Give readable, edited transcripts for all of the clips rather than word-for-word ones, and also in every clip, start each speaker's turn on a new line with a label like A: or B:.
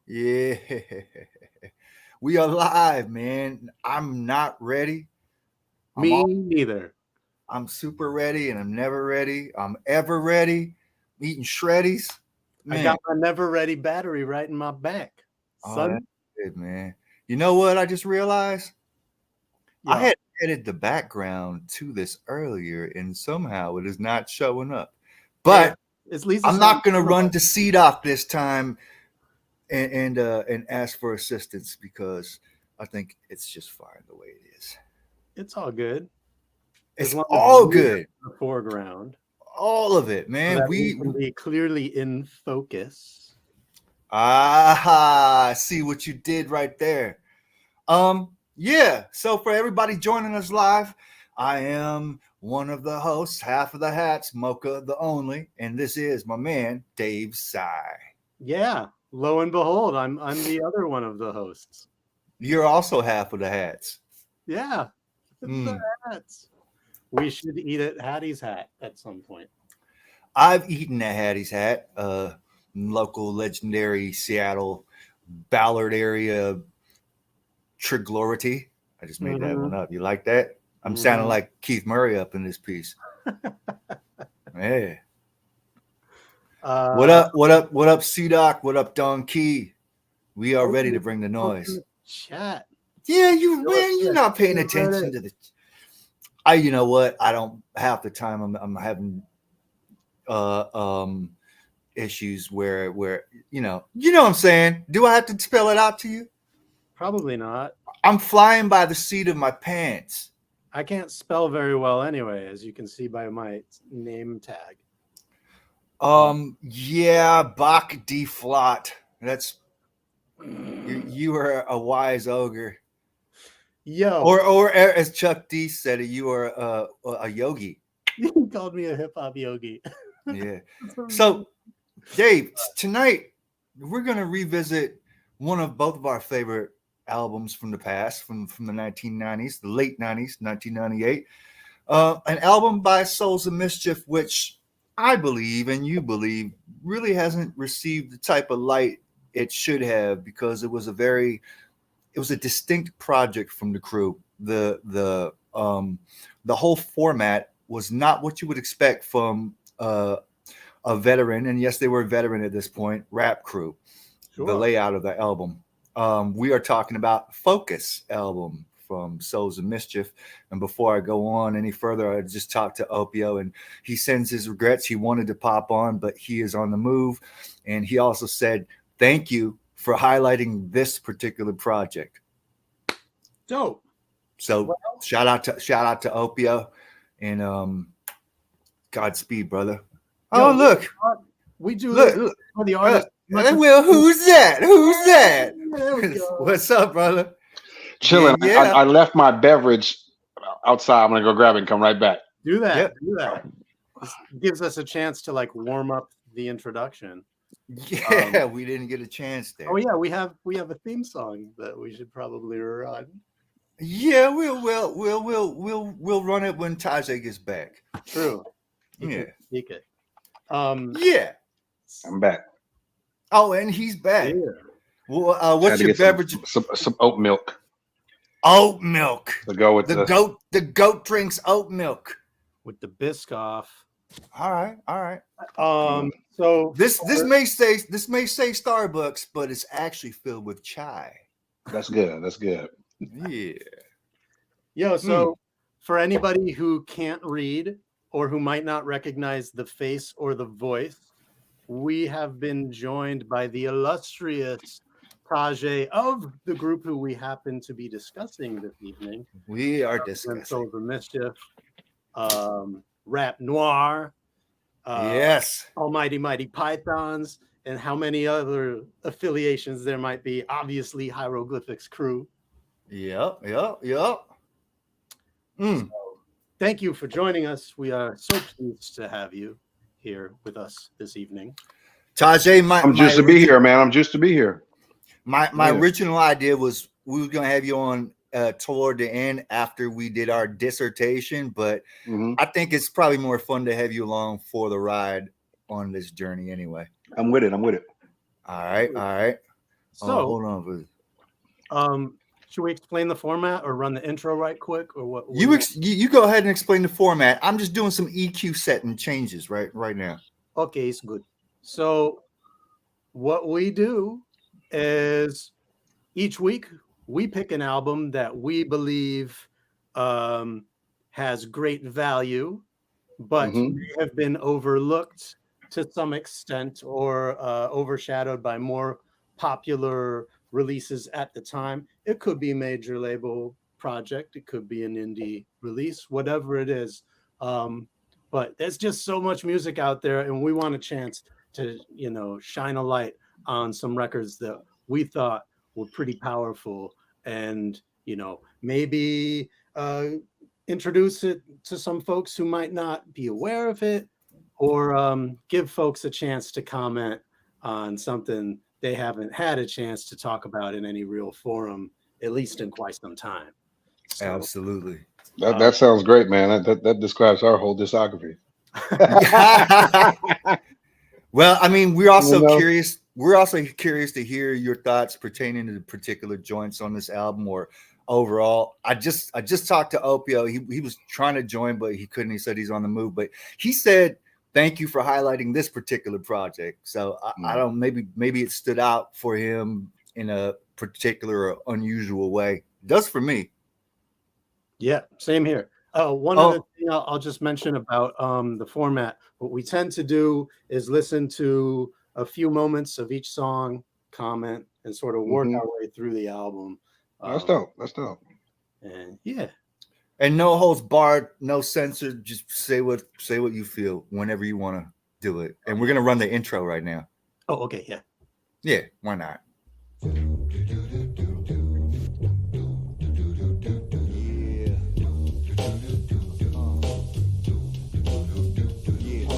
A: Yeah. We are live, man. I'm not ready. I'm
B: Me
A: all,
B: neither.
A: I'm super ready and I'm never ready. I'm ever ready. I'm eating shreddies.
B: I
A: Man,
B: got my never ready battery right in my back.
A: oh, that's
B: Son,
A: good, man. You know what I just realized? I
B: yo,
A: had added the background to this earlier and somehow it is not showing up.
B: hey,
A: But
B: at least it's
A: I'm
B: not
A: not gonna run
B: horrible.
A: to CDOC this time and ask for assistance because I think it's just fine the way it is.
B: It's all good as
A: It's
B: long as
A: all
B: we're in
A: good.
B: the foreground
A: All of it,
B: so
A: man.
B: that we can be clearly in focus.
A: I see what you did right there. Yeah. So for everybody joining us live, I am one of the hosts, half of the hats, Mocha the only, and this is my man Dave Sy.
B: Yeah, lo and behold, I'm the other one of the hosts.
A: You're also half of the hats.
B: Yeah, the
A: Mm.
B: hats. We should eat at Hattie's Hat at some point.
A: I've eaten at Hattie's Hat, local legendary Seattle Ballard area Triglority. I just made that
B: Mm-hmm.
A: one up. You like that? I'm sounding
B: Mm-hmm.
A: like Keith Murray up in this piece. Hey. What
B: Uh,
A: up? What up? What up, C Doc? What up, Don Key? We are ready to
B: open,
A: bring the
B: open
A: noise.
B: the chat.
A: Yeah, you
B: Show us
A: man, you're
B: that
A: not paying
B: you read
A: attention
B: it.
A: to the. You know what? I don't half the time. I'm having uh um issues where you know what I'm saying. Do I have to spell it out to you?
B: Probably not.
A: I'm flying by the seat of my pants.
B: I can't spell very well anyway, as you can see by my name tag.
A: Yeah, Bach D Flot. That's you are a wise ogre.
B: Yo,
A: Or as Chuck D said, you are a yogi.
B: you called me a hip hop yogi.
A: Yeah.
B: That's amazing.
A: So, Dave, tonight we're gonna revisit one of both of our favorite albums from the past, from the 1990s, the late 90s, 1998. An album by Souls of Mischief, which I believe and you believe really hasn't received the type of light it should have because it was a distinct project from the crew. The whole format was not what you would expect from a veteran, and yes, they were a veteran at this point, rap crew. The
B: Sure.
A: layout of the album. We are talking about Focus album from Souls of Mischief. And before I go on any further, I just talked to Opio, and he sends his regrets. He wanted to pop on, but he is on the move. And he also said, thank you for highlighting this particular project.
B: Dope.
A: So
B: Well,
A: shout out to Opio and Godspeed, brother. Oh
B: yo, we do this
A: look
B: for the artist.
A: well, who's that? Who's that?
B: There we go.
A: What's up, brother? Yeah,
C: Chilling.
A: yeah.
C: I left my beverage outside. I'm gonna go grab it and come right back.
B: Do that.
A: Yep.
B: Do that. This gives us a chance to like warm up the introduction.
A: Yeah, we didn't get a chance there.
B: Oh yeah, we have a theme song that we should probably run.
A: Yeah, we'll run it when Tajai gets back.
B: True. You
A: Yeah.
B: can speak it.
A: Yeah.
C: I'm back.
A: Oh, and he's back.
B: Yeah.
A: Well,
C: Had
A: what's
C: to
A: your
C: get
A: beverage?
C: some oat milk
A: Oat milk.
C: to go with
A: The goat drinks oat milk.
B: With the Biscoff.
A: All right, all right.
B: So
A: This may say Starbucks, but it's actually filled with chai.
C: That's good. That's good.
A: Yeah.
B: so for anybody who can't read or who might not recognize the face or the voice, we have been joined by the illustrious Tajai of the group who we happen to be discussing this evening.
A: We are
B: Souls
A: discussing.
B: of Mischief, Rap Noir,
A: Yes.
B: Almighty Mighty Pythons, and how many other affiliations there might be. Obviously, Hieroglyphics crew.
A: Yep. Mm.
B: Thank you for joining us. We are so pleased to have you here with us this evening.
A: Tajai,
C: I'm just to be here, man. I'm just to be here.
A: My
C: Yeah.
A: original idea was we were gonna have you on toward the end after we did our dissertation, but I think it's probably more fun to have you along for the ride on this journey anyway.
C: I'm with it. I'm with it.
A: All right.
B: So
A: hold on.
B: Should we explain the format or run the intro right quick, or what?
A: You go ahead and explain the format. I'm just doing some EQ setting changes right now.
B: Okay, it's good. So what we do is each week we pick an album that we believe has great value, but may have been overlooked to some extent or overshadowed by more popular releases at the time. It could be a major label project, it could be an indie release, whatever it is. But there's just so much music out there, and we want a chance to, shine a light on some records that we thought were pretty powerful, and maybe introduce it to some folks who might not be aware of it, or give folks a chance to comment on something they haven't had a chance to talk about in any real forum, at least in quite some time. So,
A: absolutely.
C: That sounds great, man. That describes our whole discography.
A: Well, I mean, we're also curious. We're also curious to hear your thoughts pertaining to the particular joints on this album or overall. I just talked to Opio. He was trying to join, but he couldn't. He said he's on the move, but he said, thank you for highlighting this particular project. So I don't, maybe it stood out for him in a particular or unusual way. It does for me.
B: Yeah, same here. One other thing I'll just mention about the format. What we tend to do is listen to a few moments of each song, comment, and sort of work our way through the album.
C: That's dope.
B: And yeah.
A: And no holds barred, no censor. Just say what you feel whenever you want to do it. And we're gonna run the intro right now.
B: Oh, okay, yeah.
A: Yeah, why not?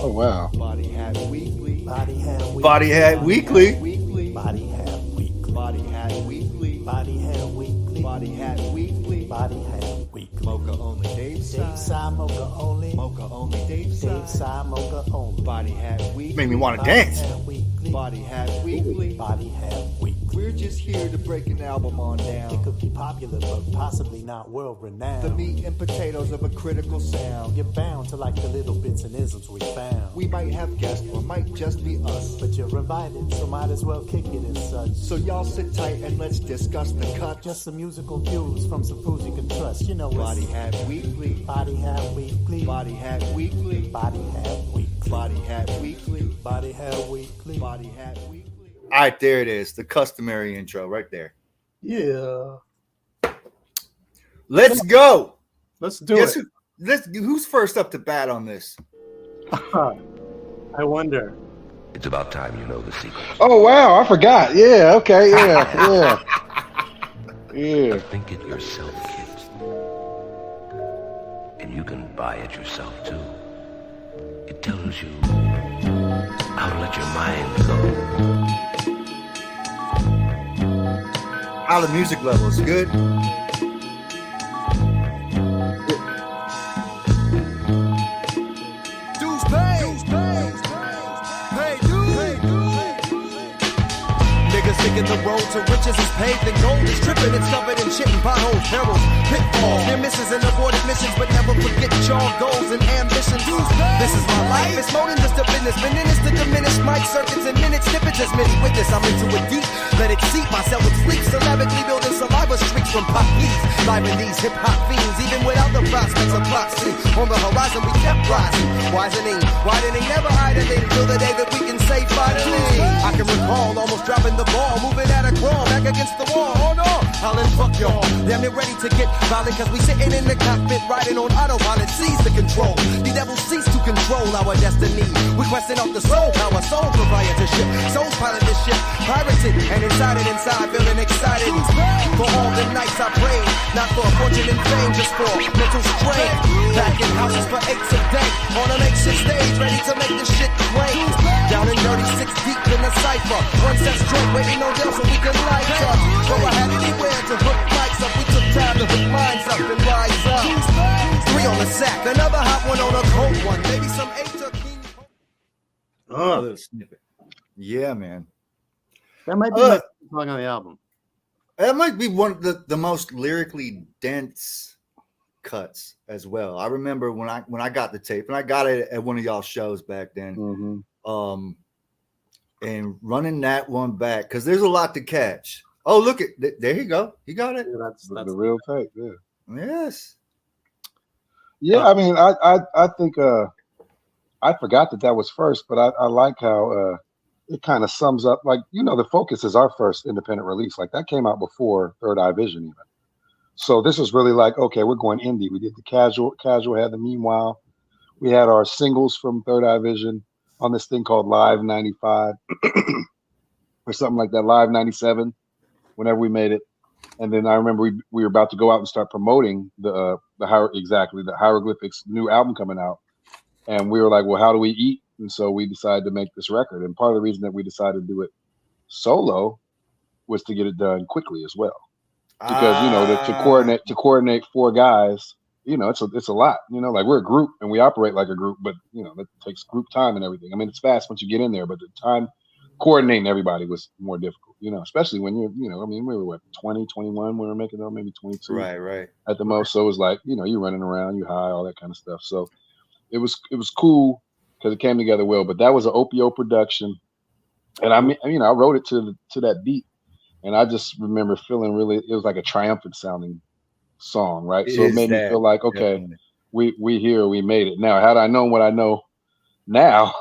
C: Oh wow.
D: Body Hat Weekly.
A: Body Hat Weekly.
D: Body Hat Weekly. Body Hat Weekly. Body Hat Weekly. Body Hat Weekly. Body Hat Weekly. Mocha only. Dave side. Mocha only. Mocha only. Dave side. Mocha only. Body Hat Weekly.
A: Made me want to dance.
D: Body Hat Weekly. Body Hat Weekly. We're just here to break an album on down. It could be popular, but possibly not world renowned. The meat and potatoes of a critical sound. You're bound to like the little bits and isms we found. We might have guests, or might just be us. But you're invited, so might as well kick it as such. So y'all sit tight and let's discuss the cut. Just some musical views from some fools you can trust. You know, Body Hat Weekly. Body Hat Weekly. Body Hat Weekly. Body Hat Weekly. Body Hat Weekly. Body Hat Weekly. Body Hat Weekly.
A: All right, there it is. The customary intro right there.
B: Yeah.
A: Let's go.
B: Let's do it.
A: Who's first up to bat on this?
B: I wonder.
E: It's about time you know the secret.
C: Oh wow, I forgot. Yeah, okay, yeah.
E: Think it yourself, kids. And you can buy it yourself too. It tells you how to let your mind go.
A: How the music level is good.
F: Thinking the road to riches is paved in gold is tripping, it's covered in shit and potholes, perils, pitfalls, near misses and aborted missions, but never forget your goals and ambitions. This is my life, it's more than just a business, been in this to diminish mic circuits and minutes, snippets as many witness. I'm into it deep, let it seep, myself with sleep, syllabically building saliva streaks from pop beats, live in these hip hop fiends, even without the prospects of prophecy. On the horizon we kept rising, widening, never idling, till the day that we can say finally. I can recall almost dropping the ball, moving at a crawl, back against the wall. Oh no, hollering fuck y'all. Damn it, ready to get violent, cause we sitting in the cockpit, riding on autopilot, seize the control. The devil cease to control our destiny. We question off the soul power, soul proprietorship. Souls pilot this ship, pirated and inside, feeling excited. For all the nights I prayed, not for fortune and fame, just for mental strain. Back in houses for 8 a day, on a makeshift stage, ready to make this shit great. Down in 36 deep in the cipher, one set straight, waiting on them so we can light up. Go ahead anywhere to hook mics up, we took time to hook minds up and rise up. 3 on the sack, another hot one on a cold one, maybe some 8 to King.
A: Oh, little snippet. Yeah, man.
B: That might be my song on the album?
A: That might be one of the most lyrically dense cuts as well. I remember when I got the tape, and I got it at one of y'all shows back then.
C: Mm-hmm.
A: And running that one back because there's a lot to catch. Oh, look at there you go. He got it.
B: Yeah, that's
C: The real tape. Yeah.
A: Yes.
C: Yeah. I mean, I think I forgot that was first, but I like how it kind of sums up. Like, the Focus is our first independent release. Like, that came out before Third Eye Vision even. So this is really like, okay, we're going indie. We did the Casual had the Meanwhile. We had our singles from Third Eye Vision on this thing called Live 95 or something like that, Live 97, whenever we made it. And then I remember we were about to go out and start promoting the Hieroglyphics new album coming out. And we were like, well, how do we eat? And so we decided to make this record. And part of the reason that we decided to do it solo was to get it done quickly as well. Because, to coordinate four guys, it's a lot, like we're a group and we operate like a group, but that takes group time and everything. I mean, it's fast once you get in there, but the time coordinating everybody was more difficult, especially when you're, I mean, we were 20, 21 when we were making it, maybe 22
A: right
C: at the most. So it was like, you're running around, you high, all that kind of stuff. So it was cool because it came together well, but that was an OPO production. And I mean, I wrote it to that beat. And I just remember feeling it was like a triumphant sounding song, right? So it made me feel like, okay, definitely. we here, we made it. Now, had I known what I know now,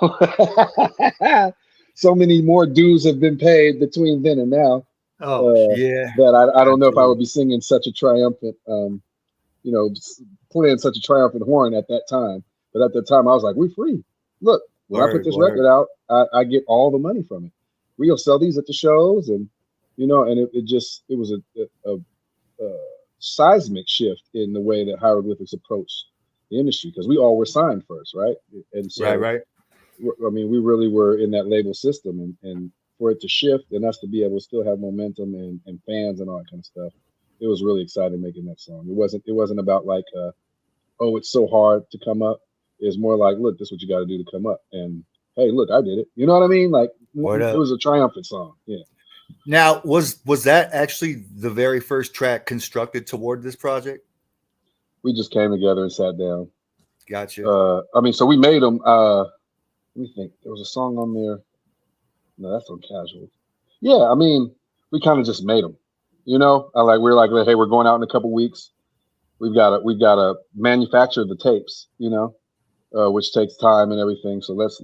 C: so many more dues have been paid between then and now. That I don't know if I would be singing such a triumphant, playing such a triumphant horn at that time. But at that time, I was like, we're free. Look, when I put this record out, I get all the money from it. We'll sell these at the shows, and and it was a seismic shift in the way that Hieroglyphics approached the industry, because we all were signed first, right? And so, right. I mean, we really were in that label system, and for it to shift and us to be able to still have momentum and fans and all that kind of stuff, it was really exciting making that song. It wasn't about like, oh, it's so hard to come up. It's more like, look, this is what you got to do to come up, and hey, look, I did it. You know what I mean? Like, it was a triumphant song. Yeah.
A: Now, was that actually the very first track constructed toward this project?
C: We just came together and sat down.
A: Gotcha.
C: I mean, so we made them. Let me think. There was a song on there. No, that's on Casual. Yeah, I mean, we kind of just made them. We're like, hey, we're going out in a couple weeks. We've got to manufacture the tapes. Which takes time and everything. So let's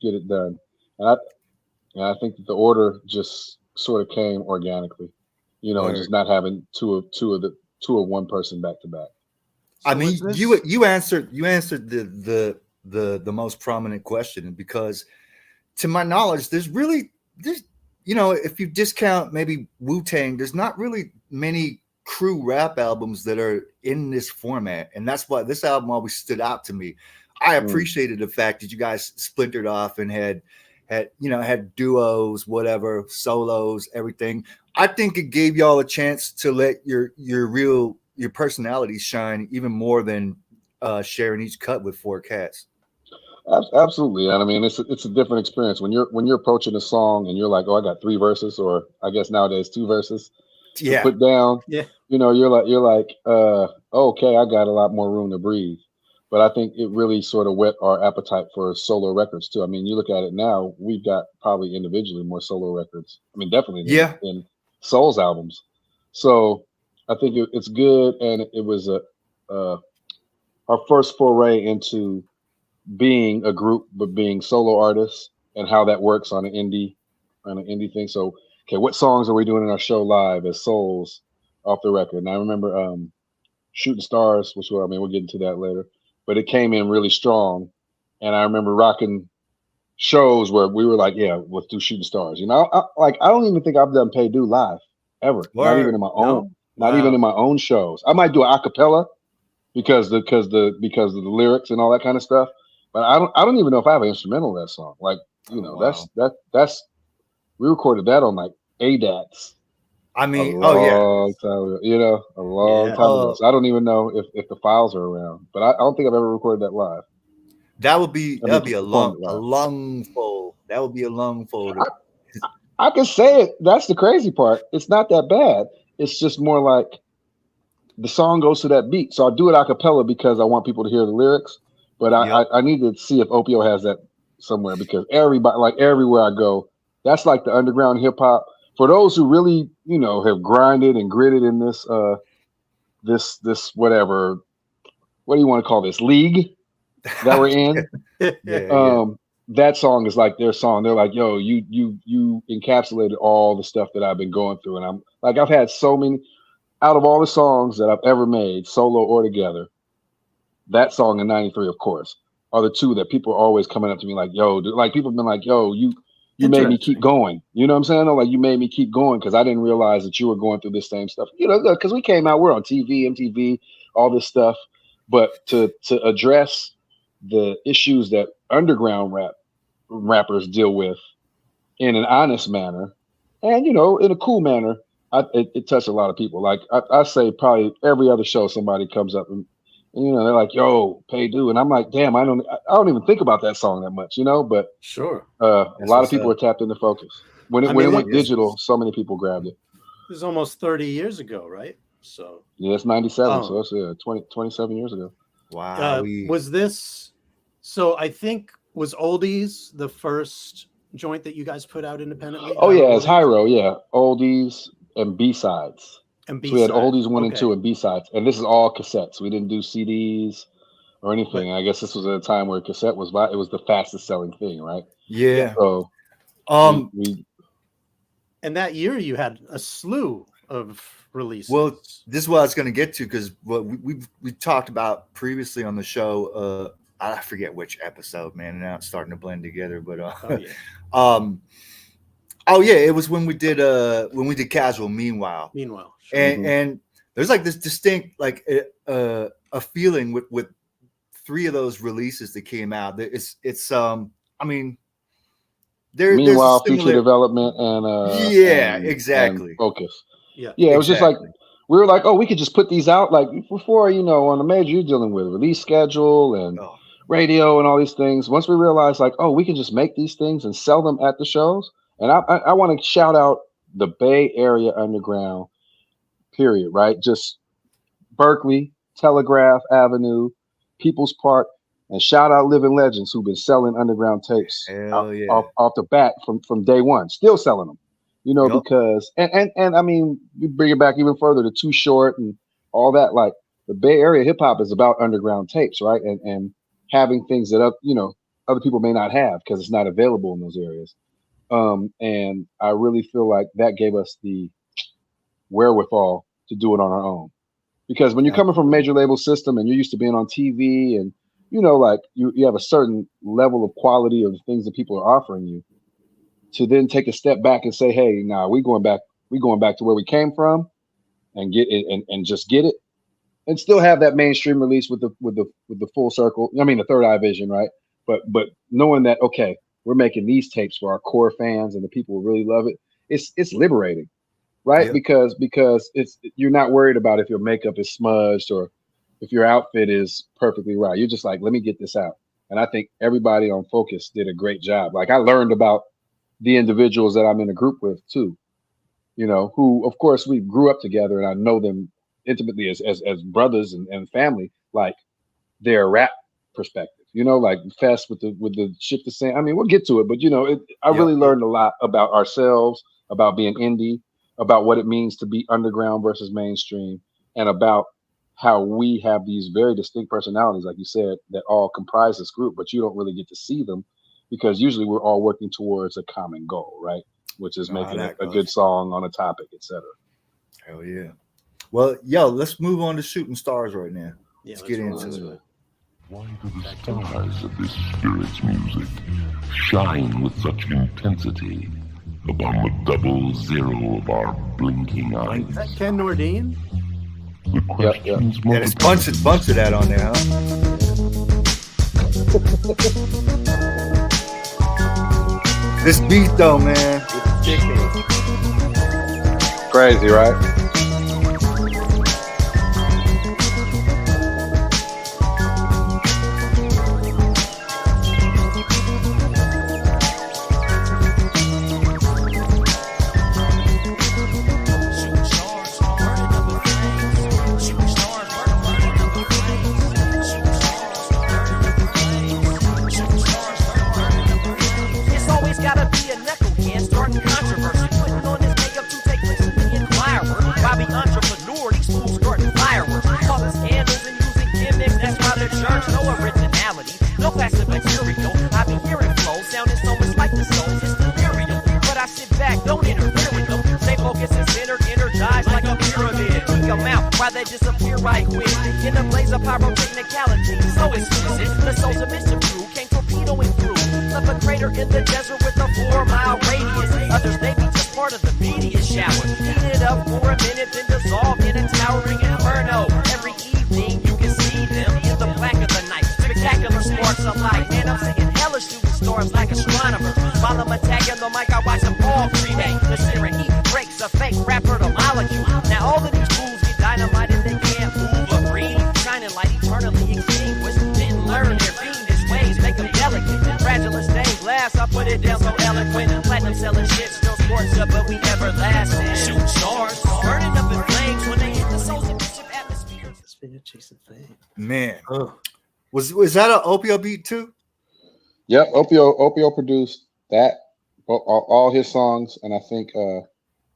C: get it done. And I think that the order just sort of came organically, and just not having two of one person back to back.
A: So I mean, you answered the most prominent question, because to my knowledge, there's if you discount maybe Wu-Tang, there's not really many crew rap albums that are in this format, and that's why this album always stood out to me. I appreciated the fact that you guys splintered off and had duos, whatever, solos, everything. I think it gave y'all a chance to let your personalities shine even more than sharing each cut with four cats.
C: Absolutely. And I mean, it's a different experience when you're approaching a song and you're like, oh, I got 3 verses, or I guess nowadays 2 verses to put down.
B: Yeah.
C: You're like, okay, I got a lot more room to breathe. But I think it really sort of whet our appetite for solo records too. I mean, you look at it now, we've got probably individually more solo records. I mean, definitely than Soul's albums. So I think it's good, and it was our first foray into being a group, but being solo artists, and how that works on an indie thing. So, okay, what songs are we doing in our show live as Souls off the record? And I remember Shooting Stars, we'll get into that later. But it came in really strong, and I remember rocking shows where we were like, "Yeah, let's do Shooting Stars." I don't even think I've done Pay Due live ever. Not even in my own, even in my own shows. I might do an acapella because the lyrics and all that kind of stuff. But I don't even know if I have an instrumental of that song. Like, that's we recorded that on like ADATs.
A: I mean,
C: a long time ago. So I don't even know if the files are around, but I don't think I've ever recorded that live.
A: That'd be a long fold. That would be a long fold.
C: I can say it. That's the crazy part. It's not that bad. It's just more like the song goes to that beat. So I do it a cappella because I want people to hear the lyrics. But I need to see if Opio has that somewhere, because everybody, like everywhere I go, that's like the underground hip hop. For those who really, you know, have grinded and gritted in this this whatever, what do you want to call this, league that we're in? That song is like their song. They're like, yo, you encapsulated all the stuff that I've been going through. And I'm like, I've had so many, out of all the songs that I've ever made, solo or together, that song in '93, of course, are the two that people are always coming up to me like, yo, dude, like people have been like, yo, you made me keep going. You know what I'm saying? Like, you made me keep going because I didn't realize that you were going through this same stuff. You know, because we came out, we're on TV, MTV, all this stuff. But to address the issues that underground rappers deal with in an honest manner, and, you know, in a cool manner, it touched a lot of people. Like I say, probably every other show somebody comes up and you know, they're like, yo, pay due. And I'm like, damn, I don't even think about that song that much, you know, but
B: sure.
C: A lot of people are tapped into Focus. When it went digital, so many people grabbed it.
B: It was almost 30 years ago, right? So
C: yeah, it's 97. So it's 27 years ago.
A: Wow.
B: Was this, so I think, was Oldies the first joint that you guys put out independently?
C: Oh yeah, it's Hiero, yeah. Oldies and B-sides. So we had Oldies 1 and 2 and B-sides. And this is all cassettes. We didn't do CDs or anything. I guess this was at a time where cassette was the fastest selling thing, right?
A: Yeah.
C: So
B: and that year you had a slew of releases.
A: Well, this is what I was going to get to, because what we talked about previously on the show. I forget which episode, man. Now it's starting to blend together. But it was when we did Casual. Meanwhile, sure. And there's like this distinct like a feeling with 3 of those releases that came out. It's I mean,
C: Meanwhile, Future Development and
A: exactly.
C: And Focus. It was just like we were like, oh, we could just put these out. Like before, you know, on the major, you're dealing with release schedule and radio and all these things. Once we realized, like, oh, we can just make these things and sell them at the shows. And I want to shout out the Bay Area underground, period, right? Just Berkeley, Telegraph Avenue, People's Park, and shout out Living Legends, who've been selling underground tapes off the bat from day one, still selling them, you know, because, and I mean, you bring it back even further to Too Short and all that. Like the Bay Area hip hop is about underground tapes, right? And having things that, you know, other people may not have because it's not available in those areas. And I really feel like that gave us the wherewithal to do it on our own. Because when you're coming from a major label system and you're used to being on TV and, you know, like you have a certain level of quality of the things that people are offering you, to then take a step back and say, hey, nah, we're going back to where we came from and get it and just get it and still have that mainstream release with the full circle. I mean, the Third Eye vision, right? But knowing that, okay, we're making these tapes for our core fans and the people who really love it. It's liberating, right? Yeah. Because you're not worried about if your makeup is smudged or if your outfit is perfectly right. You're just like, let me get this out. And I think everybody on Focus did a great job. Like I learned about the individuals that I'm in a group with too, you know, who of course we grew up together and I know them intimately as brothers and family, like their rap perspective. You know, like Fest with the shit the same. I mean, we'll get to it, but you know, I really learned a lot about ourselves, about being indie, about what it means to be underground versus mainstream, and about how we have these very distinct personalities, like you said, that all comprise this group, but you don't really get to see them because usually we're all working towards a common goal, right? Which is making a good song on a topic, etc.
A: Hell yeah. Well, let's move on to Shooting Stars right now. Yeah, let's get into it.
G: Why do the stars of this spirit's music shine with such intensity upon the double zero of our blinking eyes?
B: Is that Ken Nordine?
G: The questions
A: there's bunch of that on there, huh? This beat though, man, it's
C: crazy, right?
F: interfere with them. Stay focused and centered, energized like a pyramid. Kick them out while they disappear right quick. In a blaze of pyrotechnicality, so exquisite. The souls of Mischief crew came torpedoing through. Left a crater in the desert with a 4-mile radius. Others may be just part of the meteor shower. Heat it up for a minute, then dissolve in a towering inferno. Every evening you can see them in the black of the night. Spectacular sparks of light. Man, I'm seeing hellish shooting storms like astronomers. While I'm attacking the mic, I watch them all cremate. The searing heat breaks a fake rapper to molecule. Now all of these fools get dynamite and they can't move or breathe. Shining light eternally extinguished. Didn't learn their fiendish ways, make them delicate. Fragile as stained glass, I put it down so eloquent. Platinum selling shit, still scorched up, but we everlasting. Shoot stars, burning up in flames when they hit the souls of Mischief atmospheres.
B: Chasing fame.
A: Man, was that an Opio beat too?
C: Yep, Opio produced that, all his songs, and I think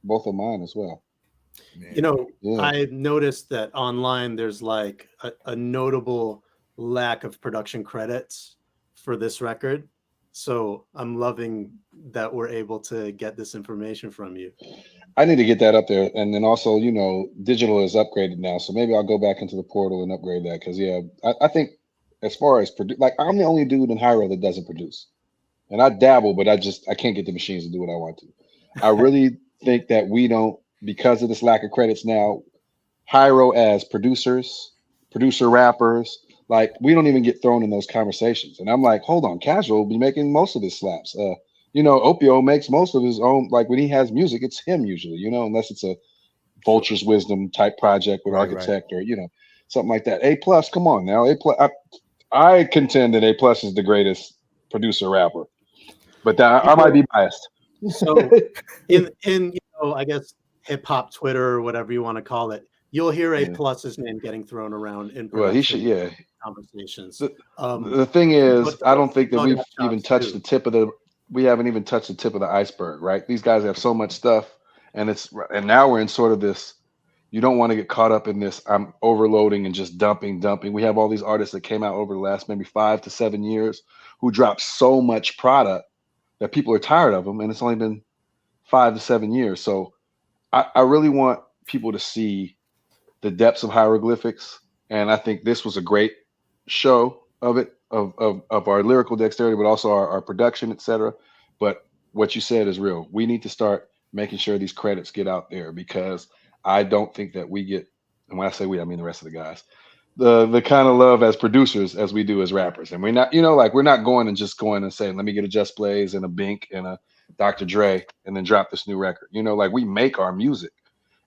C: both of mine as well.
A: Man.
B: You know, I noticed that online there's like a notable lack of production credits for this record. So I'm loving that we're able to get this information from you.
C: I need to get that up there. And then also, you know, digital is upgraded now. So maybe I'll go back into the portal and upgrade that. Because, yeah, I think as far as like, I'm the only dude in Hiero that doesn't produce. And I dabble, but I can't get the machines to do what I want to. I really think that we don't, because of this lack of credits now, Hiero as producers, producer rappers, like we don't even get thrown in those conversations. And I'm like, hold on, Casual will be making most of his slaps. You know, Opio makes most of his own, like when he has music, it's him usually, you know, unless it's a Vulture's Wisdom type project with Architect or, you know, something like that. A+, come on now. I contend that A+ is the greatest producer rapper, but I might be biased.
B: So in you know, I guess hip hop Twitter or whatever you want to call it, you'll hear A+'s name getting thrown around in
C: he should,
B: conversations.
C: The thing is, I don't think that we've even touched the tip of we haven't even touched the tip of the iceberg, right? These guys have so much stuff, and now we're in sort of this, you don't want to get caught up in this, I'm overloading and just dumping. We have all these artists that came out over the last maybe 5 to 7 years who dropped so much product that people are tired of them, and it's only been 5 to 7 years. So I really want people to see the depths of hieroglyphics, and I think this was a great show of it, of our lyrical dexterity, but also our production, etc. But what you said is real. We need to start making sure these credits get out there, because I don't think that we get, and when I say we, I mean the rest of the guys, the kind of love as producers as we do as rappers. And we're not, you know, like we're not going and saying, let me get a Just Blaze and a Bink and a Dr. Dre and then drop this new record. You know, like we make our music.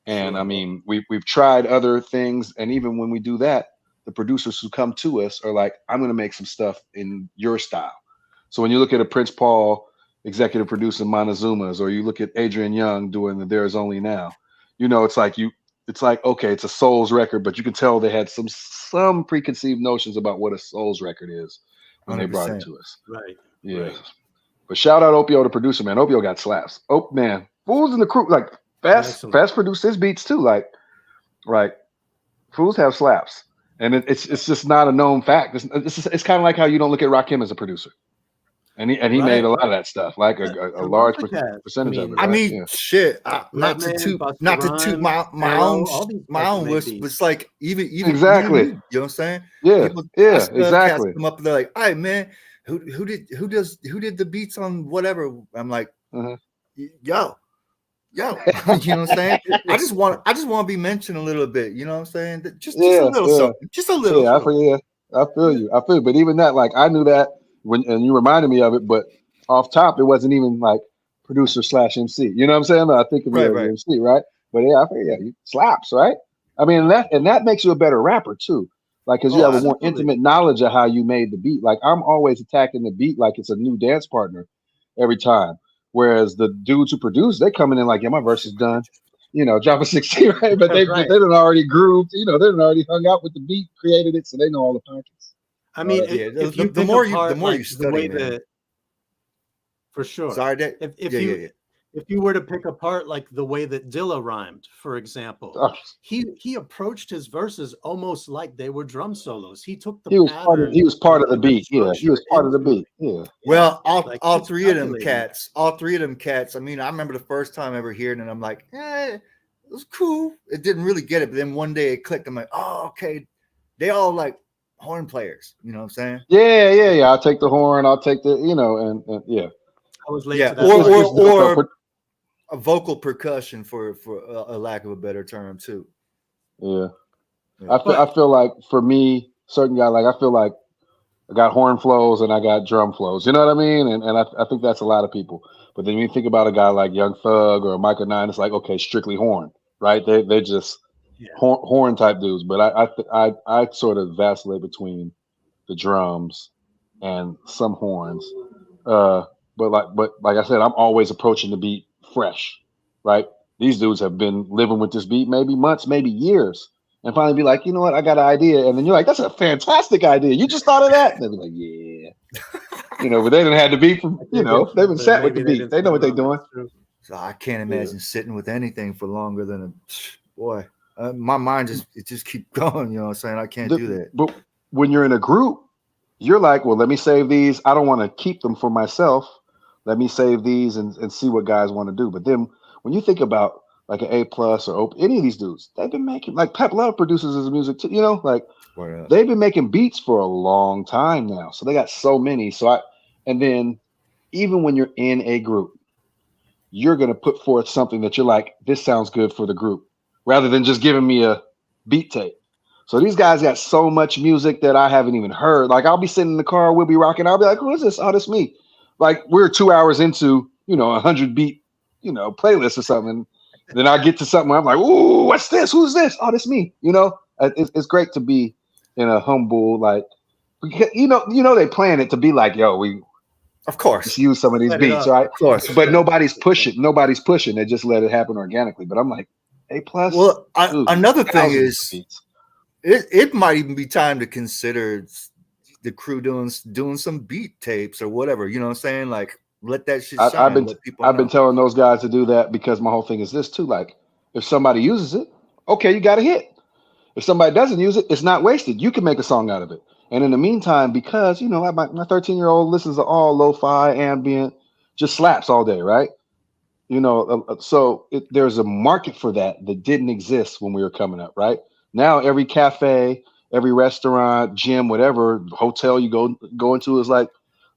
C: And I mean, we've tried other things, and even when we do that, the producers who come to us are like, I'm going to make some stuff in your style. So when you look at a Prince Paul executive producing Montezuma's, or you look at Adrian Young doing the There Is Only Now, you know, it's like, okay, it's a Souls record, but you can tell they had some preconceived notions about what a Souls record is when 100%. They brought it to us.
B: Right.
C: Yeah.
B: Right.
C: But shout out Opio, the producer, man. Opio got slaps. Oh man, Fools in the Crew, like Fast produced his beats too. Like Fools have slaps. And it's just not a known fact. It's kind of like how you don't look at Rakim as a producer, and he made a lot of that stuff, like a large percentage of it. Right?
A: I mean, shit. Not to toot my own list, but it's like even
C: exactly.
A: You know what I'm saying?
C: Yeah, exactly.
A: Come up, they're like, all right, man, who did the beats on whatever? I'm like, yo. You know what I'm saying? I just want to be mentioned a little bit. You know what I'm saying? Just a little something. Just a little.
C: Yeah, I feel you. But even that, like I knew that and you reminded me of it. But off top, it wasn't even like producer / MC. You know what I'm saying? I think of you as MC, right? But yeah, I feel slaps, right? I mean, and that makes you a better rapper too. Like, because you have a more intimate knowledge of how you made the beat. Like I'm always attacking the beat like it's a new dance partner every time. Whereas the dudes who produce, they coming in like, yeah, my verse is done, you know, drop a 16, right? But they done already grooved, you know, they done already hung out with the beat, created it, so they know all the pockets.
B: I mean,
A: the more you study,
B: for sure.
A: Sorry,
B: if you were to pick apart like the way that Dilla rhymed, for example,
C: Oh,
B: he approached his verses almost like they were drum solos. He took the
C: he was part of the
B: and
C: beat. Yeah, he was part of the beat. Yeah.
A: Well,
B: Like,
A: all
B: he's
A: three of them
B: calculating.
A: cats, all three of them cats. I mean, I remember the first time ever hearing it. I'm like, it was cool. It didn't really get it, but then one day it clicked. I'm like, oh, okay. They all like horn players. You know what I'm saying?
C: Yeah. I'll take the horn. I'll take the, and yeah.
B: I was late
A: Yeah,
B: to that.
A: or a vocal percussion for a lack of a better term too.
C: Yeah. I feel like for me, certain guy, like I feel like I got horn flows and I got drum flows. You know what I mean? And I think that's a lot of people. But then when you think about a guy like Young Thug or Michael Nine, it's like, okay, strictly horn, right? They're just horn type dudes. But I sort of vacillate between the drums and some horns. But like I said, I'm always approaching the beat fresh, right? These dudes have been living with this beat maybe months, maybe years, and finally be like, you know what, I got an idea, and then you're like, that's a fantastic idea. You just thought of that, and they'll be like, yeah, but they didn't have the beat from, they've been sat with the beat. They know what they're doing.
A: So I can't imagine sitting with anything for longer than boy. My mind just keep going. You know what I'm saying? I can't do that.
C: But when you're in a group, you're like, well, let me save these. I don't want to keep them for myself. Let me save these and see what guys want to do. But then when you think about like an A+ or any of these dudes, they've been making, like Pep Love produces his music too, like they've been making beats for a long time now. So they got so many. And then even when you're in a group, you're going to put forth something that you're like, this sounds good for the group, rather than just giving me a beat tape. So these guys got so much music that I haven't even heard. Like I'll be sitting in the car, we'll be rocking. I'll be like, who is this? Oh, that's me. Like we're 2 hours into, 100 beat, playlist or something. Then I get to something where I'm like, ooh, what's this? Who's this? Oh, that's me. It's great to be in a humble, like, they plan it to be like, yo, we
A: of course
C: just use some of these beats, right? Of course. But nobody's pushing. They just let it happen organically. But I'm like, A+.
A: Well, another thing is it might even be time to consider the crew doing some beat tapes or whatever. You know what I'm saying? Like, let that shit shine.
C: I've been telling those guys to do that because my whole thing is this too. Like, if somebody uses it, okay, you got a hit. If somebody doesn't use it, it's not wasted. You can make a song out of it. And in the meantime, because my 13-year-old listens to all lo-fi, ambient, just slaps all day, right? So there's a market for that didn't exist when we were coming up, right? Now every cafe, every restaurant, gym, whatever hotel you go into is like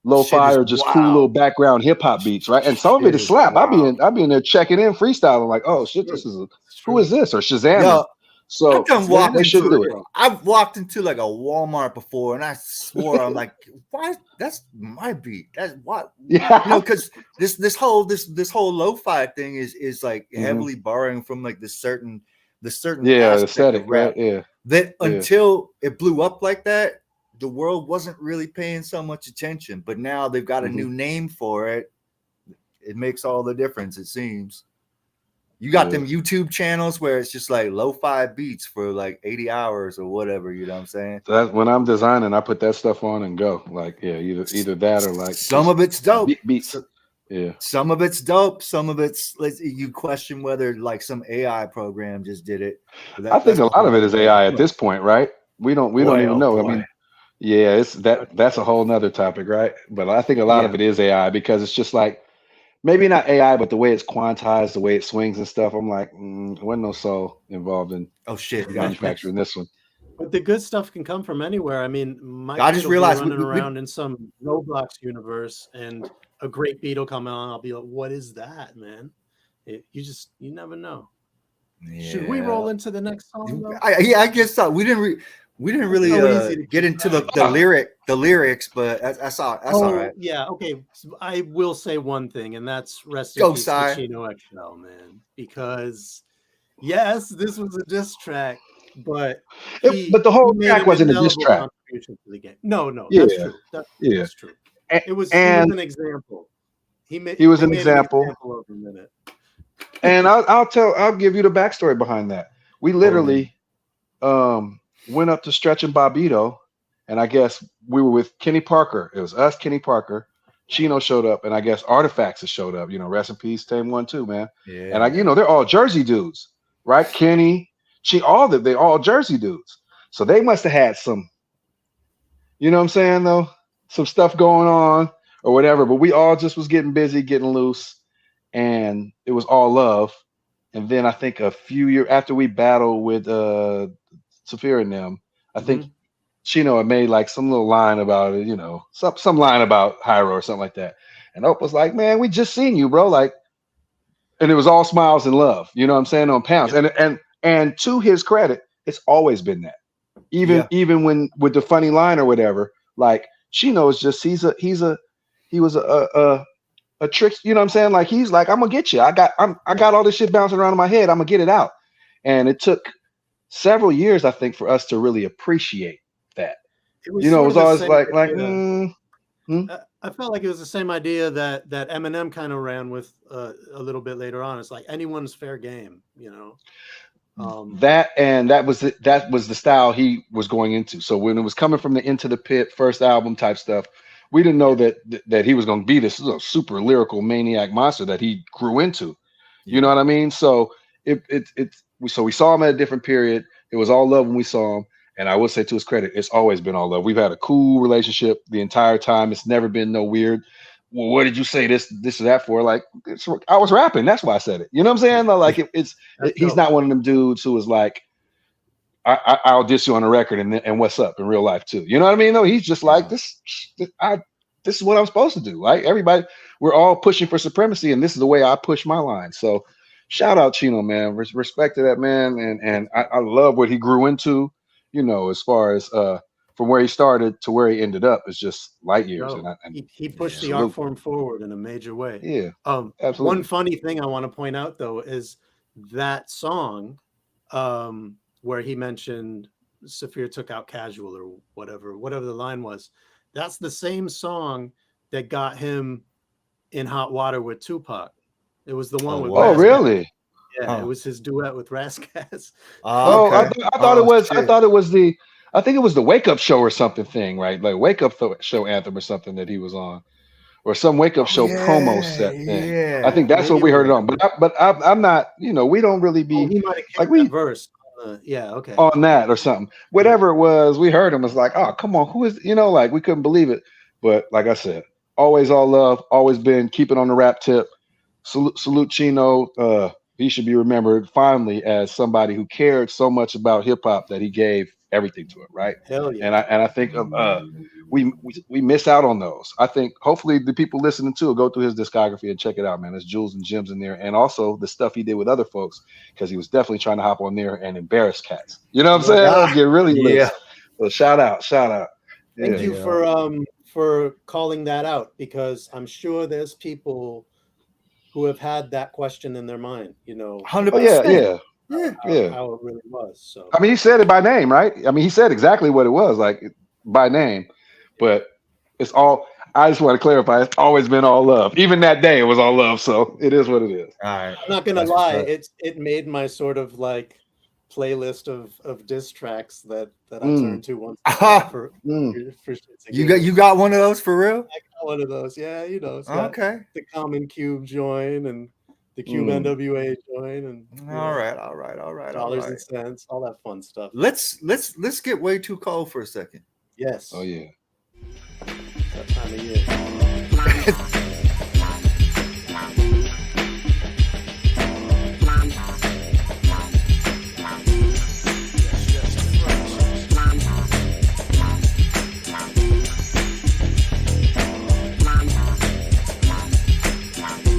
C: lo-fi or just cool little background hip hop beats, right? And some of it is slap. I'll be in there checking in, freestyling, like, oh shit, who is this? Or Shazam. So
A: I've walked into like a Walmart before, and I swore I'm like, why? That's my beat. That's what, because this whole lo-fi thing is like heavily borrowing from like the certain
C: aesthetic, right? Yeah.
A: That until it blew up like that, the world wasn't really paying so much attention. But now they've got a new name for it. It makes all the difference, it seems. You got them YouTube channels where it's just like lo-fi beats for like 80 hours or whatever, you know what I'm saying?
C: That when I'm designing, I put that stuff on and go. Like, either that or like
A: some of it's dope.
C: Beats. Yeah.
A: Some of it's dope. Some of it's you question whether like some AI program just did it.
C: I think a lot of it is AI at this point, right? We don't even know. I mean, it's that's a whole nother topic, right? But I think a lot of it is AI because it's just like, maybe not AI, but the way it's quantized, the way it swings and stuff. I'm like, there wasn't no soul involved in manufacturing this one.
B: But the good stuff can come from anywhere. I mean,
A: I just realized
B: running around in some Roblox universe, and a great beat will come on. I'll be like, "What is that, man?" You never know. Yeah. Should we roll into the next song?
A: I guess so. We didn't really get into the lyrics, but that's all right.
B: Yeah, okay. So I will say one thing, and that's rest in peace to Chino XL, man. Because yes, this was a diss track, but
C: the whole track wasn't a diss track.
B: To the game. No, that's true. That's true. He was an example.
C: He was an example
B: of a minute.
C: And I'll give you the backstory behind that. We literally went up to Stretch and Bobbito, and I guess we were with Kenny Parker. It was us, Kenny Parker, Chino showed up, and I guess Artifacts has showed up. Rest in peace, Tame 1 too, man.
A: Yeah.
C: And they're all Jersey dudes, right? Kenny, they're all Jersey dudes. So they must have had some, you know what I'm saying, though? Some stuff going on or whatever. But we all just was getting busy, getting loose, and it was all love. And then I think a few years after we battled with Saphir and them, I think Chino had made like some little line about it, some line about Hiero or something like that. And Ope was like, man, we just seen you, bro. Like, and it was all smiles and love, you know what I'm saying, on Pounds. And to his credit, it's always been that. Even when with the funny line or whatever, like Chino is just he was a trick, you know what I'm saying? Like he's like, I'm gonna get you. I got all this shit bouncing around in my head. I'm gonna get it out. And it took several years, I think, for us to really appreciate that. It was always like
B: I felt like it was the same idea that Eminem kind of ran with a little bit later on. It's like anyone's fair game,
C: that was the style he was going into. So when it was coming from the Into the Pit first album type stuff, we didn't know that he was going to be this super lyrical maniac monster that he grew into. You know what I mean? So we saw him at a different period. It was all love when we saw him. And I would say, to his credit, it's always been all love. We've had a cool relationship the entire time. It's never been no weird. Well, what did you say this or that for? Like, I was rapping. That's why I said it. You know what I'm saying? Like, he's not one of them dudes who is like, I'll diss you on the record and what's up in real life too. You know what I mean? No, he's just like this is what I'm supposed to do. Right? Everybody, we're all pushing for supremacy, and this is the way I push my line. So, shout out Chino, man. Respect to that man, and I love what he grew into. As far as from where he started to where he ended up, is just light years.
B: He pushed the art form forward in a major way.
C: Yeah, absolutely.
B: One funny thing I want to point out though is that song where he mentioned Saphir took out casual or whatever the line was. That's the same song that got him in hot water with Tupac. It was the one with.
C: Oh, really?
B: Yeah, It was his duet with Rascaz.
C: I thought it was. I thought it was I think it was the Wake Up Show or something thing, right? Like Wake Up Show anthem or something that he was on, or some Wake Up Show promo set thing. Yeah, I think that's what we heard it on. But I'm not. We don't really be
B: like we verse.
C: On that or something. Whatever it was, we heard him. It's like, oh, come on, who is? Like we couldn't believe it. But like I said, always all love. Always been keep it on the rap tip. Salute Chino. He should be remembered finally as somebody who cared so much about hip hop that he gave everything to it, right?
B: Hell yeah.
C: And I think we miss out on those. I think hopefully the people listening to will go through his discography and check it out, man. There's jewels and gems in there, and also the stuff he did with other folks, because he was definitely trying to hop on there and embarrass cats. You know what I'm saying? Get really loose. So shout out.
B: Thank you for calling that out, because I'm sure there's people who have had that question in their mind,
C: 100%.
B: How it really was. So
C: I mean, he said it by name, right? I mean, he said exactly what it was, like by name. But it's all. I just want to clarify. It's always been all love. Even that day, it was all love. So it is what it is.
A: All right.
B: I'm not gonna lie. It made my sort of like playlist of diss tracks that I turned to once. For
A: you got one of those for real?
B: I got one of those. Yeah, it's
A: okay.
B: The Common Cube join and the Cube NWA join and
A: all right.
B: Dollars and cents, all that fun stuff.
A: Let's get way too cold for a second.
B: Yes.
C: Oh yeah.
B: That time of year.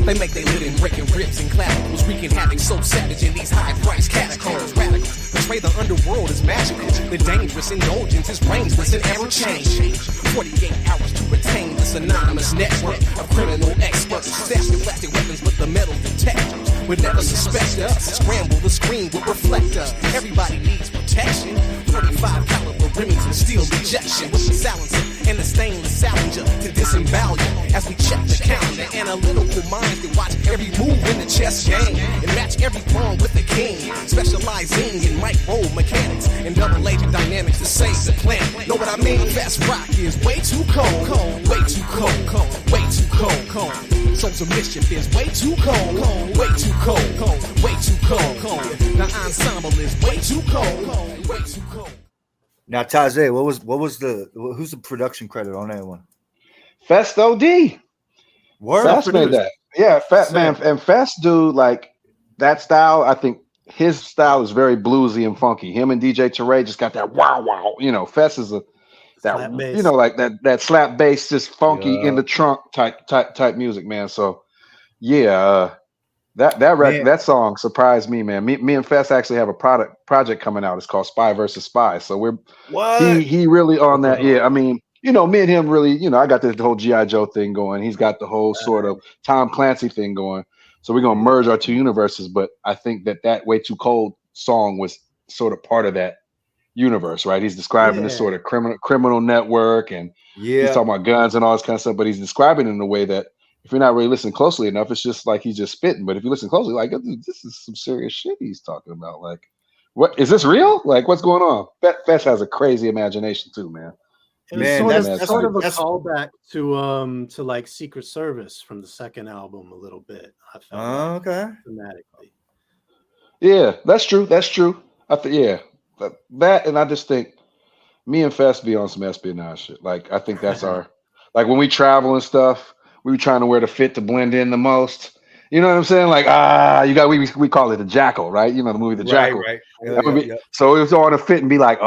H: They make their living breaking ribs and clavicles, wreaking havoc so savage in these high-priced catacombs. Radicals portray the underworld as magical. The dangerous indulgence is rangeless and ever change. 48 hours to retain this anonymous network of criminal experts. Stash with plastic weapons with the metal detectors would never suspect us. Scramble the screen with reflectors. Everybody needs protection. 45 caliber rims and steel ejection with the silencer and the stainless Salinger to disembowel you as we check the calendar. Analytical minds that watch every move in the chess game and match every pawn with the king, specializing in micro mechanics and double agent dynamics to save the planet. Know what I mean? Fast rock is way too cold, way too cold, way too cold. Souls of Mischief is way too cold, way too cold, way too cold. The ensemble is way too cold, way too cold.
A: Now, Tajai, who's the production credit on that one?
C: Fest OD.
A: Word.
C: Fest made that. Yeah, man, and Fest do like that style. I think his style is very bluesy and funky. Him and DJ Tajai just got that wow. You know, Fest is you know, like that slap bass, just funky in the trunk type music, man. So yeah, that song surprised me, man. Me and Fest actually have a project coming out. It's called Spy versus Spy. So he really on that. Yeah, I mean, you know, me and him really, you know, I got the whole G.I. Joe thing going. He's got the whole sort of Tom Clancy thing going. So we're going to merge our two universes. But I think that Way Too Cold song was sort of part of that universe, right? He's describing this sort of criminal network, and he's talking about guns and all this kind of stuff. But he's describing it in a way that if you're not really listening closely enough, it's just like he's just spitting. But if you listen closely, like, this is some serious shit he's talking about. Like, what is this real? Like, what's going on? Fest has a crazy imagination too, man.
B: Man, that's sort of a callback to like Secret Service from the second album a little bit. I felt thematically.
C: Yeah, that's true. That, and I just think me and Fest be on some espionage shit. Like, I think that's our, like when we travel and stuff, we were trying to wear the fit to blend in the most. You know what I'm saying? Like, we call it the Jackal, right? You know the movie The Jackal. Right. So it was on a fit and be like,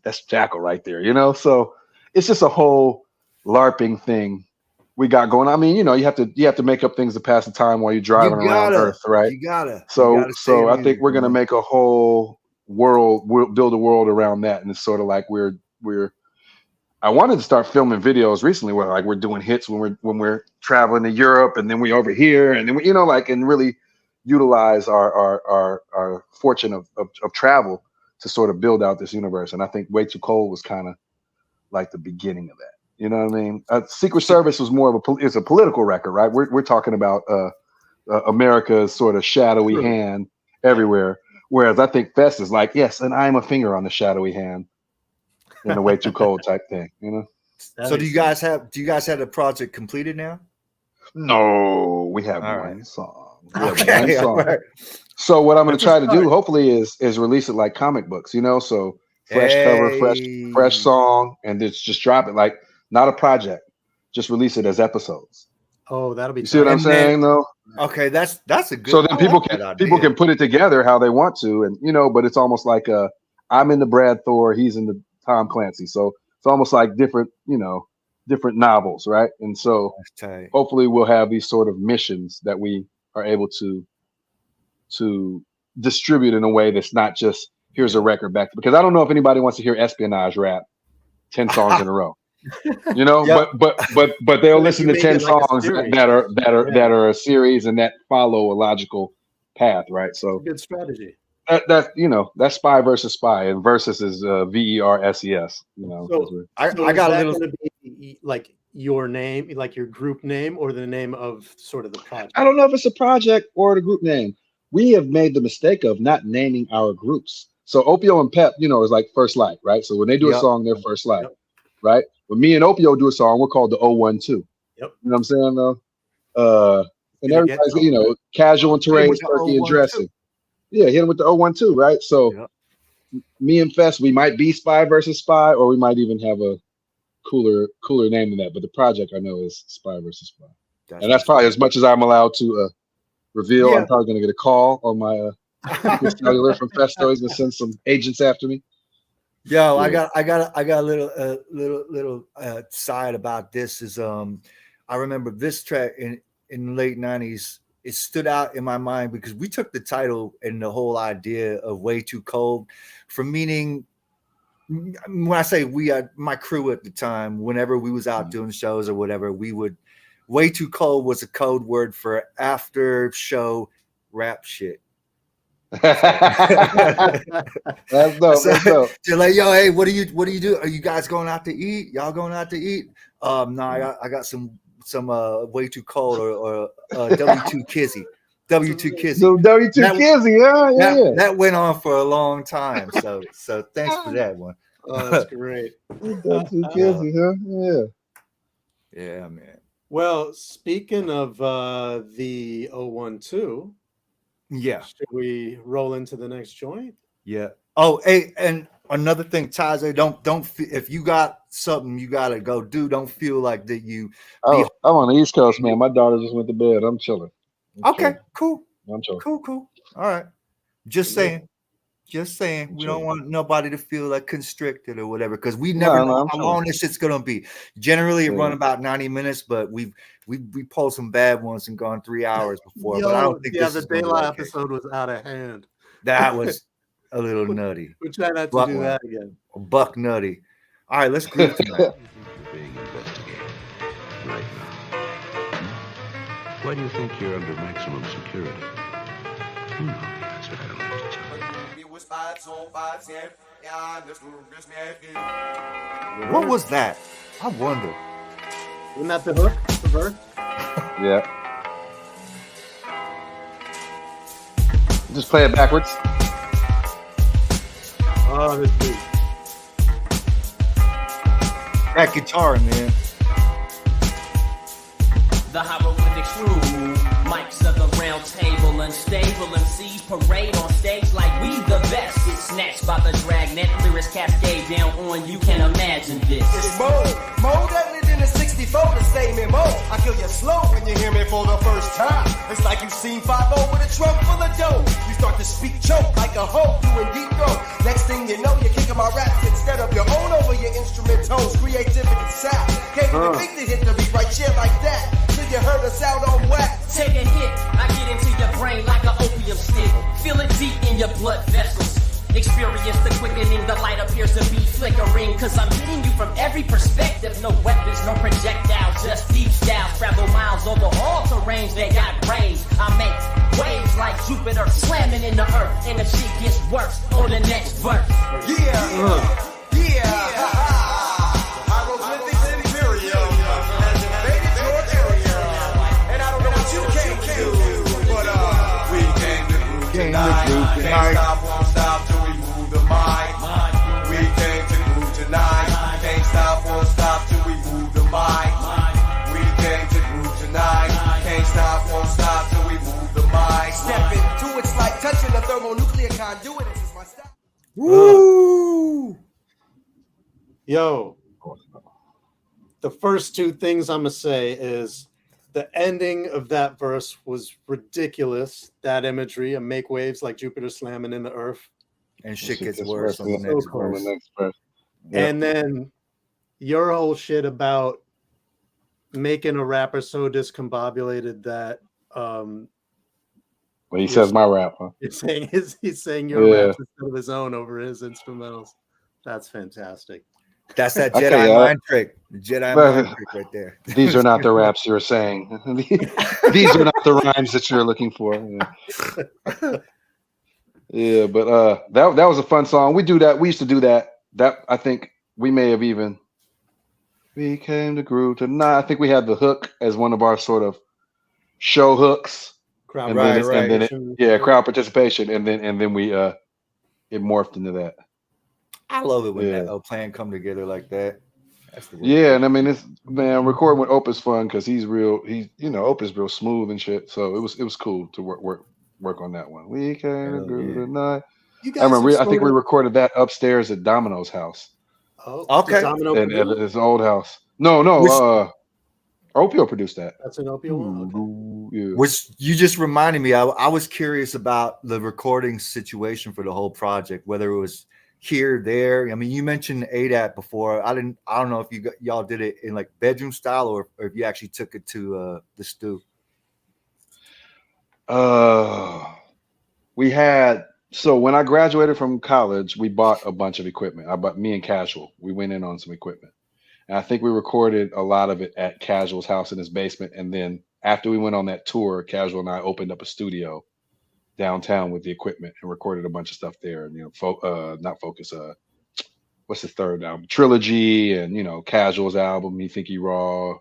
C: that's Jackal right there, you know? So it's just a whole LARPing thing we got going. I mean, you know, you have to make up things to pass the time while you're driving around Earth, right? So I think we're gonna make a whole world, build a world around that, and it's sort of like we're I wanted to start filming videos recently where like we're doing hits when we're traveling to Europe, and then we over here, and then we, you know, like, and really utilize our fortune of travel to sort of build out this universe. And I think Way Too Cold was kind of like the beginning of that. You know what I mean? Secret Service was more of it's a political record, right? We're talking about America's sort of shadowy hand everywhere. Whereas I think Fest is like, yes, and I'm a finger on the shadowy hand in the Way Too Cold type thing, you know?
A: So do you guys have the project completed now?
C: No, we have one song. Right. So what I'm going to try to do, hopefully, is release it like comic books, you know? So fresh cover, fresh song, and just drop it like not a project. Just release it as episodes.
B: Oh, that'll be.
C: You see what I'm saying, though?
A: Okay, that's a good.
C: So then people can put it together how they want to, and you know, but it's almost like I'm in the Brad Thor, he's in the Tom Clancy, so it's almost like different novels, right? And so hopefully we'll have these sort of missions that we are able to distribute in a way that's not just here's a record back, because I don't know if anybody wants to hear espionage rap 10 songs in a row. You know, but they'll listen to 10 songs that are a series and that follow a logical path, right? So
B: good strategy.
C: That you know, that's Spy versus Spy, and versus is VERSES. You know,
B: so I got a little be like your name, like your group name, or the name of sort of the project.
C: I don't know if it's a project or the group name. We have made the mistake of not naming our groups. So Opio and Pep, you know, is like First Light, right? So when they do a song, they're First Light, right? When me and Opio do a song, we're called the 012. Yep. You know what I'm saying, though? And everybody's, you know, casual and terrain, turkey and dressing. Yeah, hit him with the 012, right? So me and Fest, we might be Spy versus Spy, or we might even have a cooler name than that. But the project I know is Spy versus Spy. And that's probably as much as I'm allowed to reveal. I'm probably going to get a call on my cellular from Festo. He's going to send some agents after me.
A: Yo, I got a little side about this. Is I remember this track in the late 90s. It stood out in my mind because we took the title and the whole idea of Way Too Cold from meaning, when I say we, my crew at the time, whenever we was out doing shows or whatever, we would, Way Too Cold was a code word for after show rap shit.
C: That's dope. That's dope.
A: They're like, yo, hey, what do you do? Are you guys going out to eat? Y'all going out to eat? No, I got some Way Too Cold or W2 Kizzy. W2 Kizzy.
C: The W2 Kizzy, yeah.
A: That went on for a long time. So thanks for that one.
B: Oh, that's great.
C: W2 Kizzy, huh? Yeah.
A: Yeah, man.
B: Well, speaking of the 012,
A: yeah,
B: should we roll into the next joint?
A: Yeah. Oh, hey, and another thing, Tajai, don't if you got something you gotta go do, don't feel like that you.
C: Oh, I'm on the East Coast, man. My daughter just went to bed. I'm chilling.
A: Okay, cool.
C: I'm chilling.
A: Cool. All right. Just saying. We don't want nobody to feel like constricted or whatever, because we never know how long this shit's gonna be. Generally, it run about 90 minutes, but we pulled some bad ones and gone 3 hours before. But I don't think
B: the Daylight episode was out of hand.
A: That was a little nutty.
B: We try not to do that again.
A: Buck nutty. All right, let's groove tonight.
E: Being investigated right now. Why do you think you're under maximum security? You know the answer. I don't have to tell you.
A: What was that? I wonder.
B: Isn't that the hook? The verse?
C: Yeah. Just play it backwards.
B: Oh, this beat.
A: That guitar, man.
I: The hieroglyphics true. Mics of the round table, unstable MCs parade on stage like we the best. It's snatched by the dragnet, lyrics cascade down on you. Can imagine this.
F: It's Mo that lived in the 64, the same MO. I kill you slow when you hear me for the first time. It's like you've seen 5-0 with a trunk full of dough. You start to speak choke like a hoe, doing deep throat. Next thing you know, you're kicking my raps instead of your own over your instrumentals. Creativity sound. Can't even think to hit the beat right here like that. Till you heard us out on wax.
I: Take a hit, I get into your brain like an opium stick. Feel it deep in your blood vessels. Experience the quickening, the light appears to be flickering. Cause I'm hitting you from every perspective. No weapons, no projectiles, just deep styles. Travel miles over all terrains, they got range. I make waves like Jupiter slamming in the earth. And the shit gets worse on the next verse.
F: Hieroglyphics Imperium. Invaded your area. And I don't know what you came to do. But we came to groove tonight. Can't stop, won't stop till we move the mic. We came to groove tonight. Can't stop, won't stop till we move the mic. We came to groove tonight. Can't stop, won't stop till we move the mic. Step into it's like touching a thermonuclear conduit. This is my style.
A: Woo!
B: Yo, the first two things I'm gonna say is the ending of that verse was ridiculous. That imagery of make waves like Jupiter slamming in the earth.
A: And shit gets worse on the next verse.
B: Yeah. And then your whole shit about making a rapper so discombobulated that
C: well, he says my rap, huh?
B: He's saying your raps instead of his own over his instrumentals. That's fantastic.
A: That's that Jedi mind trick. The Jedi mind trick right there.
C: These are not the raps you're saying. These are not the rhymes that you're looking for. Yeah, but that was a fun song. We do that. We used to do that. That I think we may have even. We came to groove tonight. I think we had the hook as one of our sort of show hooks.
B: Crowd
C: crowd participation, and then we it morphed into that.
A: I love it when that plan come together like that. That's the
C: and I mean, recording with Ope is fun because he's Ope is real smooth and shit. So it was cool to work on that one. We came to groove tonight. I remember. I think we recorded that upstairs at Domino's house.
B: Oh,
A: okay.
C: And at his old house. No. Opio produced that.
B: That's an Opio one.
C: Okay. Yeah.
A: Which you just reminded me. I was curious about the recording situation for the whole project, whether it was here, there. I mean, you mentioned ADAT before. I don't know if y'all did it in like bedroom style or if you actually took it to the stew.
C: We had. So when I graduated from college, we bought a bunch of equipment. Me and Casual, we went in on some equipment. And I think we recorded a lot of it at Casual's house in his basement. And then after we went on that tour, Casual and I opened up a studio downtown with the equipment and recorded a bunch of stuff there. And, not Focus, what's the third album? Trilogy and, Casual's album, Me Think He Raw,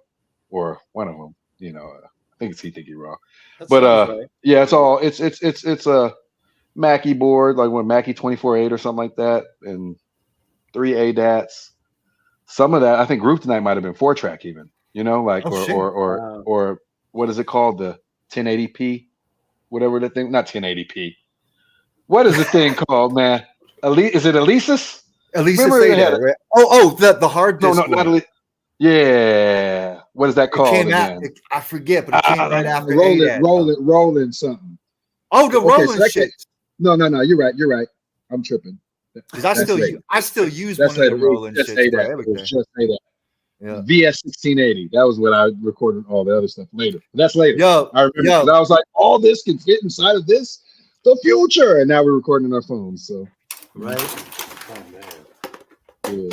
C: or one of them, think it's He Think He Raw.
B: That
C: But
B: sounds right.
C: yeah, it's all it's a Mackie board, like one Mackie 24.8 or something like that, and 3 ADATs. Some of that, I think Groove Tonight might have been 4-track even, like or what is it called? The 1080p, whatever the thing, not 1080p. What is the thing called, man? Is it Alesis?
A: Alesis ADAT, right? The hard disk.
C: No, not Alesis. Yeah. What is that called again?
A: I forget, but it came right after
C: Rolling something.
A: Oh, the rolling shit.
C: No. You're right. I'm tripping.
A: Because I still use one of the rolling shit.
C: Just say that. Yeah. VS1680. That was when I recorded all the other stuff later. That's later. I remember. I was like, all this can fit inside of this, the future. And now we're recording on our phones. So
B: right.
C: Oh man.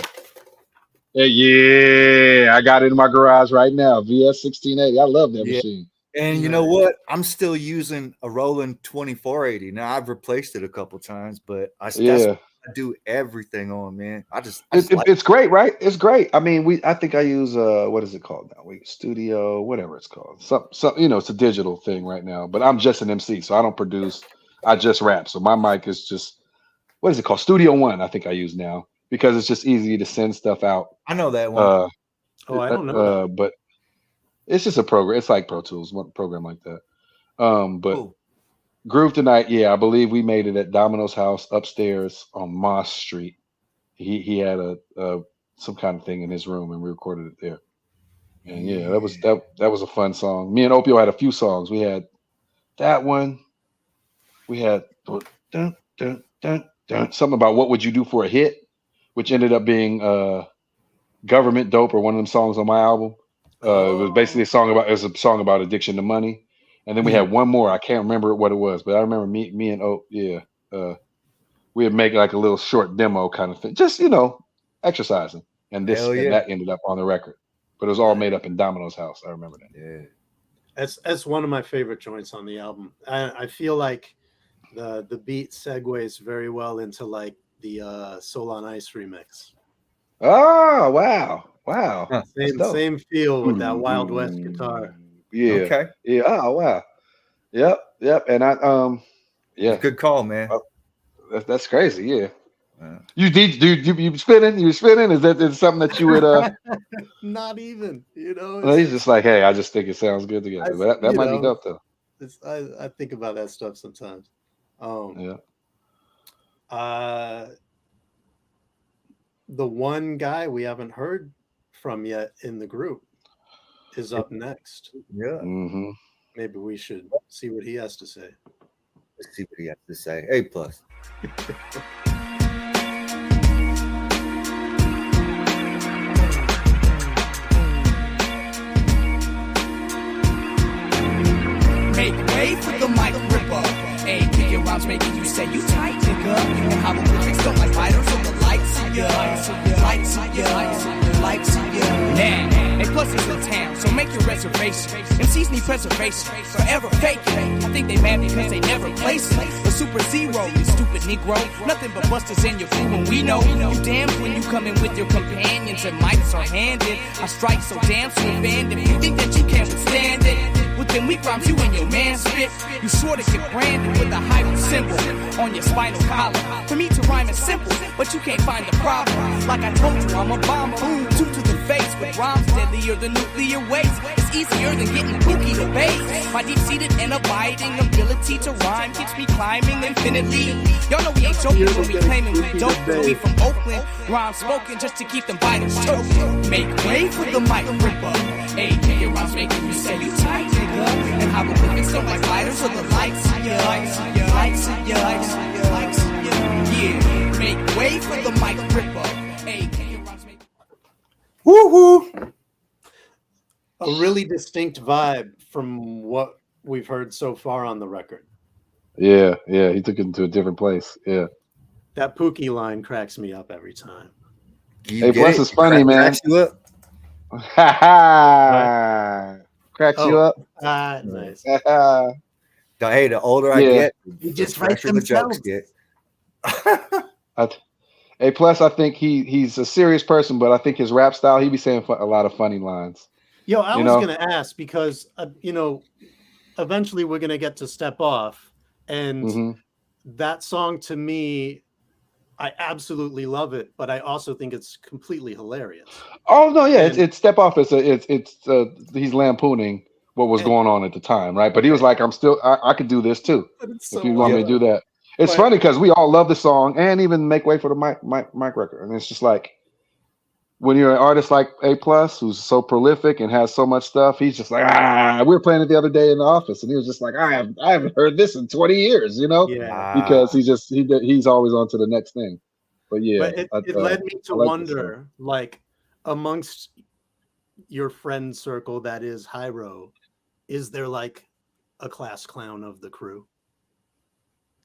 C: Yeah. I got it in my garage right now. VS1680. I love that machine.
A: And you know what? I'm still using a Roland 2480. Now I've replaced it a couple times, but that's what I do everything on, man.
C: It's great, right? It's great. I mean, I think I use what is it called now? Studio, whatever it's called. Some it's a digital thing right now. But I'm just an MC, so I don't produce. I just rap. So my mic is just what is it called? Studio One. I think I use now because it's just easy to send stuff out.
A: I know that one.
B: I don't know.
C: But it's just a program. It's like Pro Tools, one program like that. But cool. Groove Tonight, I believe we made it at Domino's house upstairs on Moss Street. He had some kind of thing in his room, and we recorded it there. And that was a fun song. Me and Opio had a few songs. We had that one. We had dun, dun, dun, dun, something about what would you do for a hit, which ended up being Government Dope, or one of them songs on my album. It was basically a song about addiction to money. And then we had one more. I can't remember what it was, but I remember me and we would make like a little short demo kind of thing, just exercising. And that ended up on the record, but it was all made up in Domino's house. I remember that.
B: Yeah, that's one of my favorite joints on the album. I feel like the beat segues very well into like the Soul on Ice remix.
C: Oh wow!
B: Same feel with that Wild West guitar.
C: Yeah. Okay. Yeah. Oh wow. Yep. And I
A: good call, man.
C: That's crazy. Yeah. You spinning? You spinning? Is that something that you would?
B: Not even.
C: He's just like, hey, I just think it sounds good together. But that might be dope though.
B: I think about that stuff sometimes. The one guy we haven't heard from yet in the group is up next.
A: Yeah.
C: Mm-hmm.
B: Maybe we should see what he has to say.
A: Let's see what he has to say. A+.
H: Make way for the mic ripper. Hey, kicking rhymes making you say you tight, nigga. And how the lyrics don't like fighters on the lights of ya. Now, plus it's in town, so make your reservation. MCs need preservation, forever faking. I think they mad because they never place it. The Super Zero, you stupid Negro. Nothing but busters in your crew, and we know you damned when you come in with your companions and mics are handed. I strike so damn so abandoned. You think that you can't withstand it? With them weak rhymes, you and your man spit. You sure to get branded with a Hiero symbol on your spinal collar. For me to rhyme is simple, but you can't find the problem. Like I told you, I'm a bomber. Boom, two to the face with rhymes deadlier than nuclear waste. It's easier than getting pookie to base. My deep-seated and abiding ability to rhyme keeps me climbing infinitely. Y'all know we ain't joking when we claiming we dope. But we from Oakland, rhymes spoken just to keep them vitals choking. Make way for the mic ripper. Hey, kicking rhymes making you say you tight, nigga. And how the lyrics don't like fighters or the lights of ya. Yeah, make way for the mic ripper. Hey, kicking rhymes making.
A: Woo-hoo!
B: A really distinct vibe from what we've heard so far on the record.
C: Yeah, he took it into a different place. Yeah,
B: that Pookie line cracks me up every time.
C: Hey, Plus is funny, man.
A: Cracks you up.
C: Ha ha! Cracks you up.
B: Nice.
A: Hey, the older I get,
B: you just
A: the fresher the jokes get.
C: Hey, Plus, I think he's a serious person, but I think his rap style, he be saying a lot of funny lines.
B: Yo, I
C: You
B: was
C: know?
B: gonna ask because eventually we're gonna get to Step Off, and
C: Mhm.
B: that song to me, I absolutely love it, but I also think it's completely hilarious.
C: Oh no, yeah,
B: And
C: it's Step Off is he's lampooning what was
B: And-
C: going on at the time, right? But he was like, I could do this too
B: but it's
C: if
B: so
C: you want me to do that. It's
B: But-
C: funny because we all love the song and even Make Way for the Mike record, and it's just like when you're an artist like A Plus who's so prolific and has so much stuff, he's just like, we were playing it the other day in the office, and he was just like, I haven't heard this in 20 years,
B: Yeah.
C: because he's always on to the next thing. But yeah,
B: But it led me to
C: I like this
B: wonder, like, amongst your friend circle that is Hiero, is there like a class clown of the crew?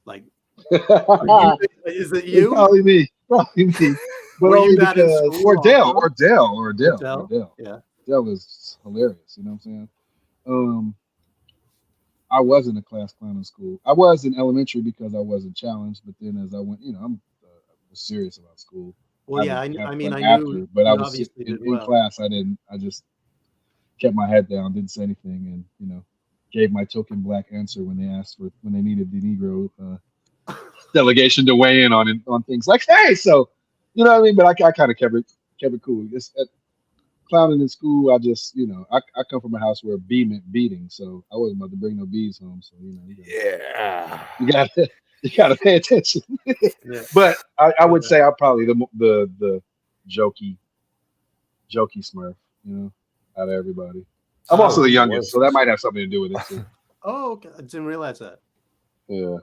B: Like,
C: song.
B: is it
C: It's
B: you?
C: probably me. Probably me. But
B: Were you
C: only
B: that in
C: because
B: school
C: Ordell.
B: Ordell? Yeah.
C: Ordell was hilarious, you know what I'm saying? I wasn't a class clown in school. I was in elementary because I wasn't challenged, but then as I went, was serious about school.
B: Well, yeah, I
C: had
B: mean,
C: fun
B: I knew
C: but I
B: you
C: was
B: obviously did
C: in
B: well.
C: class. I just kept my head down, didn't say anything, and gave my token black answer when they needed the Negro delegation to weigh in on things like, hey, so you know what I mean. But I kind of kept it cool. Clowning in school, I just I come from a house where B meant beating, so I wasn't about to bring no B's home. So you gotta pay attention.
B: Yeah.
C: But I would say I'm probably the jokey Smurf, out of everybody. I'm also the youngest, so that might have something to do with it too.
B: Oh, okay. I didn't realize that.
C: Yeah.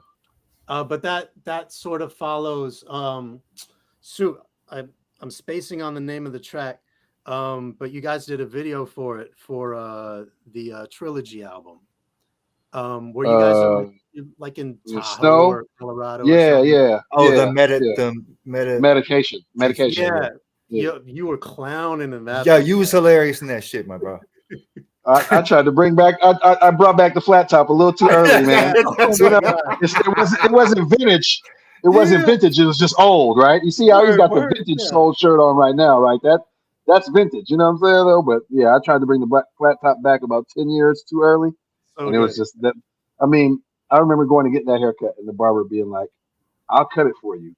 B: But that sort of follows. Sue, I'm spacing on the name of the track. But you guys did a video for it for the Trilogy album. Where you guys like in Tahoe
C: snow
B: or Colorado?
C: Yeah,
B: or something?
C: yeah.
A: Oh,
C: yeah,
A: the
C: medication.
B: Yeah. You were clowning in that.
A: Yeah, you was hilarious in that shit, my bro.
C: I tried to bring back. I brought back the flat top a little too early, man. It wasn't vintage. It wasn't vintage. It was just old, right? You see how he's got the vintage soul shirt on right now, right? That's vintage. You know what I'm saying, though? But yeah, I tried to bring the flat top back about 10 years too early, and it was just that. I mean, I remember going to get that haircut, and the barber being like, "I'll cut it for you,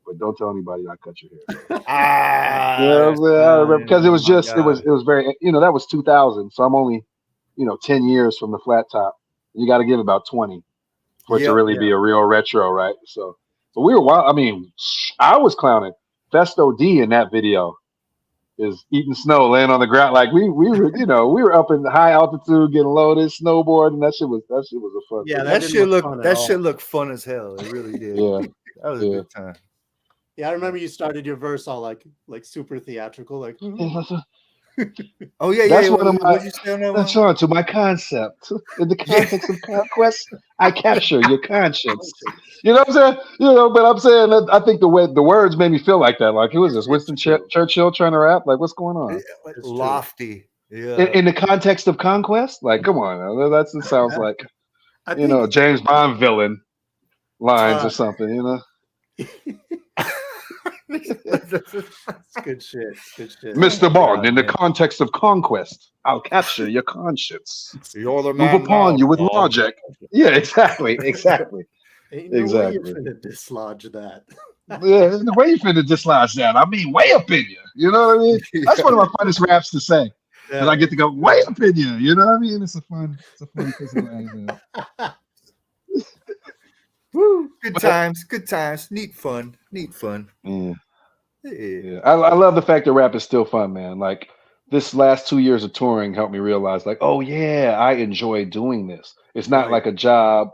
C: but don't tell anybody I cut your hair." You know what I'm saying? I remember, because it was just it was very that was 2000, so I'm only 10 years from the flat top. You got to give about 20 for it to really be a real retro, right? So, but we were wild. I mean, I was clowning. Festo D in that video is eating snow, laying on the ground. Like we were, we were up in the high altitude, getting loaded, snowboard, and that shit was a fun.
B: Yeah,
A: that shit looked fun as hell. It really did.
C: Yeah,
A: that was a good time.
B: Yeah, I remember you started your verse all like super theatrical, like.
A: Oh yeah,
C: that's
A: yeah.
C: one of my.
A: You say on that
C: that's
A: one?
C: on to my concept. In the context of conquest, I capture your conscience. You know what I'm saying? But I'm saying that I think the way the words made me feel like that. Like, who is this? Winston Churchill trying to rap? Like, what's going on?
A: Lofty. Yeah.
C: In the context of conquest, like, come on, it sounds like James Bond villain lines or something.
B: That's good shit. Good shit.
C: Mr. Bond, in the context of conquest, I'll capture your conscience.
A: You're the
C: Move upon you with logic. Yeah, exactly.
B: Ain't no way you're finna dislodge that.
C: Yeah, the way you finna dislodge that. I mean, way up in you. You know what I mean? That's one of my funnest raps to say. Because I get to go way up in you. You know what I mean? It's a fun physical attitude.
A: Woo, good times, neat fun.
C: Yeah. I love the fact that rap is still fun, man. Like, this last 2 years of touring helped me realize, like, oh yeah, I enjoy doing this. It's not like a job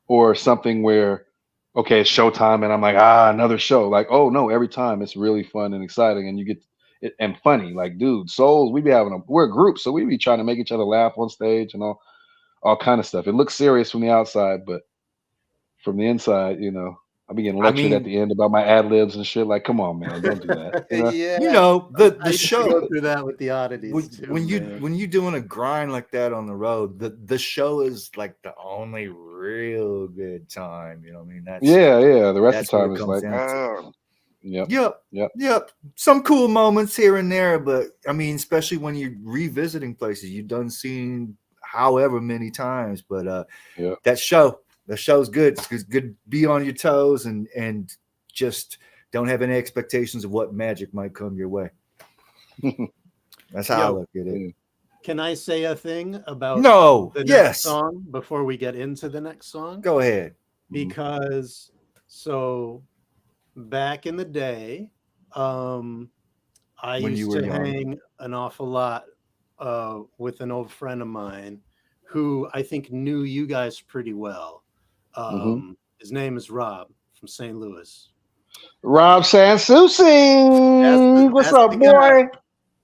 C: or something where, okay, it's showtime and I'm like, another show. Like, oh no, every time it's really fun and exciting, and you get it and funny. Like, dude, Souls, we're a group, so we be trying to make each other laugh on stage and all kind of stuff. It looks serious from the outside, but from the inside, I be getting lectured at the end about my ad libs and shit. Like, come on, man, don't do that.
A: The show.
B: Go through that with the oddities
A: when you doing a grind like that on the road, the show is like the only real good time. You know what I mean?
C: The rest of the time is like,
A: Yep. Some cool moments here and there, but I mean, especially when you're revisiting places you've done seen however many times. But that show's good. It's good to be on your toes and just don't have any expectations of what magic might come your way. That's how I look at it.
B: Can I say a thing about the next song before we get into the next song?
A: Go ahead.
B: Because so back in the day, I used to hang an awful lot with an old friend of mine who I think knew you guys pretty well. His name is Rob from St. Louis.
C: Rob Sansusi. What's up, boy?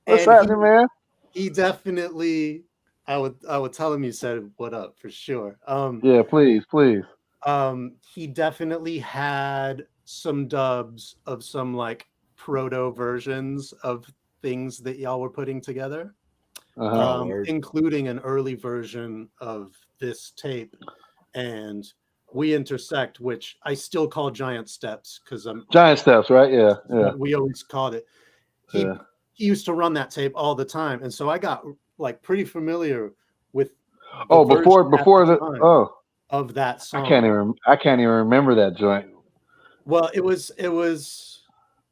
C: What's happening, man?
B: He definitely, I would tell him you said what up for sure.
C: Yeah, please.
B: He definitely had some dubs of some like proto versions of things that y'all were putting together, including an early version of this tape. And we intersect, which I still call Giant Steps because I'm
C: Giant Steps, right? Yeah.
B: We always called it. He used to run that tape all the time, and so I got like pretty familiar with.
C: Before
B: of that song.
C: I can't even remember that joint.
B: Well, it was.
C: Was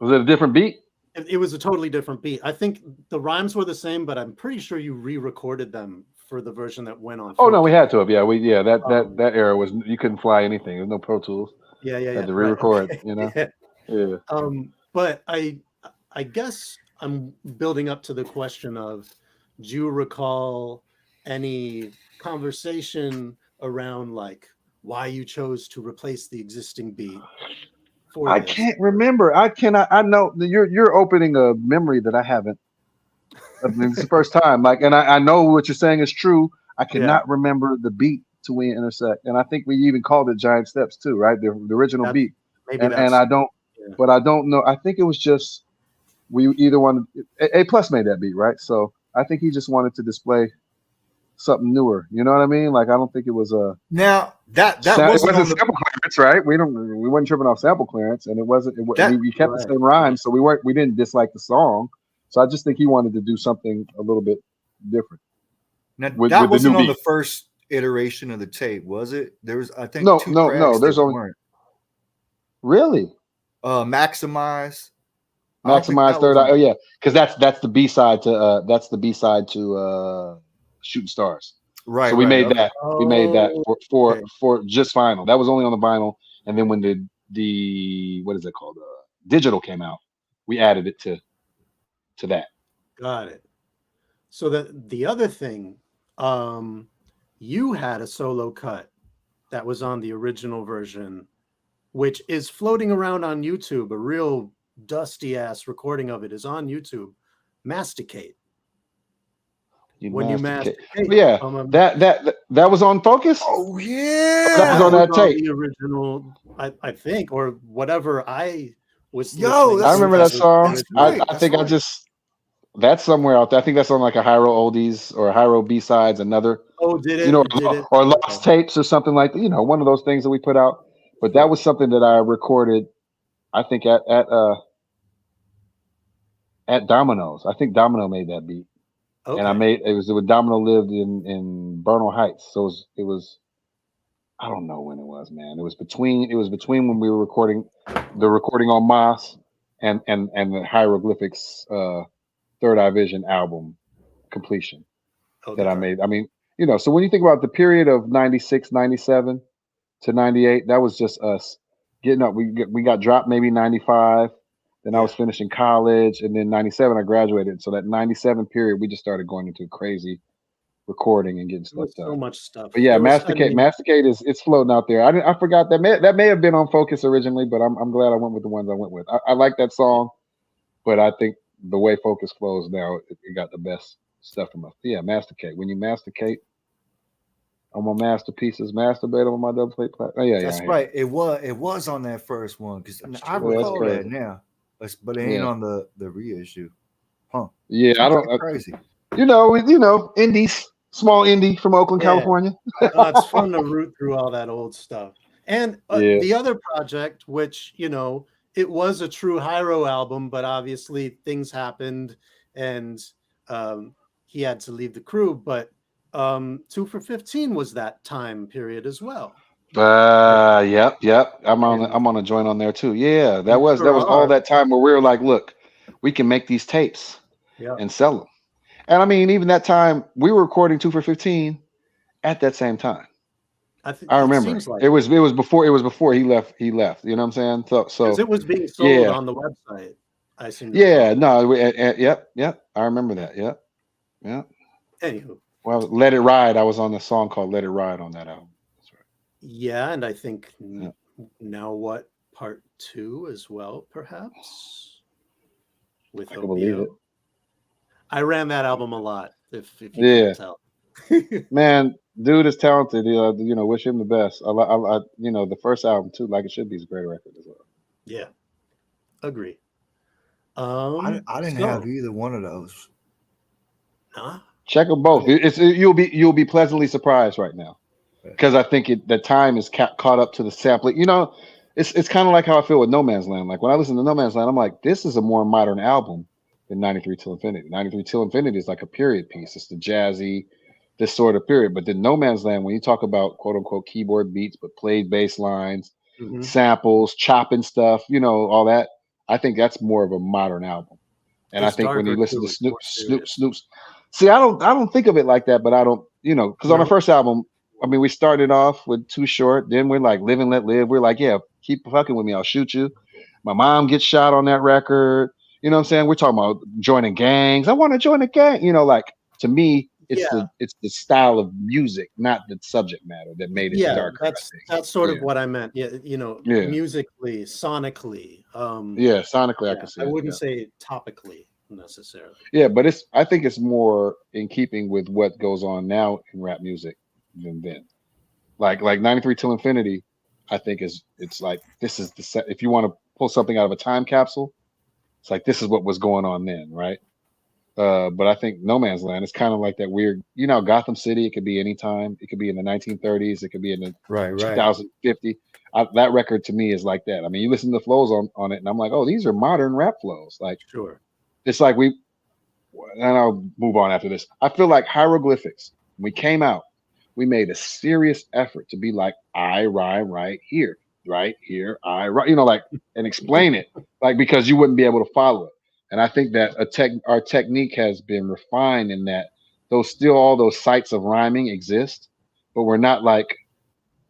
C: it a different beat?
B: It was a totally different beat. I think the rhymes were the same, but I'm pretty sure you re-recorded them for the version that went on.
C: Oh no, we had to have. That era was you couldn't fly anything. There was no Pro Tools. Had to re-record.
B: Right.
C: You know.
B: But I guess I'm building up to the question of, do you recall any conversation around like why you chose to replace the existing beat?
C: I can't remember. I know you're opening a memory that I haven't. I mean, it's the first time. Like, and I know what you're saying is true. I cannot remember the beat to we intersect, and I think we even called it Giant Steps too, right? The original beat. And I don't, but I don't know. I think it was just we either wanted A Plus made that beat, right? So I think he just wanted to display something newer. You know what I mean? Like I don't think it was a
A: that
C: wasn't sample clearance, right? We weren't tripping off sample clearance, and it wasn't. We kept the same rhyme, so we didn't dislike the song. So I just think he wanted to do something a little bit different.
A: Now that wasn't on the first iteration of the tape, was it? There was, I think,
C: no. There's only
A: weren't.
C: Really
A: Maximize
C: third eye. Oh yeah, because that's the B side to Shooting Stars.
A: Right.
C: So we made that. We made that for just vinyl. That was only on the vinyl, and then when the what is it called? Digital came out, we added it to that.
B: Got it. So the other thing, you had a solo cut that was on the original version, which is floating around on YouTube. A real dusty ass recording of it is on YouTube. Masticate.
C: You masticate. Yeah, that was on Focus.
A: Oh yeah,
C: that was on that tape.
B: The original, I think, or whatever. I was.
C: I remember that song. I think that's somewhere out there. I think that's on like a Hiero oldies or Hiero B-sides. Another.
B: Oh, did it?
C: Or lost tapes or something like that. One of those things that we put out. But that was something that I recorded. I think at Domino's. I think Domino made that beat. Okay. And it was when Domino lived in Bernal Heights. So it was I don't know when it was, man. It was between when we were recording on Moss and the Hieroglyphics Third Eye Vision album completion that I made. I mean, so when you think about the period of 96, 97 to 98, that was just us getting up. We got dropped maybe 95. Then I was finishing college, and then 97 I graduated. So that 97 period, we just started going into crazy recording and getting stuff done.
B: So much stuff.
C: But yeah, Masticate it's floating out there. I forgot that may have been on Focus originally, but I'm glad I went with the ones I went with. I like that song, but I think the way Focus flows now, it got the best stuff from us. Yeah, Masticate. When you masticate on my masterpieces, masturbate on my double plate platform. Oh, yeah,
A: that's right. It was on that first one because I recall that now. But it ain't on the reissue, huh?
C: Yeah, I don't.
A: Crazy.
C: Indies, small indie from Oakland, California.
B: It's fun to root through all that old stuff. And the other project, which it was a true Hiero album, but obviously things happened and he had to leave the crew. But 2 for 15 was that time period as well.
C: Yep. I'm on a joint on there too. Yeah, that was all that time where we were like, look, we can make these tapes and sell them. And I mean, even that time we were recording 2 for 15 at that same time. I remember it was before he left. You know what I'm saying? So
B: it was being sold on the website. I assume.
C: Yeah, no, yep. I remember that. Yep.
B: Anywho,
C: well, Let It Ride. I was on the song called Let It Ride on that album. That's right.
B: Yeah, and I think Now What Part 2 as well, perhaps. With OBO. I ran that album a lot. If you can tell.
C: Man, dude is talented. You know, wish him the best. I you know, the first album too, Like It Should Be, is a great record as well.
B: Yeah, agree.
A: I didn't have either one of those.
B: Huh?
C: Check them both. You'll be pleasantly surprised right now, because I think the time is caught up to the sampling. You know, it's kind of like how I feel with No Man's Land. Like when I listen to No Man's Land, I'm like, this is a more modern album than 93 Till Infinity. 93 Till Infinity is like a period piece. It's the jazzy, this sort of period. But then No Man's Land, when you talk about quote unquote keyboard beats, but played bass lines, samples, chopping stuff, you know, all that, I think that's more of a modern album. And I think when you listen to Snoop's, see, I don't think of it like that, but I don't, you know, because on the first album, I mean, we started off with Too Short, then we're like Live and Let Live. We're like, yeah, keep fucking with me, I'll shoot you. My mom gets shot on that record. You know what I'm saying? We're talking about joining gangs. I want to join a gang. You know, like, to me, it's the style of music, not the subject matter that made it darker.
B: That's sort of what I meant. Yeah, you know, musically, sonically.
C: Sonically, I can see.
B: I wouldn't say topically necessarily.
C: Yeah, but I think it's more in keeping with what goes on now in rap music than then. Like 93 Till Infinity, I think it's like, this is the set. If you want to pull something out of a time capsule, it's like, this is what was going on then, right? But I think No Man's Land is kind of like that weird, you know, Gotham City. It could be any time. It could be in the 1930s. It could be in the 2050. That record to me is like that. I mean, you listen to the flows on it, and I'm like, oh, these are modern rap flows. Like, it's like and I'll move on after this. I feel like Hieroglyphics, when we came out, we made a serious effort to be like, I rhyme right here, I write, you know, like, and explain it, like, because you wouldn't be able to follow it. And I think that our technique has been refined in that all those sites of rhyming exist, but we're not like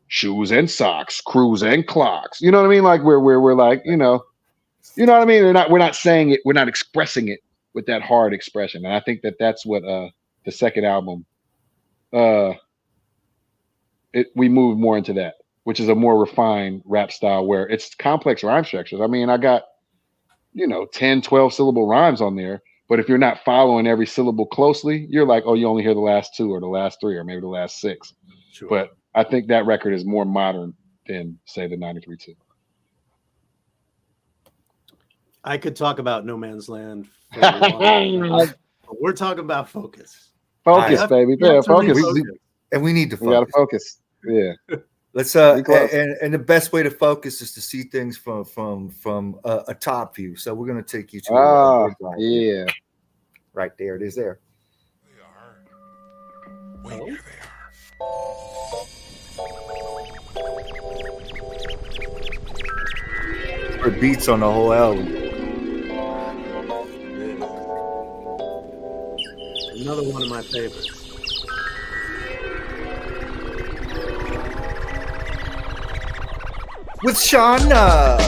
C: shoes and socks, crews and clocks. You know what I mean? Like we're like, you know what I mean? We're not saying it, we're not expressing it with that hard expression. And I think that's what the second album we moved more into that, which is a more refined rap style where it's complex rhyme structures. I mean, I got, you know, 10, 12 syllable rhymes on there. But if you're not following every syllable closely, you're like, oh, you only hear the last 2 or the last 3 or maybe the last 6. Sure. But I think that record is more modern than, say, the 93 2.
B: I could talk about No Man's Land for a long time. We're talking about Focus.
C: Focus, baby. Yeah, focus.
A: And we need to focus.
C: We got to focus. Yeah.
A: Let's and the best way to focus is to see things from a top view. So we're going to take you to right there. It is there.
J: They are. Wait, here they are.
A: For beats on the whole album.
B: Another one of my favorites.
A: With Shauna.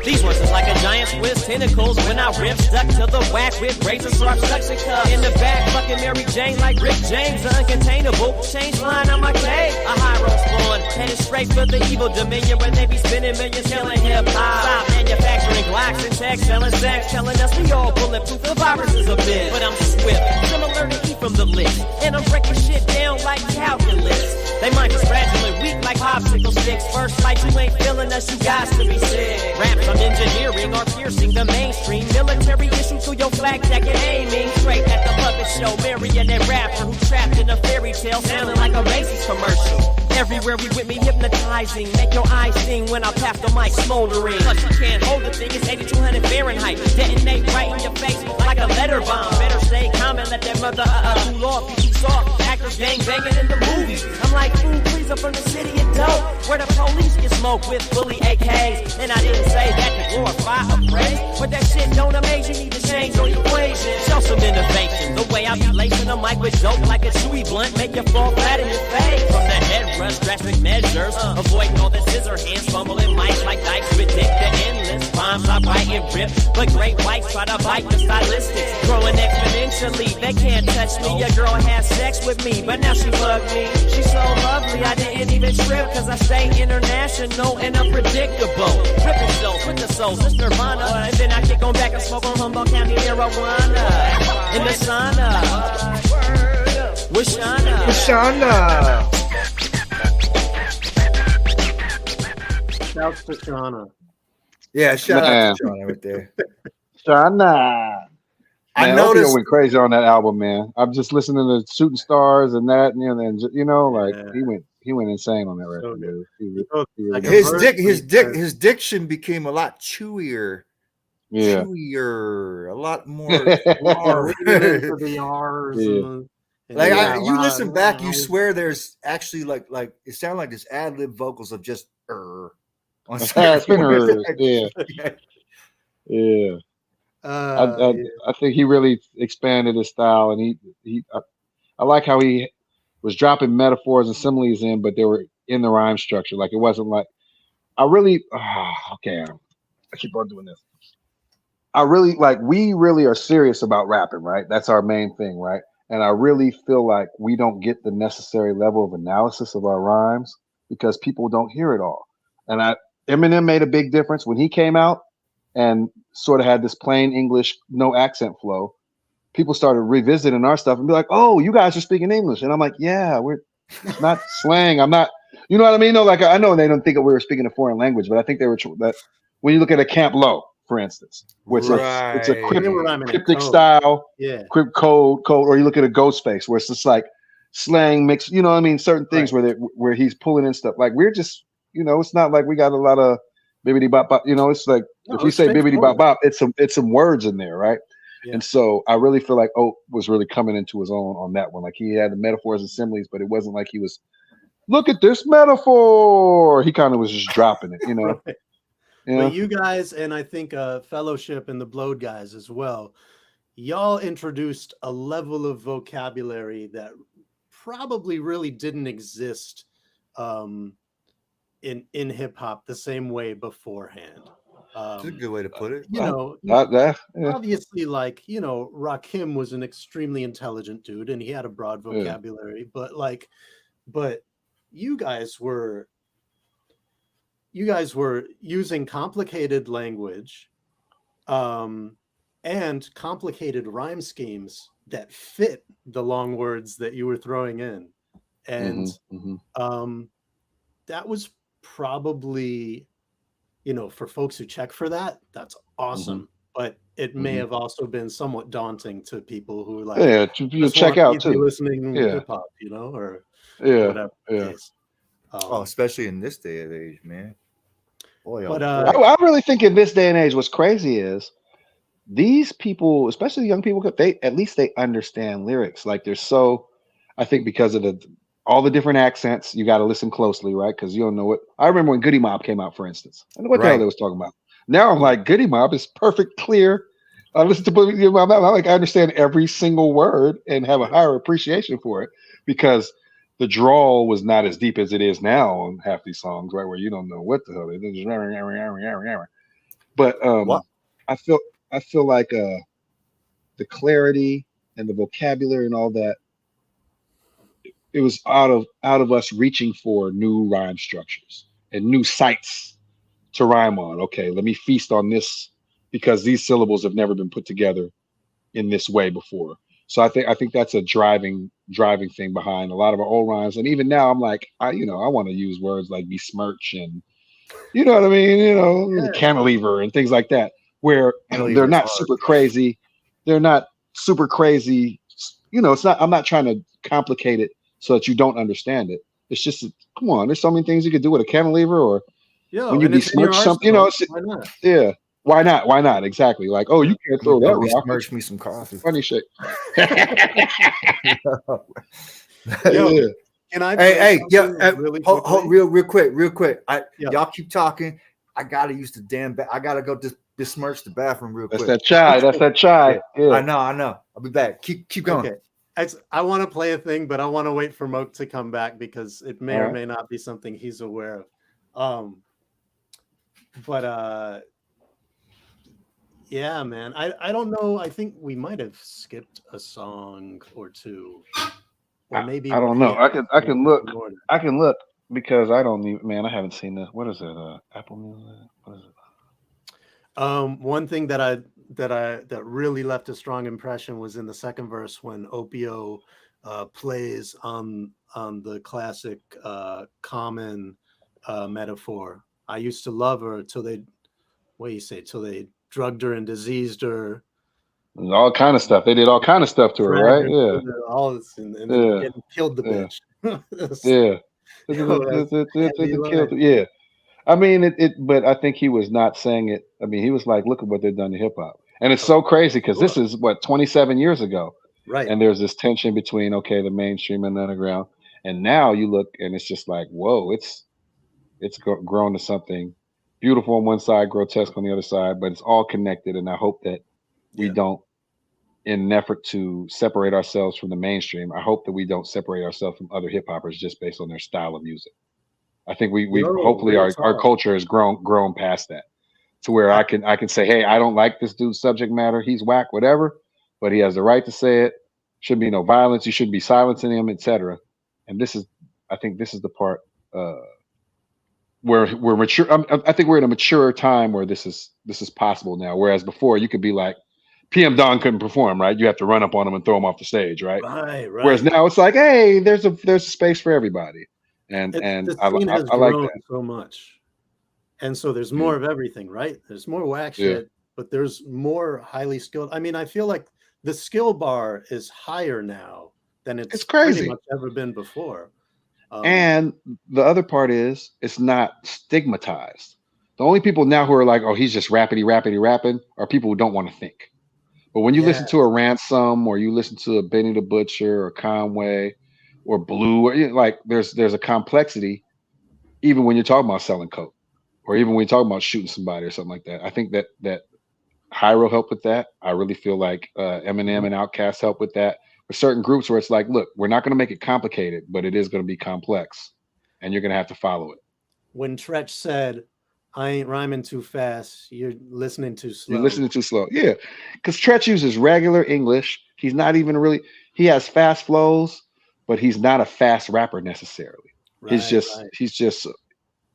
I: These words are like a giant Swiss tentacles when I rip stuck to the whack with razor sharp suction cups. In the back, fucking Mary Jane like Rick James, uncontainable. Change line on my K, a Hiero spawn. Headed straight for the evil dominion where they be spending millions killing hip hop. Stop manufacturing Glocks and tech, selling sex, telling us we all bulletproof. The virus is a myth, but I'm swift, similar to E from the list. And I'm breaking shit down like calculus. They mind is fragile and weak like Pop popsicle sticks. First light, you ain't feeling us, you got to be sick. Raps I'm engineering or piercing the mainstream. Military issue to your flak jacket aiming straight at the puppet show. Marionette rapper who trapped in a fairy tale, sounding like a Macy's commercial. Everywhere we with me, hypnotizing. Make your eyes sting when I pass the mic, smoldering. Plus you can't hold the thing, it's 8200 Fahrenheit. Detonate right in your face like a letter bomb. Better stay calm and let that mother cool off. You too soft, actors gang banging in the movies. I'm like, food, please, I'm from the city of dope, where the police get smoked with fully AKs. And I didn't say that to glorify a praise, but that shit don't amaze you, need to change your equation. Show some innovation, the way I be lacing a mic with dope like a chewy blunt, make you fall flat in your face. From the head rush, drastic measures, avoiding all the scissor hands, fumbling mics like dice, predict the endless rhymes I write and rip, but great whites try to bite the stylistics, growing exponentially. They can't touch me. Your girl had sex with me, but now she bugged me. She's so lovely, I didn't even trip, cause I stay international and unpredictable. Ripping souls with the souls, it's Nirvana. And then I kick on back and smoke on Humboldt County marijuana in the sauna with Shauna.
B: Shouts to Shauna.
A: Yeah, shout out to Shauna right there.
C: Shauna.
A: I
C: Man,
A: noticed
C: Opio went crazy on that album, man. I'm just listening to Shooting Stars and that, and like he went insane on that record. Dude.
A: His diction became a lot chewier.
C: Yeah,
A: chewier, a lot more.
B: The R's.
C: Yeah.
B: And
A: You listen back, you swear there's actually like it sounded like this ad lib vocals of just on
C: yeah. I think he really expanded his style, and I like how he was dropping metaphors and similes in, but they were in the rhyme structure. Like it wasn't like I keep on doing this. We really are serious about rapping, right? That's our main thing, right? And I really feel like we don't get the necessary level of analysis of our rhymes because people don't hear it all. And Eminem made a big difference when he came out and sort of had this plain English, no accent flow. People started revisiting our stuff and be like, "Oh, you guys are speaking English," and I'm like, "Yeah, it's not slang. I'm not, you know what I mean? No, like I know they don't think that we were speaking a foreign language, but I think they were that when you look at a Camp Low, for instance, where it's a cryptic style, crypt code, or you look at a Ghostface where it's just like slang mix. You know what I mean? Certain things where he's pulling in stuff. Like we're just, it's not like we got a lot of bibbity bop bop. It's like if we say bibbity bop bop, it's some words in there, right? Yeah. And so I really feel like Oak was really coming into his own on that one. Like he had the metaphors and similes, but it wasn't like he was, look at this metaphor. He kind of was just dropping it,
B: Right. But you guys, and I think Fellowship and the Blowed guys as well, y'all introduced a level of vocabulary that probably really didn't exist in hip hop the same way beforehand.
A: That's a good way to put it.
B: Obviously, like, Rakim was an extremely intelligent dude and he had a broad vocabulary, but you guys were using complicated language and complicated rhyme schemes that fit the long words that you were throwing in. And that was probably, for folks who check for that, that's awesome. But it may have also been somewhat daunting to people who
C: you check out too,
B: listening hip hop, or whatever.
A: Especially in this day of age, man. Boy,
C: but I really think in this day and age, what's crazy is these people, especially young people, they understand lyrics. Like I think because of all the different accents, you got to listen closely, right? Because you don't know what. I remember when Goody Mob came out, for instance. I don't know what the hell they was talking about. Now I'm like, Goody Mob is perfect, clear. I listen to Goody Mob. I understand every single word and have a higher appreciation for it because the drawl was not as deep as it is now on half these songs, right? Where you don't know what the hell it is. But I feel like the clarity and the vocabulary and all that, it was out of us reaching for new rhyme structures and new sites to rhyme on. Okay, let me feast on this because these syllables have never been put together in this way before. So I think that's a driving thing behind a lot of our old rhymes. And even now, I'm like, I want to use words like besmirch and you know what I mean, cantilever and things like that, where they're not super crazy. They're not super crazy. It's not. I'm not trying to complicate it so that you don't understand it. It's just, come on. There's so many things you could do with a cantilever, or when you besmirch something. Why not? Yeah. Why not? Why not? Exactly. Like, oh, you can't throw that rock.
A: Besmirch me some coffee.
C: Funny shit.
B: Yo, can I?
A: Really real quick. Y'all keep talking. I gotta use the damn. I gotta go just besmirch the bathroom real quick.
C: That's that chai. Yeah.
A: I know. I'll be back. Keep going. Okay.
B: I want to play a thing, but I want to wait for Moke to come back because it may or may not be something he's aware of. Yeah, man. I don't know. I think we might have skipped a song or two. Or maybe
C: I don't know. I can look. I can look because I don't even. Man, I haven't seen this. What is it? Apple Music. What is it?
B: One thing that really left a strong impression was in the second verse when Opio plays on the classic common metaphor. I used to love her till they drugged her and diseased her.
C: All kind of stuff. They did all kind of stuff to her, right? Yeah.
B: All this and then killed the bitch.
C: Yeah. I mean, but I think he was not saying it. I mean, he was like, look at what they've done to hip hop. And it's so crazy because this is 27 years ago.
B: Right.
C: And there's this tension between, the mainstream and the underground. And now you look and it's just like, whoa, it's grown to something beautiful on one side, grotesque on the other side, but it's all connected. And I hope that we don't, in an effort to separate ourselves from the mainstream, I hope that we don't separate ourselves from other hip hoppers just based on their style of music. I think we hopefully our culture has grown past that to where I can say, hey, I don't like this dude's subject matter. He's whack, whatever, but he has the right to say it. Shouldn't be no violence. You shouldn't be silencing him, etc. And I think this is the part where we're mature. I think we're in a mature time where this is possible now. Whereas before you could be like, PM Dawn couldn't perform, right? You have to run up on him and throw him off the stage, right?
B: Right.
C: Whereas now it's like, hey, there's a space for everybody. And I like that
B: so much, and so there's more of everything, right? There's more whack shit, but there's more highly skilled. I mean, I feel like the skill bar is higher now than it's
C: crazy
B: pretty much ever been before.
C: And the other part is it's not stigmatized. The only people now who are like, oh, he's just rapping are people who don't want to think. But when you listen to a Ransom or you listen to a Benny the Butcher or Conway or Blue, or like there's a complexity, even when you're talking about selling coke, or even when you're talking about shooting somebody or something like that. I think that Hiero helped with that. I really feel like Eminem and Outkast helped with that. For certain groups where it's like, look, we're not going to make it complicated, but it is going to be complex, and you're going to have to follow it.
B: When Tretch said, I ain't rhyming too fast, you're listening too slow.
C: You're listening too slow. Yeah, because Tretch uses regular English. He's not even really, he has fast flows, but he's not a fast rapper necessarily. Right, he's just,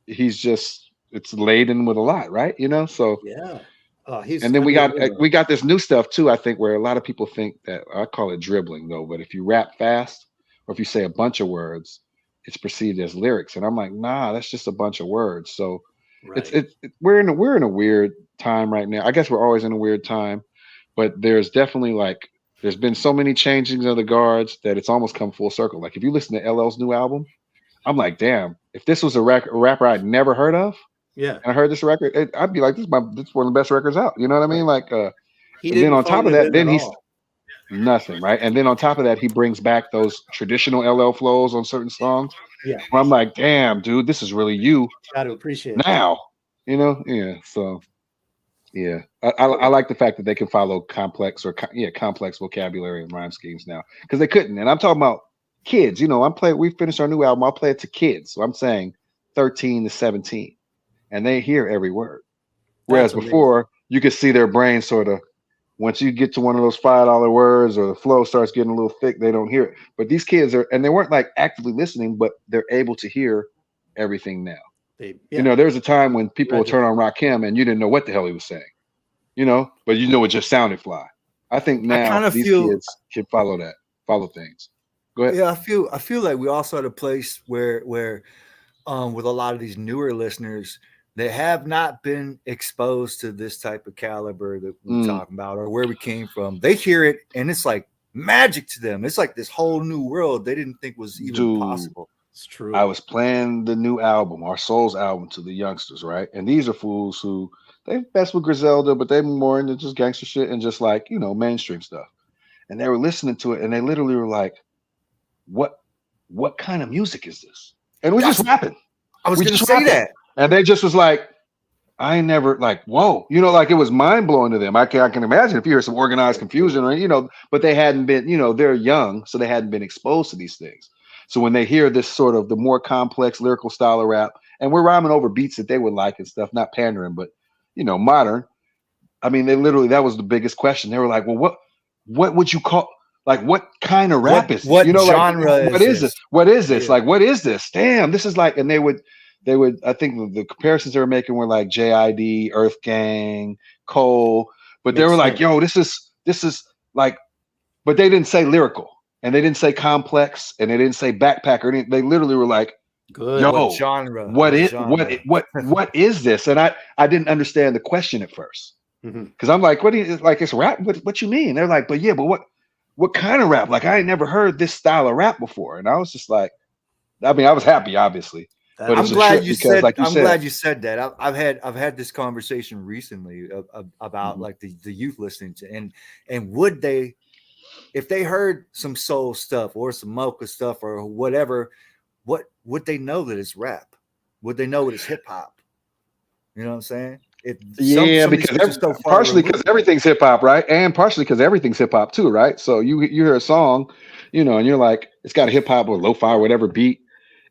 C: it's laden with a lot, right? So
B: yeah.
C: And then we got this new stuff too, I think, where a lot of people think that, I call it dribbling though, but if you rap fast or if you say a bunch of words, it's perceived as lyrics. And I'm like, nah, that's just a bunch of words. So we're in a weird time right now. I guess we're always in a weird time, but there's definitely there's been so many changings of the guards that it's almost come full circle. Like if you listen to LL's new album, I'm like, damn, if this was a rapper I'd never heard of, and I heard this record, I'd be like, this is one of the best records out. You know what I mean? Like, and then on top of that, then he's nothing, right? And then on top of that, he brings back those traditional LL flows on certain songs.
B: Yeah,
C: where I'm like, damn, dude, this is really you.
B: Got to appreciate
C: now. Yeah. So, yeah, I like the fact that they can follow complex vocabulary and rhyme schemes now because they couldn't. And I'm talking about kids. We finished our new album. I'll play it to kids. So I'm saying 13 to 17, and they hear every word. Whereas before, you could see their brain sort of. Once you get to one of those $5 words or the flow starts getting a little thick, they don't hear it. But these kids they weren't like actively listening, but they're able to hear everything now. There was a time when people would turn on Rakim and you didn't know what the hell he was saying, but it just sounded fly. I think now
A: kinda
C: these
A: feel-
C: kids can follow things. Go ahead.
A: Yeah, I feel like we also at a place where with a lot of these newer listeners, they have not been exposed to this type of caliber that we're talking about or where we came from. They hear it and it's like magic to them. It's like this whole new world they didn't think was even possible.
B: It's true.
C: I was playing the new album, our Souls album, to the youngsters, right? And these are fools who they mess with Griselda, but they're more into just gangster shit and just like, you know, mainstream stuff. And they were listening to it and they literally were like, what kind of music is this? And we just rapping.
A: I was
C: We
A: going to
C: just
A: say
C: rapping.
A: that.
C: And they just was like, I never like, whoa, you know, like it was mind blowing to them. I can imagine if you hear some organized confusion or, you know, but they hadn't been, you know, they're young, so they hadn't been exposed to these things. So when they hear this sort of the more complex lyrical style of rap, and we're rhyming over beats that they would like and stuff, not pandering, but, you know, modern. I mean, they literally, that was the biggest question. They were like, well, what would you call, like, what kind of rap is this?
A: What
C: You know,
A: genre
C: like, what is
A: this?
C: this? What is this?
A: Yeah.
C: Like, what is this? Damn, this is like, and they would, I think the comparisons they were making were like JID, Earth Gang, Cole, but they
B: Makes
C: were like,
B: sense.
C: yo, this is like, but they didn't say lyrical and they didn't say complex and they didn't say backpacker. They literally were like,
B: Good.
C: yo,
A: What genre?
C: what
A: genre?
C: what is this? And I didn't understand the question at first
B: Mhm.
C: because I'm like, what do you like? It's rap. What you mean? They're like, but yeah, but what kind of rap? Like I ain't never heard this style of rap before. And I was just like, I mean, I was happy, obviously. But
A: I'm
C: it's a
A: glad
C: trip
A: you
C: because,
A: said.
C: like you
A: I'm
C: said,
A: glad you said that. I've had this conversation recently about like the youth listening to and would they, if they heard some soul stuff or some mocha stuff or whatever, what would they know that it's rap? Would they know it is hip hop? You know what I'm saying?
C: Because partially because everything's hip hop, right? And partially because everything's hip hop too, right? So you hear a song, you know, and you're like, it's got a hip hop or lo-fi or whatever beat,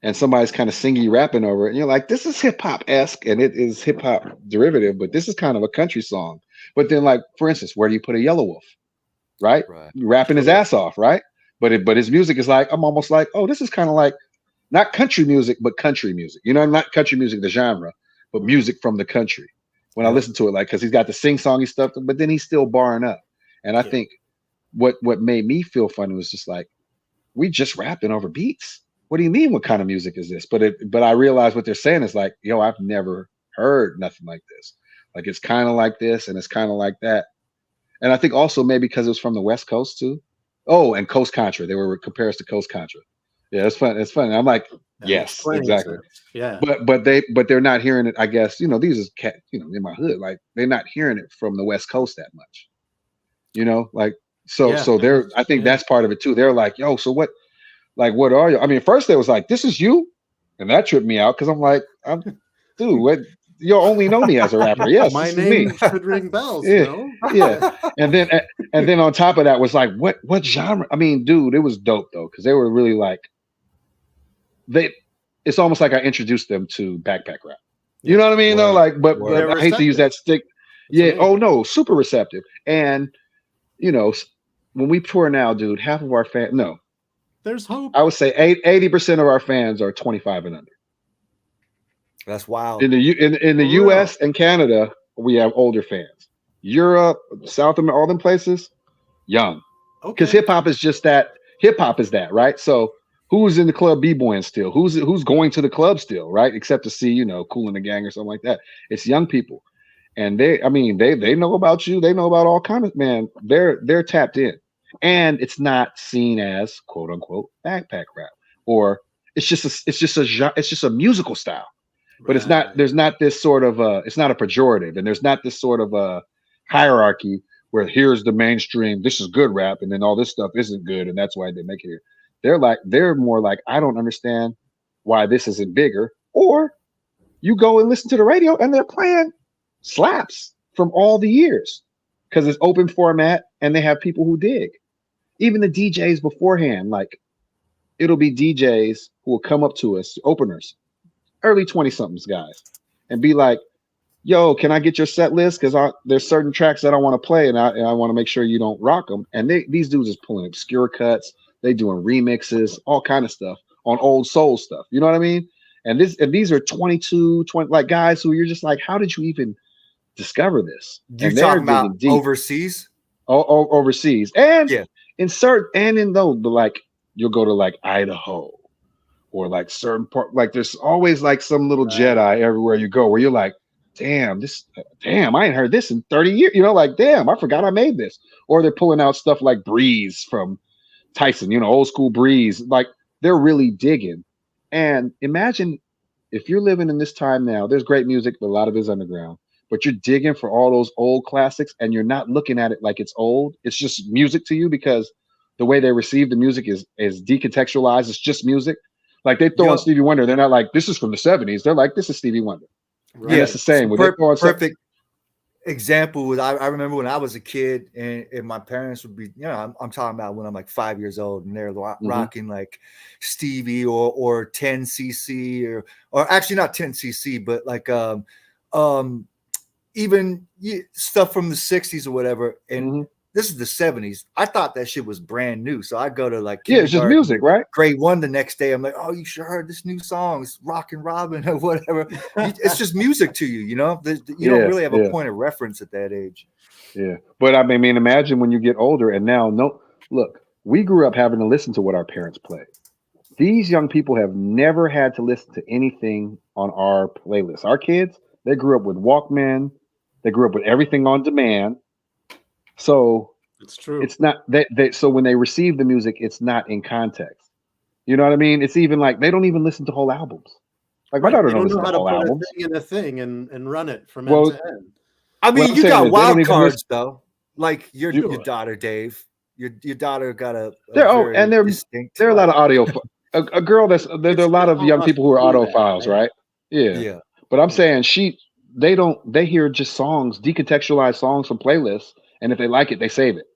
C: and somebody's kind of singy rapping over it, and you're like, this is hip hop esque, and it is hip hop derivative, but this is kind of a country song. But then, like for instance, where do you put a Yellow Wolf, right? Rapping his ass off, right? But his music is like, I'm almost like, oh, this is kind of like not country music, but country music. You know, not country music, the genre, but music from the country. When I listen to it, like, because he's got the sing-songy stuff, but then he's still barring up. And I think what made me feel funny was just like, we just rapping over beats. What do you mean? What kind of music is this? But I realized what they're saying is like, yo, I've never heard nothing like this. Like it's kind of like this and it's kind of like that. And I think also maybe because it was from the West Coast too. Oh, and Coast Contra. They were compared to Coast Contra. Yeah, it's fun. It's fun. I'm like, yes, exactly.
B: Yeah.
C: But they're not hearing it. I guess, you know, these is in my hood. Like they're not hearing it from the West Coast that much. You know, like so they're. I think that's part of it too. They're like, yo, so what? Like, what are you? I mean, first they was like, this is you, and that tripped me out because I'm like, dude, what? You only know me as a rapper. Yes,
B: my
C: this is
B: name
C: me.
B: should ring bells.
C: Yeah,
B: No?
C: yeah. And then on top of that was like, what genre? I mean, dude, it was dope though because they were really like, it's almost like I introduced them to backpack rap. You know what I mean? Though, like, but I hate to use that stick. Yeah. Oh no, super receptive. And you know, when we tour now, dude, half of our fans. No,
B: there's hope.
C: I would say 80% of our fans are 25 and under.
A: That's wild.
C: In the US and Canada, we have older fans. Europe, South America, all them places, young. Because hip hop is just that. Hip hop is that, right? So who's in the club b-boying still? Who's going to the club still, right? Except to see, you know, Kool and the Gang or something like that. It's young people. And they know about you. They know about all kinds of, man. They're tapped in. And it's not seen as quote unquote backpack rap. Or it's just a musical style. But it's not, there's not this sort of it's not a pejorative, and there's not this sort of a hierarchy where here's the mainstream, this is good rap, and then all this stuff isn't good, and that's why they make it here. They're more like, I don't understand why this isn't bigger. Or you go and listen to the radio and they're playing slaps from all the years because it's open format and they have people who dig. Even the DJs beforehand, like it'll be DJs who will come up to us, openers, early 20-somethings guys, and be like, yo, can I get your set list? Because there's certain tracks that I want to play and I want to make sure you don't rock them. And these dudes is pulling obscure cuts. They doing remixes, all kind of stuff on old soul stuff. You know what I mean? And these are 20 like guys who you're just like, how did you even discover this?
A: You're talking about overseas?
C: overseas, and
A: Yeah.
C: in certain and in those, but like you'll go to like Idaho or like certain part, like there's always like some little Jedi everywhere you go where you're like, damn, I ain't heard this in 30 years. You know, like, damn, I forgot I made this. Or they're pulling out stuff like Breeze from Tyson, you know, old school Breeze. Like they're really digging. And imagine if you're living in this time now, there's great music, but a lot of it is underground. But you're digging for all those old classics and you're not looking at it like it's old. It's just music to you because the way they receive the music is decontextualized. It's just music. Like they throw on Stevie Wonder, they're not like, this is from the 70s. They're like, this is Stevie Wonder. Right. And it's the same. With
A: perfect example was I remember when I was a kid and my parents would be, you know, I'm talking about when I'm like 5 years old and they're rocking like Stevie or 10cc or actually not 10cc, but like even stuff from the 60s or whatever. And this is the 70s. I thought that shit was brand new. So I'd go to like
C: it's just music, right?
A: Grade 1 the next day. I'm like, oh, you should have heard this new song. It's Rockin' Robin or whatever. It's just music to you, you know? You don't really have a point of reference at that age.
C: Yeah. But I mean, imagine when you get older and now, look, we grew up having to listen to what our parents played. These young people have never had to listen to anything on our playlist. Our kids, they grew up with Walkman. They grew up with everything on demand. So
B: it's true.
C: It's not so when they receive the music, it's not in context. You know what I mean? It's even like they don't even listen to whole albums. Like my daughter
B: don't
C: know
B: how to
C: whole
B: put
C: albums.
B: a thing in a thing and run it from end to end.
A: I mean, you got wild cards though. Like your daughter, Dave. Your daughter got a there are
C: a lot of audio. A girl there are a lot of young people who are audiophiles, right? Yeah. But I'm saying they hear just songs, decontextualized songs from playlists. And if they like it, they save it.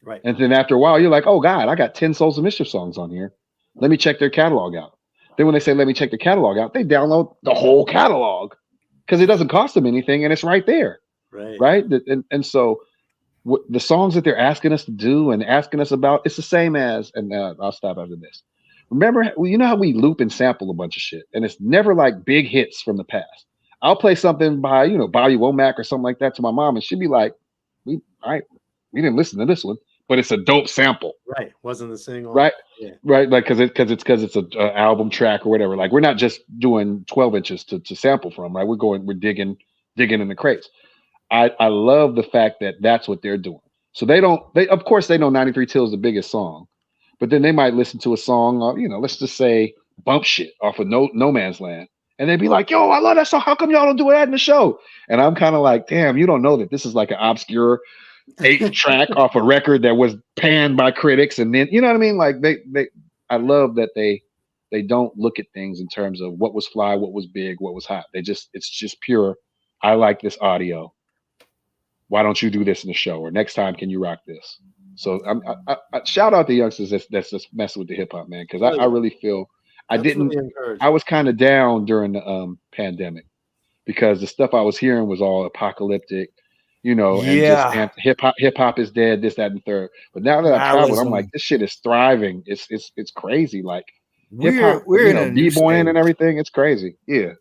B: Right.
C: And then after a while, you're like, oh, God, I got 10 Souls of Mischief songs on here. Let me check their catalog out. Then when they say, let me check the catalog out, they download the whole catalog because it doesn't cost them anything and it's right there. Right. And so the songs that they're asking us to do and asking us about, it's the same as, and I'll stop after this. Remember, you know how we loop and sample a bunch of shit and it's never like big hits from the past. I'll play something by, Bobby Womack or something like that to my mom and she'd be like, we didn't listen to this one, but it's a dope sample.
B: Right. Wasn't the single.
C: Right. Yeah. Right. Like, cause it's an album track or whatever. Like we're not just doing 12 inches to sample from, right? We're digging in the crates. I love the fact that that's what they're doing. So of course they know 93 Till is the biggest song, but then they might listen to a song, let's just say Bump Shit off of No Man's Land. And they'd be like, yo, I love that song. How come y'all don't do that in the show? And I'm kind of like, damn, you don't know that this is like an obscure 8th track off a record that was panned by critics. And then, you know what I mean? Like I love that they don't look at things in terms of what was fly, what was big, what was hot. It's just pure. I like this audio. Why don't you do this in the show? Or next time, can you rock this? So I shout out the youngsters that's just messing with the hip hop, man. Cause I really feel I was kind of down during the pandemic because the stuff I was hearing was all apocalyptic, and just hip hop is dead, this, that, and the third. But now that I've traveled, I'm like, this shit is thriving. It's crazy. Like we're in a b-boying and everything. It's crazy. Yeah.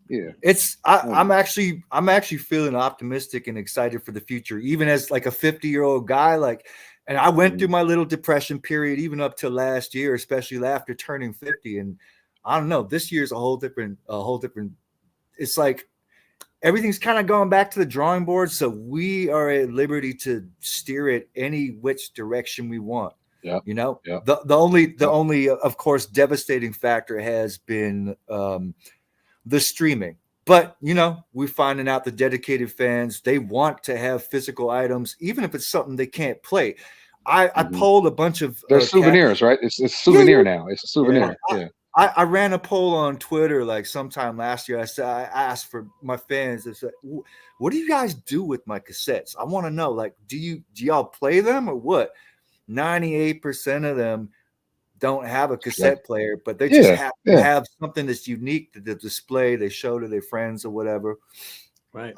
A: I'm actually feeling optimistic and excited for the future, even as like a 50-year-old guy. Like, and I went through my little depression period, even up to last year, especially after turning 50. And I don't know, this year's a whole different. It's like everything's kind of going back to the drawing board. So we are at liberty to steer it any which direction we want.
C: Yeah.
A: The only, of course, devastating factor has been the streaming. But, we're finding out the dedicated fans, they want to have physical items, even if it's something they can't play. I polled a bunch of
C: they're souvenirs, right? It's a souvenir now. It's a souvenir. Yeah.
A: I ran a poll on Twitter like sometime last year. I asked for my fans. I said, "What do you guys do with my cassettes? I want to know. Like, do y'all play them or what?" 98% of them don't have a cassette player, but they just have to have something that's unique to the display. They show to their friends or whatever.
B: Right.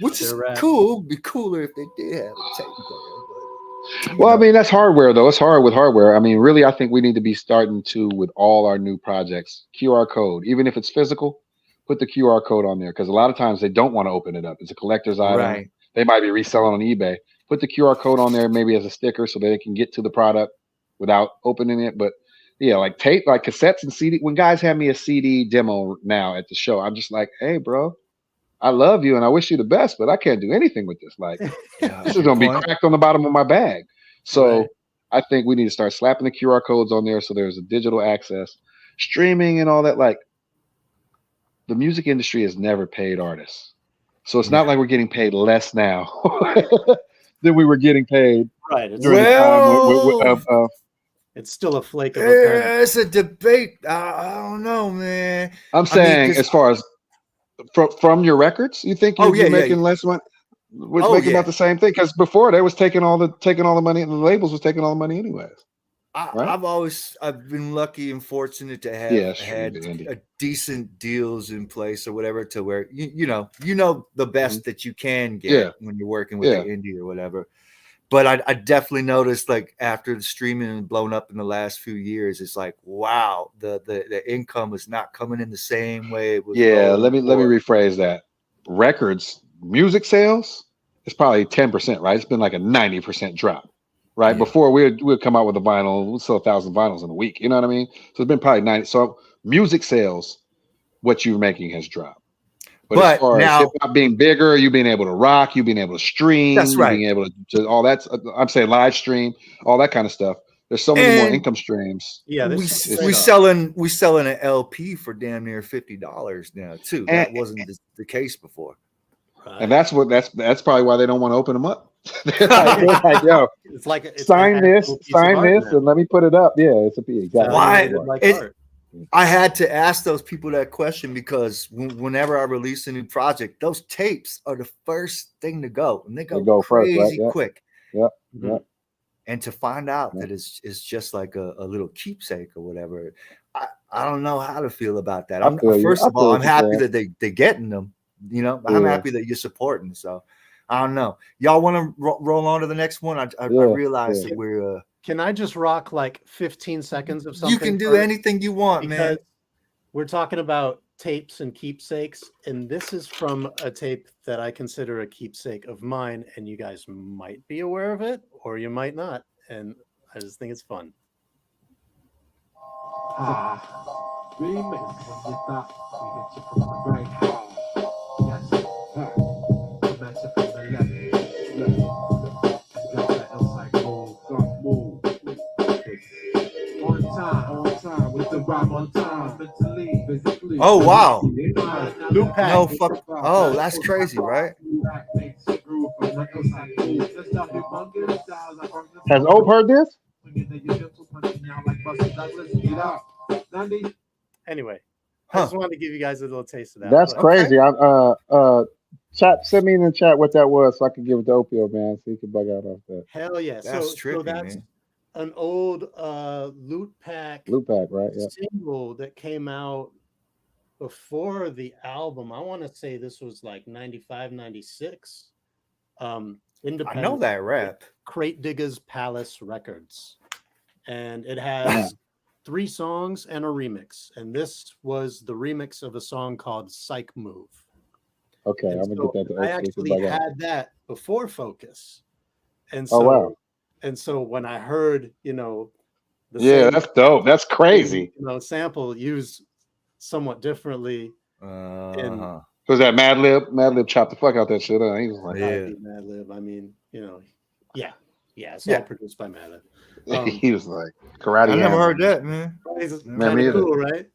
A: Which is cool. It'd be cooler if they did have a tape player.
C: Well, I mean, that's hardware, though. It's hard with hardware. I mean, really, I think we need to be starting to, with all our new projects, QR code. Even if it's physical, put the QR code on there because a lot of times they don't want to open it up. It's a collector's item.
A: Right.
C: They might be reselling on eBay. put the QR code on there maybe as a sticker so that they can get to the product without opening it. But yeah, like tape, like cassettes and CD. When guys have me a CD demo now at the show, I'm just like, hey, bro, I love you and I wish you the best, but I can't do anything with this. Like, this is gonna be cracked on the bottom of my bag. So I think we need to start slapping the QR codes on there so there's a digital access, streaming and all that. Like, the music industry has never paid artists. So it's not like we're getting paid less now than we were getting paid.
B: Right. It's still a flake of a penny.
A: It's a debate. I don't know, man.
C: I'm saying, as far as from your records, you think you're making less money? We're making about the same thing, because before they was taking all the money, and the labels was taking all the money anyways.
A: I've been lucky and fortunate to have had a decent deals in place or whatever, to where you know the best that you can get when you're working with the indie or whatever. But I definitely noticed, like, after the streaming and blown up in the last few years, it's like, wow, the income is not coming in the same way it was.
C: Let me rephrase that. Records, music sales is probably 10%, right? It's been like a 90% drop. Right. Before we'd come out with a vinyl, we'd sell 1,000 vinyls in a week. You know what I mean? So it's been probably 90. So music sales, what you're making has dropped. But as far as hip hop being bigger, you being able to rock, you being able to stream, being able to all that. I'm saying live stream, all that kind of stuff. There's so many more income streams.
A: Yeah, we selling an LP for damn near $50 now too. That wasn't the case before.
C: And that's probably why they don't want to open them up. they're like, yo, sign this, and let me put it up. Yeah, it's a piece. Exactly.
A: I had to ask those people that question, because whenever I release a new project, those tapes are the first thing to go, and they go crazy quick.
C: Yeah.
A: And to find out that it's just like a little keepsake or whatever, I don't know how to feel about that. First of all, I'm happy that they're getting them. You know, I'm happy that you're supporting. So I don't know. Y'all want to roll on to the next one? I realize that we're.
B: Can I just rock like 15 seconds of something?
A: You can do anything you want, man.
B: We're talking about tapes and keepsakes, and this is from a tape that I consider a keepsake of mine, and you guys might be aware of it, or you might not, and I just think it's fun.
A: Oh wow! No fuck! Oh, that's crazy, right?
C: Has Ope heard this?
B: Anyway, I just wanted to give you guys a little taste of that.
C: That's crazy. Chat, send me in the chat what that was so I can give it to Opio, man, so you can bug out off that.
B: Hell yeah!
A: That's tricky,
B: so that's
A: man.
B: An old Loot Pack,
C: right? Yeah.
B: Single that came out before the album. I want to say this was like 95, 96. Independent.
A: I know that rap.
B: Crate Diggers Palace Records, and it has 3 songs and a remix. And this was the remix of a song called "Psych Move."
C: Okay,
B: and
C: I'm gonna get that.
B: I actually had that before Focus, and so.
C: Oh wow.
B: And so when I heard,
C: that's dope. That's crazy.
B: Sample used somewhat differently.
C: Was that Madlib? Madlib chopped the fuck out that shit. He was like,
B: Madlib. I mean, it's all produced by Madlib.
C: He was like, karate.
A: I never heard that, man.
B: It's kind of cool, right?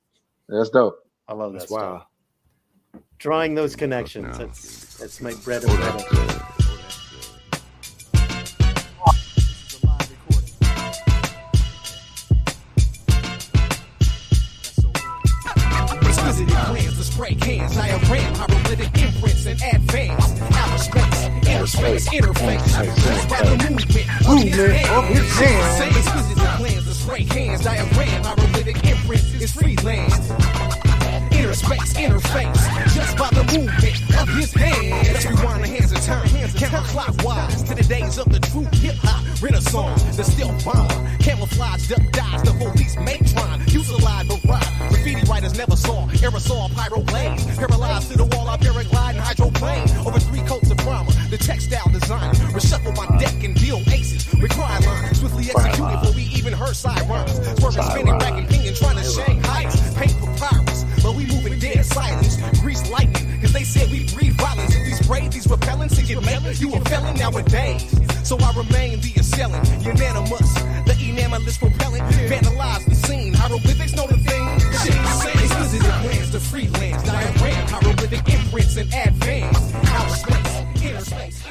C: That's dope.
B: I love that.
A: Wow.
B: Drawing those connections. That's my bread and butter.
H: Spray cans, diagram, hieroglyphic imprints, and advance. Outer space, inner space, interface. By the movement of his hands. Same exquisite plans, the spray cans, diagram, hieroglyphic imprints is freelance. Inner space, interface, just by the movement of his hands. Let's rewind the hands of time, counterclockwise to the days of the true hip-hop renaissance. The still bomber, camouflage, duck dives, the police make crime, fusillade, but ride. Graffiti writers never saw, aerosol, pyro blaze. Paralyzed to the wall, I paraglide and hydroplane. Over 3 coats of drama, the textile designer. Reshuffle my deck You a felon nowadays. So I remain the assailant, unanimous, the enamelist propellant, vandalize the scene, hieroglyphics know the thing. Shit, exquisite plans to freelance, diagram, hieroglyphic imprints and advance, outer space, inner space,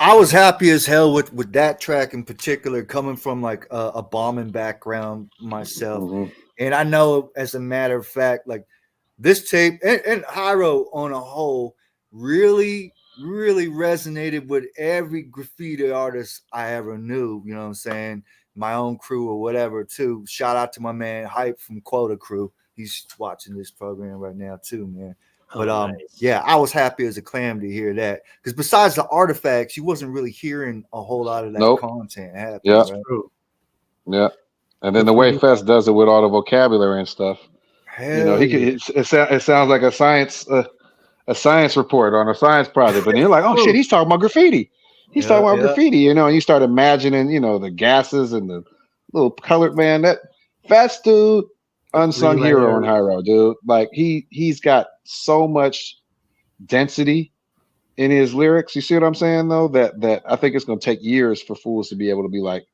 A: I was happy as hell with that track in particular, coming from like a bombing background myself. And I know, as a matter of fact, like this tape and Hiero on a whole really resonated with every graffiti artist I ever knew. You know what I'm saying? My own crew or whatever too. Shout out to my man Hype from Quota Crew. He's watching this program right now too, man. But
B: nice.
A: yeah, I was happy as a clam to hear that, because besides the artifacts, you wasn't really hearing a whole lot of that content happen.
C: Yeah,
A: right?
B: True.
C: Yeah, and then the way Fest does it with all the vocabulary and stuff, you know, it sounds like a science report on a science project, but you're like, oh shit, he's talking about graffiti. He's talking about graffiti, you know, and you start imagining, you know, the gases and the little colored man. That Fest dude, unsung hero in Hiero, dude. Like he's got so much density in his lyrics. You see what I'm saying though? That I think it's gonna take years for fools to be able to be like,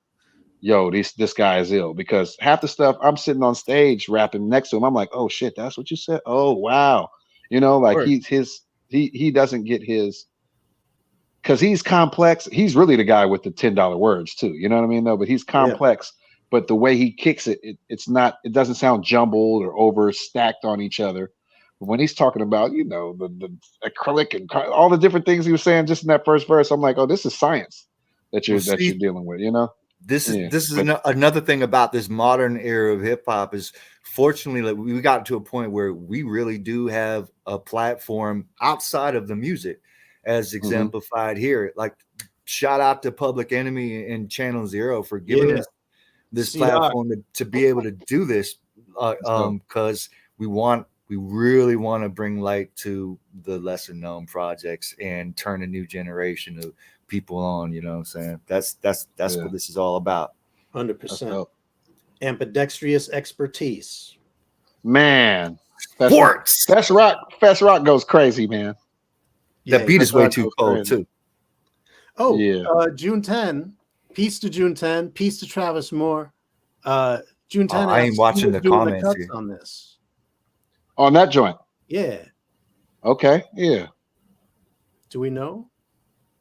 C: yo, this guy is ill, because half the stuff I'm sitting on stage rapping next to him, I'm like, oh shit, that's what you said. Oh wow. You know, like he doesn't get his, because he's complex. He's really the guy with the $10 words too. You know what I mean? Though, but he's complex. But the way he kicks it, it doesn't sound jumbled or over stacked on each other. But when he's talking about, you know, the acrylic and all the different things he was saying just in that first verse, I'm like, oh, this is science that you're dealing with, you know?
A: This is another thing about this modern era of hip hop is, fortunately, like, we got to a point where we really do have a platform outside of the music, as exemplified here. Like, shout out to Public Enemy and Channel Zero for giving us this platform to be able to do this, because we really want to bring light to the lesser known projects and turn a new generation of people on. You know what I'm saying? That's what this is all about.
B: 100%. Ambidextrous expertise,
C: man.
A: Sports.
C: Fest Rock goes crazy, man.
A: That beat is way too cold too.
B: Oh yeah. June 10. Peace to June 10. Peace to Travis Moore. June 10.
A: I ain't watching the comments here
B: on this.
C: On that joint.
B: Yeah.
C: Okay. Yeah.
B: Do we know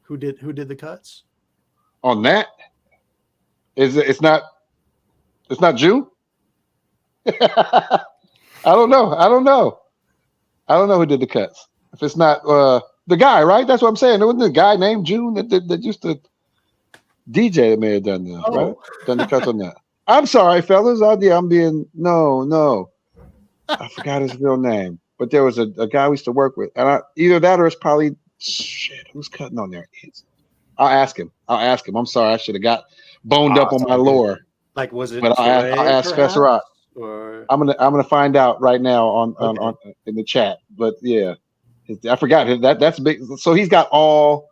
B: who did the cuts?
C: On that? It's not June? I don't know who did the cuts. If it's not the guy, right? That's what I'm saying. There wasn't a guy named June that used to DJ that may have done that, right? Done the cuts on that. I'm sorry, fellas. I'm being no. I forgot his real name. But there was a guy we used to work with. And either that or it's probably who's cutting on there? I'll ask him. I'm sorry. I should have got boned up on my lore.
B: Like, was it?
C: But I'll ask Fest Rock.
B: Or
C: I'm gonna find out right now on in the chat. But yeah, I forgot that's big. So he's got all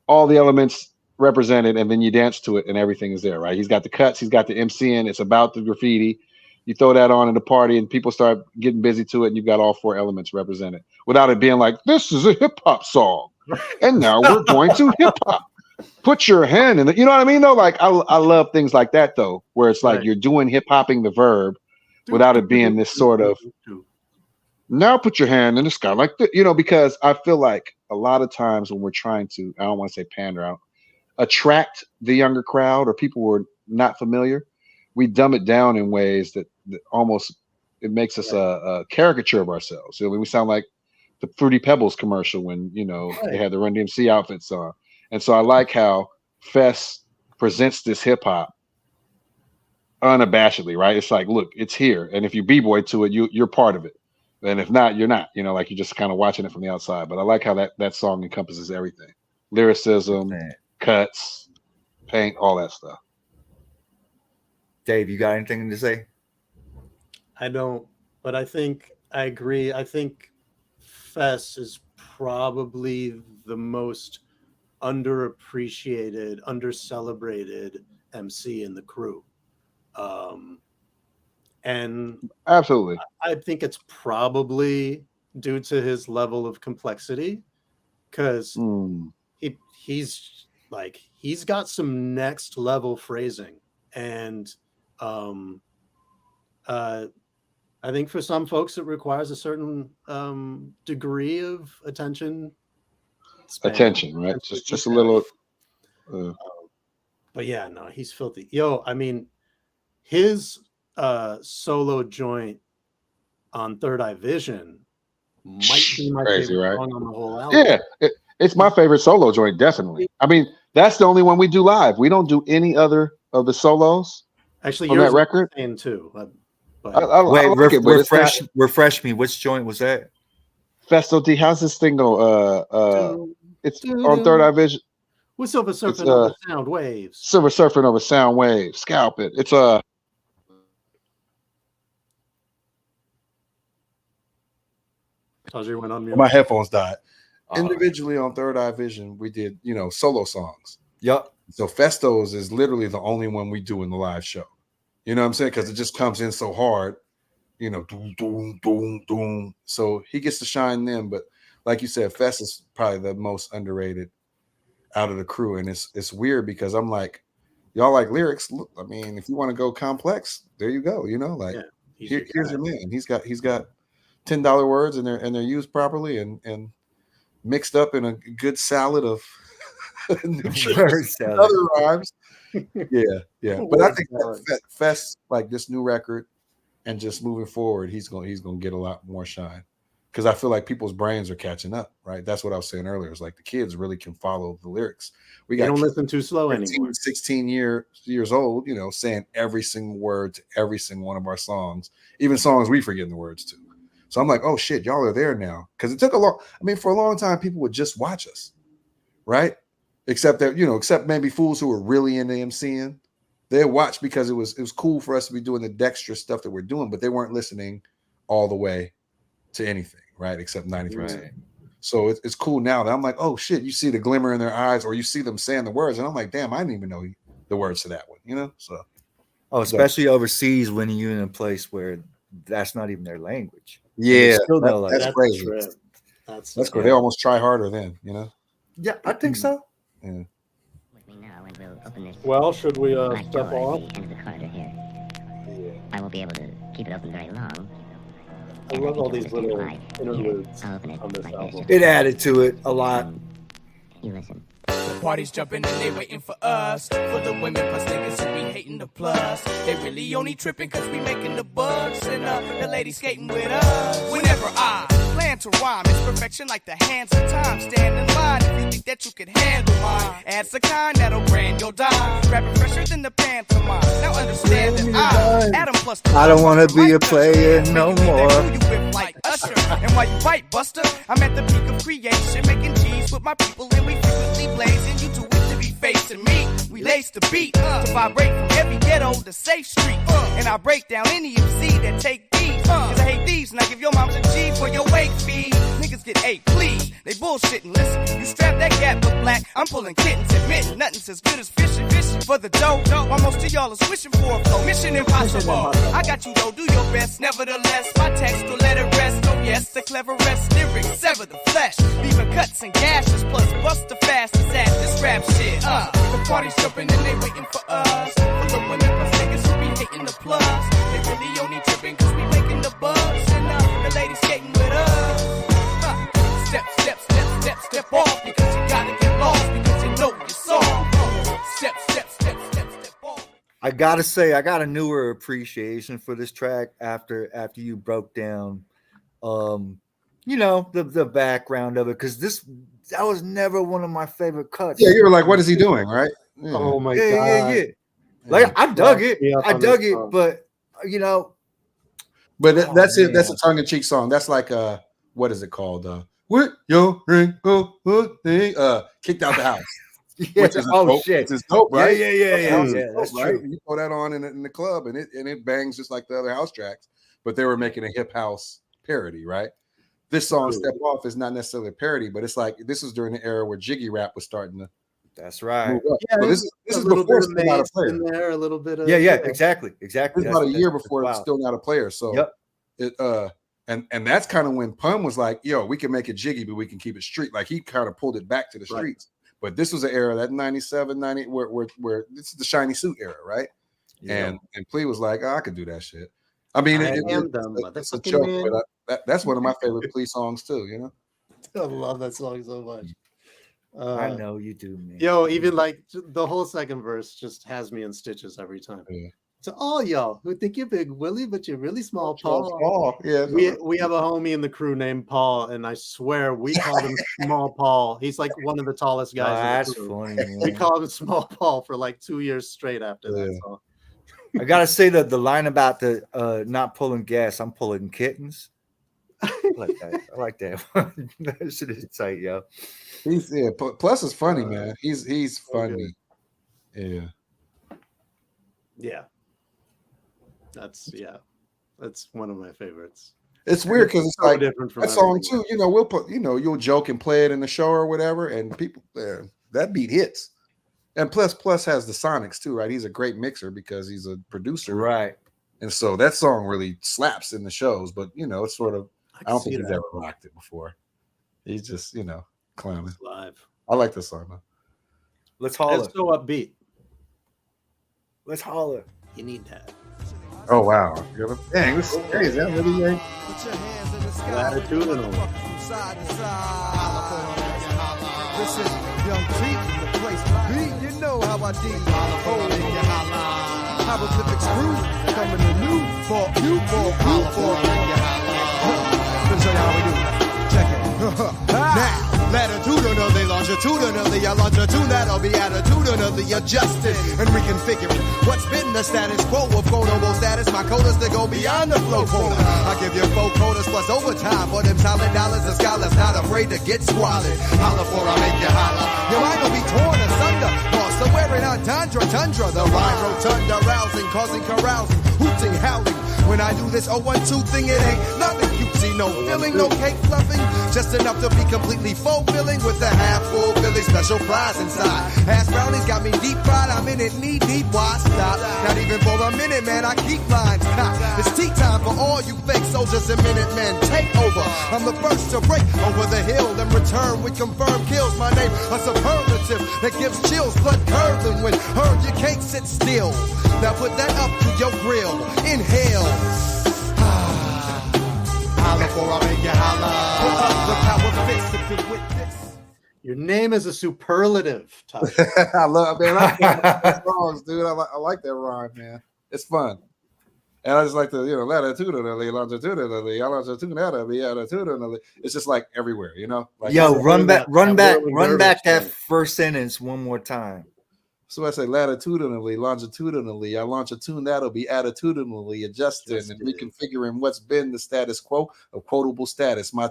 C: the elements represented, and then you dance to it, and everything is there, right? He's got the cuts, he's got the MCing. It's about the graffiti. You throw that on in the party, and people start getting busy to it, and you've got all 4 elements represented without it being like, this is a hip hop song, and now we're going to hip hop. Put your hand in it. You know what I mean? Though, like I love things like that, though, where it's like you're doing hip hopping the verb without it being this sort of now put your hand in the sky like that, you know, because I feel like a lot of times when we're trying to, I don't want to say pander out, attract the younger crowd or people who are not familiar, we dumb it down in ways that almost it makes us a caricature of ourselves. So we sound like the Fruity Pebbles commercial when, you know, they had the Run DMC outfits on. And so I like how Fest presents this hip hop unabashedly, right? It's like, look, it's here. And if you b-boy to it, you're part of it. And if not, you're not, you know, like you're just kind of watching it from the outside. But I like how that song encompasses everything. Lyricism, cuts, paint, all that stuff.
A: Dave, you got anything to say?
B: I don't, but I think I agree. I think Fest is probably the most underappreciated, undercelebrated MC in the crew. And
C: absolutely,
B: I think it's probably due to his level of complexity, because he's got some next level phrasing, and I think for some folks it requires a certain degree of attention span.
C: Right? Just a little.
B: But yeah, no, he's filthy. Yo, I mean, his solo joint on Third Eye Vision might be my favorite song on the whole album.
C: Yeah, it's my favorite solo joint, definitely. I mean, that's the only one we do live. We don't do any other of the solos.
B: Actually,
C: on that record
B: too.
A: Wait, refresh me. Which joint was that?
C: Festo D. How's this thing go? It's on Third Eye Vision.
B: We're Silver Surfing over Sound Waves.
C: Silver Surfing over Sound Waves. Scalp it. It's
B: Tajai went on mute.
K: My headphones died. Individually on Third Eye Vision, we did, solo songs.
A: Yep.
K: So Festos is literally the only one we do in the live show. You know what I'm saying? Because it just comes in so hard, doom, doom, doom, doom. So he gets to shine them. But like you said, Fest is probably the most underrated out of the crew. And it's weird because I'm like, y'all like lyrics. Look, I mean, if you want to go complex, there you go. Here's your man. He's got $10 words and they're used properly and mixed up in a good salad of other rhymes. Yeah. But I think that Fest, like this new record, and just moving forward, he's gonna get a lot more shine. Because I feel like people's brains are catching up, right? That's what I was saying earlier. It's like the kids really can follow the lyrics.
B: They don't listen too slow
K: 15,
B: anymore.
K: 16 years old, saying every single word to every single one of our songs, even songs we forget the words to. So I'm like, oh shit, y'all are there now. Because it took for a long time, people would just watch us, right? Except maybe fools who were really into MCing. They watched because it was cool for us to be doing the dexterous stuff that we're doing, but they weren't listening all the way to anything, right? Except 93%. Right. So it's cool now that I'm like, oh shit, you see the glimmer in their eyes, or you see them saying the words, and I'm like, damn, I didn't even know the words to that one, So,
A: especially overseas when you're in a place where that's not even their language.
K: Yeah,
B: that's
K: crazy. That's cool. They almost try harder then,
A: Yeah, I think so.
K: Yeah.
B: Well, should we step off?
L: I won't be able to keep it open very long.
B: I love all these little interludes on this album.
A: It added to it a lot.
L: You listen.
M: The party's jumping and they waiting for us. For the women plus niggas who be hating the plus. They really only tripping cause we making the buzz. And the ladies skating with us. Whenever I plan to rhyme, it's perfection like the hands of time. Stand in line if you think that you can handle mine. Add the kind that'll brand your dime. Rapping fresher than the pantomime. Now understand that Adam plus
A: I don't want to be a player no more.
M: Like Usher. And while you write, Buster, I'm at the peak of creation, making G's with my people, and we frequently blazing. You too weak to be facing me. We lace the beat to vibrate from every ghetto to safe street. And I break down any MC that take beats. Cause I hate thieves, and I give your moms a G for your wake fee. Niggas get 8, please. They bullshitting. Listen, you strap that gap with black. I'm pulling kittens, admitting nothing's as good as fishing for the dough. While most of y'all is wishing for a flow. Mission impossible. I got you though, do your best. Nevertheless, my text will let it rest. Oh yes, the cleverest lyrics sever the flesh, leaving cuts and gashes. Plus, bust the fastest at this rap shit. The party's jumping and they waiting for us. For the women plus niggas who be hating the plus. They really only tripping cause we making the buzz. And the ladies skating with us. Step off because you gotta get lost because you know your song. Step off.
A: I gotta say, I got a newer appreciation for this track after you broke down, the background of it, because that was never one of my favorite cuts.
K: Yeah, you were like, what is he doing, right?
B: Yeah. Oh my god.
A: Yeah. Like I dug it, but
K: But that's it. That's a tongue-in-cheek song. That's like what is it called? With your ring, kicked out the house.
A: Shit!
K: Which is dope, right?
A: Yeah. That's
K: right.
A: true.
K: You throw that on in the club, and it bangs just like the other house tracks. But they were making a hip house parody, right? This song, "Step Off," is not necessarily a parody, but it's like this was during the era where jiggy rap was starting to.
A: That's right.
B: Yeah,
K: so this is before Still Not a Player.
B: In there, a little bit of
A: exactly.
K: It's about a year before it's Still Not a Player. So
A: yep.
K: it And that's kind of when Pun was like, yo, we can make it jiggy, but we can keep it street. Like he kind of pulled it back to the streets. But this was an era, that 97, 90, where this is the shiny suit era, right? Yeah. And Plea was like, oh, I could do that shit. I mean, it's a joke, but that's one of my favorite Plea songs too, you know?
B: I love that song so much.
A: I know you do, man.
B: Yo, even like the whole second verse just has me in stitches every time.
K: Yeah.
B: To all y'all who think you're big Willie, but you're really small, Paul.
K: Paul. Yeah,
B: we have a homie in the crew named Paul, and I swear we called him Small Paul. He's like one of the tallest guys.
A: That's funny. Man.
B: We called him Small Paul for like 2 years straight after that song.
A: I gotta say that the line about the not pulling gas, I'm pulling kittens. I like that. I like that. That shit is tight, yo.
K: Plus is funny, man. He's funny. Yeah.
B: Yeah. That's one of my favorites.
K: It's weird because it's so like
B: different from
K: that song too. You know, we'll put, you know, you'll joke and play it in the show or whatever, and people there that beat hits. And plus has the sonics too, right? He's a great mixer because he's a producer,
A: right?
K: And so that song really slaps in the shows. But you know, it's sort of I don't think he's ever rocked it before. He's just, you know, clowning
B: live.
K: I like this song, man.
A: Let's holler.
B: It's so upbeat.
A: Let's holler.
B: You need that.
K: Oh wow! Dang, this is crazy. That really ain't
B: latitudinal.
F: This is Young T from the place to be. You know how I deal. Hieroglyphics crew coming to new for Let me show you how we do. Check it. Now. Latitudinally, longitudinally, longitude that'll be attitudinally adjusted and reconfigured. What's been the status quo of quotable status? My quotas to go beyond the flow quota. I give you 4 quotas plus overtime for them solid dollars. The scholars not afraid to get squalid. Holla for I make you holla. Your mind will be torn asunder. Lost somewhere in tundra. The rhyme rotunda rousing, causing carousing, hooting, howling. When I do this 012 thing, it ain't nothing cutesy, no filling, no cake fluffing. Just enough to be completely fulfilling with a half-full Billy special prize inside. Hash brownies got me deep fried, I'm in it knee deep. Why stop? Not even for a minute, man, I keep lines cocked. It's tea time for all you fake soldiers and Minutemen. Take over. I'm the first to break over the hill and return with confirmed kills. My name, a superlative that gives chills, blood curdling. When heard, you can't sit still. Now put that up to your grill. Inhale. Holla for I make you holla. Put up the power fix if you're with this.
B: Your name is a superlative.
K: I love, man. I like songs, dude. I like that rhyme, man. It's fun. And I just like the, you know, latitudinally, longitudinally, attitudinally. It's just like everywhere, you know. Like,
A: yo, run back that first sentence one more time.
K: So I say latitudinally, longitudinally, I launch a tune that'll be attitudinally adjusting and reconfiguring what's been the status quo of quotable status. My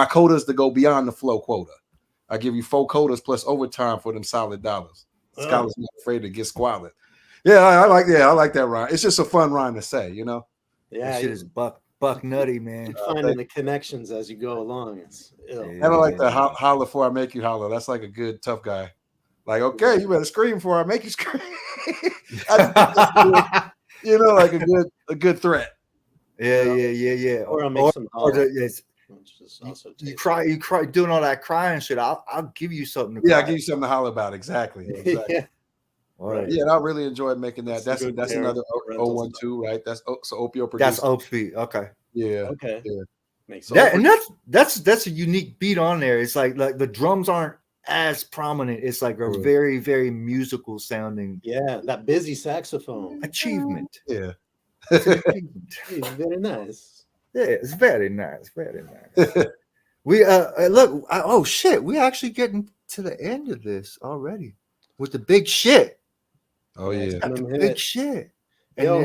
K: quota is to go beyond the flow quota. I give you 4 quotas plus overtime for them solid dollars. Scholars not afraid to get squalid. Yeah, I like that rhyme. It's just a fun rhyme to say, you know.
A: Yeah, that shit is buck nutty, man.
B: Finding the connections as you go along. It's ill.
K: And I like the holler for I make you holler. That's like a good tough guy. Like, okay, you better scream before I make you scream. You know, like a good threat.
A: Yeah.
B: Or I'll make some holler.
A: You cry doing all that crying shit. I'll give you something to
K: cry.
A: Yeah,
K: I'll give you something to holler about. Exactly.
B: Yeah.
A: Right.
K: Yeah, and I really enjoyed making that. That's another 012, right? That's so Opio producer.
A: That's OP. Okay.
K: Yeah.
B: Okay.
K: Yeah.
B: Makes
A: that, and that's a unique beat on there. It's like the drums aren't as prominent. It's like a very, very musical sounding.
B: Yeah, that busy saxophone.
A: Achievement.
K: Yeah.
B: It's very nice.
A: Yeah, it's very nice. Very nice. We look, oh shit, we actually getting to the end of this already with the big shit.
K: Oh yeah,
A: big shit.
B: Yo,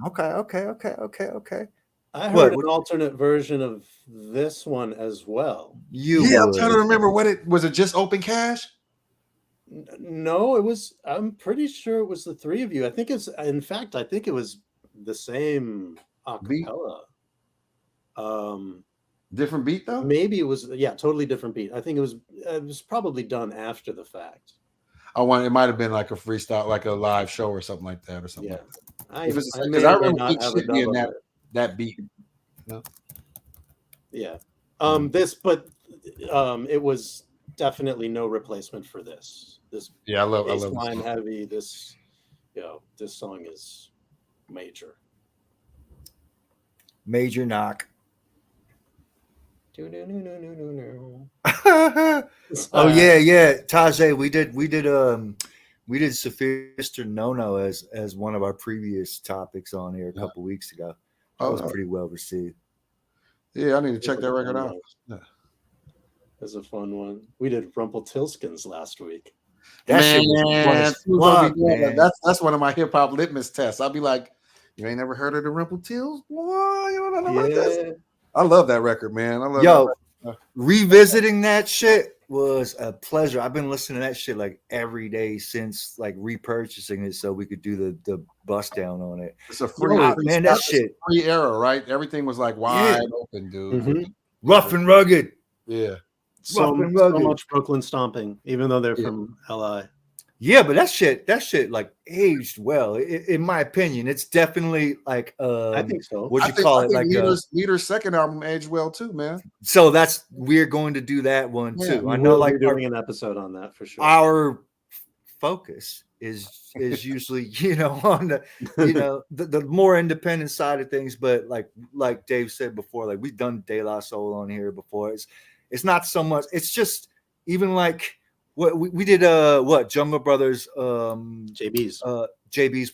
A: okay.
B: I heard an alternate version of this one as well.
K: I'm trying to remember what it was. It just Open Cash?
B: No, it was. I'm pretty sure it was the 3 of you. I think it's. In fact, I think it was the same acapella.
K: Different beat though.
B: Maybe it was. Yeah, totally different beat. I think it was probably done after the fact.
K: It might have been like a freestyle, like a live show or something like that, or something.
B: Yeah,
K: like that. Because I remember being that beat. You know?
B: Yeah. It was definitely no replacement for this. This
K: I love
B: line heavy. This song is major.
A: Major knock. Oh yeah. Tajai, we did Sophister No as one of our previous topics on here a couple weeks ago. That was pretty well received.
K: Yeah, I need to check that record out. Yeah.
B: That's a fun one. We did Rumpelstiltskins last week.
K: That shit was fun, man. That's one of my hip hop litmus tests. I'll be like, you ain't never heard of the Rumpelstiltskin? Boy, you don't know about this? I love that record, man. I love
A: revisiting that shit was a pleasure. I've been listening to that shit like every day since like repurchasing it so we could do the bust down on it.
K: It's a free
A: that shit.
K: Free era, right? Everything was like wide open, dude.
B: Mm-hmm.
A: Rough and rugged.
K: Yeah.
B: So much Brooklyn stomping, even though they're from LI.
A: Yeah, but that shit like aged well. In my opinion, it's definitely like
B: I think so.
A: What you call it? Like
K: Leader's second album aged well too, man.
A: So we're going to do that one too. I know, like
B: doing an episode on that for sure.
A: Our focus is usually on the the more independent side of things, but like Dave said before, like we've done De La Soul on here before. It's not so much. It's just even like. What we did Jungle Brothers
B: JB's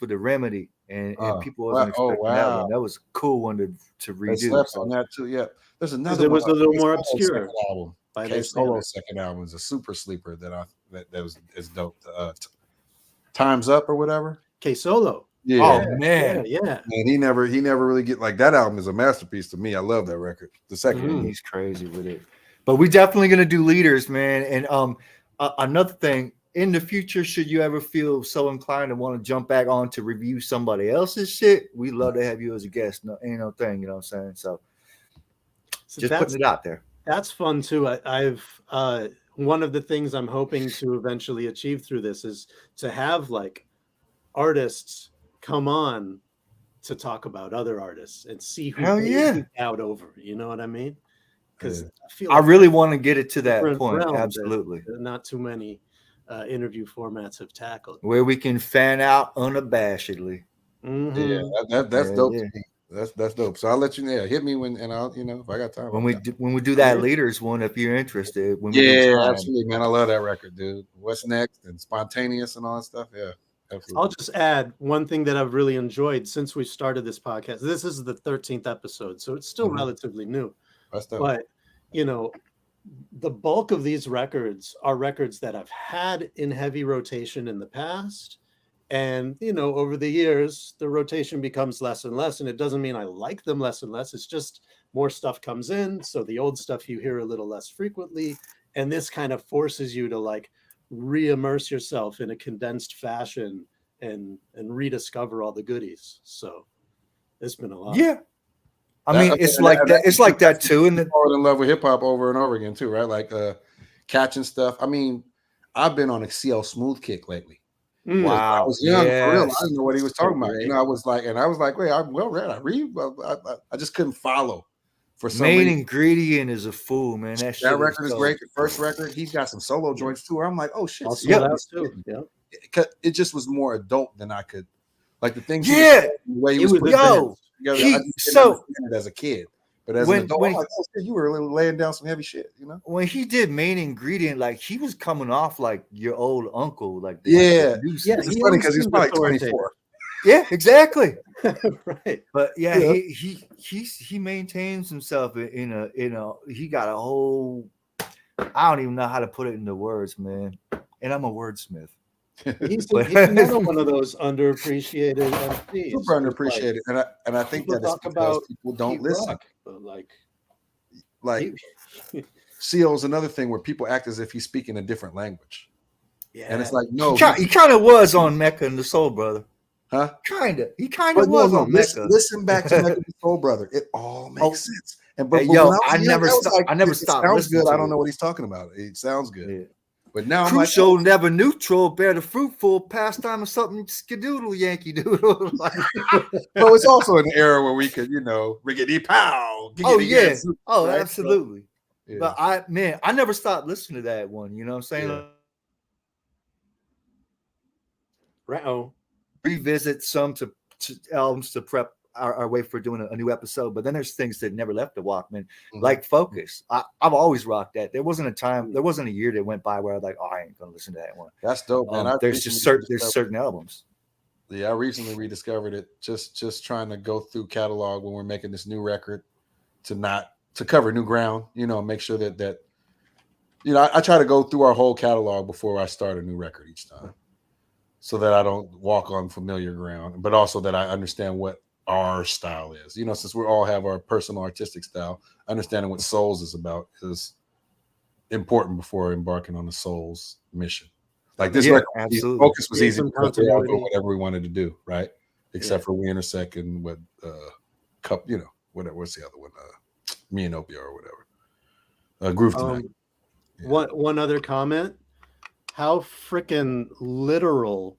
A: with the Remedy and people wasn't expecting that one. That was a cool one to redo.
K: They slept on that too. Yeah, there's another.
B: It was a little more obscure
K: album. Solo's second album is a super sleeper that is dope. Time's Up or whatever.
B: K-Solo.
K: Yeah.
A: Oh man,
B: yeah.
K: And he never really get like that album is a masterpiece to me. I love that record. The second one.
A: He's crazy with it. But we definitely gonna do Leaders, man, and another thing, in the future, should you ever feel so inclined to want to jump back on to review somebody else's shit, we'd love to have you as a guest. No, ain't no thing, you know what I'm saying? So just putting it out there.
B: That's fun too. I've one of the things I'm hoping to eventually achieve through this is to have like artists come on to talk about other artists and see who they out over. You know what I mean? Because
A: I really want to get it to that point. Absolutely.
B: Not too many interview formats have tackled
A: where we can fan out unabashedly.
B: Mm-hmm.
K: Yeah, that's dope. To me. That's dope. So I'll let you know. Hit me and I'll if I got time.
A: When we do that Leaders one, if you're interested.
K: Absolutely, man. I love that record, dude. What's next and Spontaneous and all that stuff. Yeah. Absolutely.
B: I'll just add one thing that I've really enjoyed since we started this podcast. This is the 13th episode, so it's still relatively new. But the bulk of these records are records that I've had in heavy rotation in the past, and over the years the rotation becomes less and less, and it doesn't mean I like them less and less. It's just more stuff comes in, so the old stuff you hear a little less frequently, and this kind of forces you to like re-immerse yourself in a condensed fashion and rediscover all the goodies. So it's been a lot.
A: I mean, it's like that. It's like that too. And
K: fall in love with hip hop over and over again too, right? Like catching stuff. I mean, I've been on a CL Smooth kick lately.
A: Wow,
K: I was young for real. I didn't know what he was talking about. I was like, wait, I'm well read. I read. I just couldn't follow for some
A: Main
K: reason.
A: Ingredient is a fool, man. That
K: record is great. The first record, he's got some solo joints too. Where I'm like, oh shit, it just was more adult than I could. Like the things,
A: the
K: way he was together, I just didn't understand it as a kid, but as an adult, I'm like, you were laying down some heavy shit,
A: When he did Main Ingredient, like he was coming off like your old uncle, like
K: it's funny because he's probably 24.
A: Yeah, exactly.
B: Right,
A: but he maintains himself in a he got a whole. I don't even know how to put it into words, man. And I'm a wordsmith.
B: He's another one of those underappreciated MCs.
K: Super underappreciated, and I think that is because people don't listen. Like CO is another thing where people act as if he's speaking a different language.
B: Yeah,
K: and it's like no,
A: he kind of was on Mecca and the Soul Brother.
K: Huh?
A: He kind of was on Mecca.
K: Listen back to Mecca and the Soul Brother. It all makes sense. And
A: I never stopped.
K: It sounds good. I don't know what he's talking about. It sounds good. But now I'm
A: Crucial, never neutral, bear the fruitful, pastime or something, skadoodle, Yankee Doodle.
K: Well, it's also an era where we could, riggedy pow.
A: Oh, yeah.
K: Gazoo,
A: Oh,
K: right?
A: absolutely.
K: So, yeah.
A: But I never stopped listening to that one. You know what I'm saying?
K: Yeah.
B: Right.
A: Revisit some to albums to prep our way for doing a new episode. But then there's things that never left the Walkman, like Focus. I've always rocked that. There wasn't a year that went by where I was like, oh, I ain't gonna listen to that one.
K: That's dope, man.
A: There's certain albums.
K: Yeah, I recently rediscovered it. Just trying to go through catalog when we're making this new record to cover new ground. Make sure that I try to go through our whole catalog before I start a new record each time, so that I don't walk on familiar ground, but also that I understand what our style is. Since we all have our personal artistic style, understanding what Souls is about is important before embarking on the Souls mission. Like this record, Focus was easy because we all do whatever we wanted to do, right? Except for we intersect and what whatever. What's the other one? Me and Opia or whatever. Groove Tonight.
B: One other comment. How freaking literal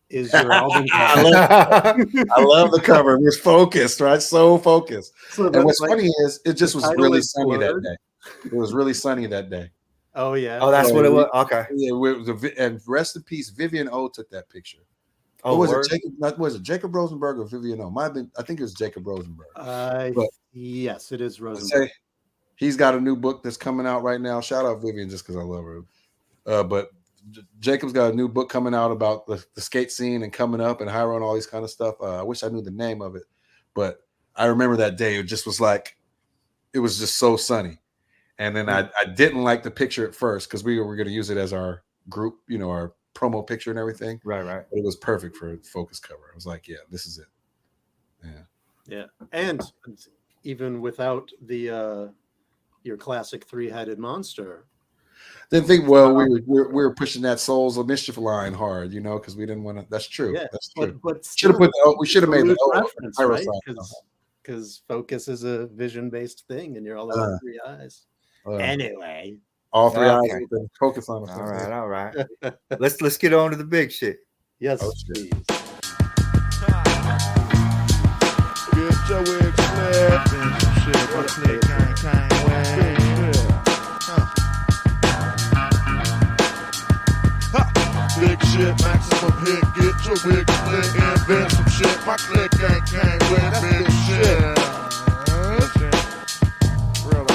B: is your album cover?
K: I love the cover. It was focused, right? So focused. And what's funny is it just was really sunny that day. It was really sunny that day.
B: Oh yeah.
A: Oh, that's what it was. Okay.
K: Yeah, and rest in peace, Vivian O took that picture.
A: Oh,
K: was it Jacob Rosenberg or Vivian O? I think it was Jacob Rosenberg.
B: Yes, it is Rosenberg.
K: He's got a new book that's coming out right now. Shout out Vivian just because I love her. But Jacob's got a new book coming out about the skate scene and coming up and Hiero and all these kind of stuff. I wish I knew the name of it, but I remember that day. It just was like, it was just so sunny. And then I didn't like the picture at first because we were going to use it as our group, our promo picture and everything.
A: Right.
K: But it was perfect for a Focus cover. I was like, yeah, this is it.
B: Yeah. And even without the your classic 3-headed monster.
K: Didn't think, well, we were pushing that Souls of Mischief line hard, because we didn't want to. That's true.
B: Yeah,
K: that's true.
B: But
K: we should have made the
B: reference, right? Because Focus is a vision-based thing, and you're all about 3 eyes. Anyway,
K: all 3 eyes. Focus on us.
A: All right. Let's get on to the big shit.
B: Yes, please.
J: Get your wig slapped and some shit. What's that kind way? Big shit, maximum hit, get your wig split, invent some shit. My click ain't came with big shit.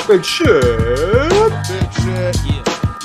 K: Big shit.
J: Big shit.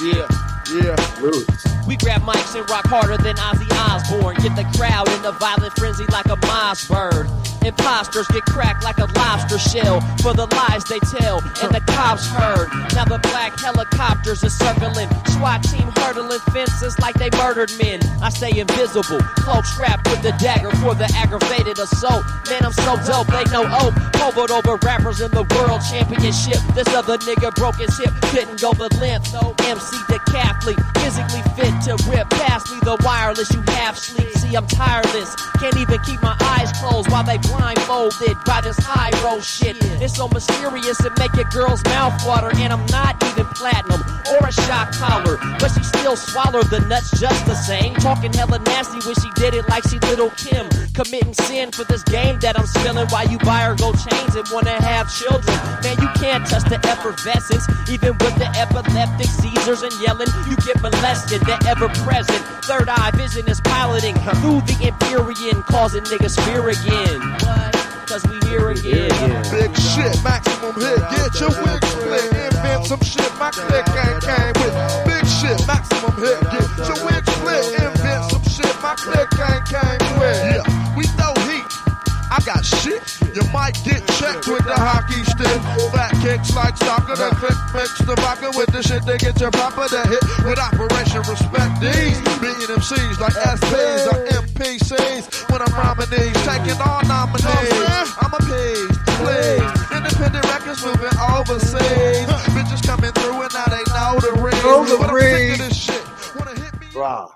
J: Yeah.
I: Roots. We grab mics and rock harder than Ozzy Osbourne. Get the crowd in a violent frenzy like a moss bird. Imposters get cracked like a lobster shell for the lies they tell, and the cops heard. Now the black helicopters are circling, SWAT team hurdling fences like they murdered men. I stay invisible, cloak strapped with the dagger for the aggravated assault. Man, I'm so dope, they know oak. Hovered over rappers in the world championship. This other nigga broke his hip, couldn't go the length. No MC decathlete, physically fit to rip past me the wireless. You half sleep, see I'm tireless. Can't even keep my eyes closed while they blindfolded by this high roll shit. It's so mysterious it make your girl's mouth water. And I'm not even platinum or a shock collar, but she still swallowed the nuts just the same. Talking hella nasty when she did it like she Little Kim. Committing sin for this game that I'm spilling while you buy her gold chains and wanna have children. Man, you can't touch the effervescence. Even with the epileptic seizures and yelling, you get molested. The ever-present third eye vision is piloting through the Empyrean, causing niggas fear again. What? Cause we here again.
J: Big shit, maximum hit, get your wig split, invent some shit, my click ain't came with. Big shit, maximum hit, get your wig split, invent some shit, my click ain't came with. Yeah, we throw heat, I got shit, you might get checked with the hockey stick. Fat kicks like soccer, the click mix the vodka with the shit, they get your proper to hit with Operation Respect these. Being MCs like SPs or MPCs when I'm rhyming these, taking all nominees. I'm appeased, please. Independent records moving overseas. Bitches coming through and now they know the ring. But I'm sick of this shit. Wanna hit me?
A: Wow.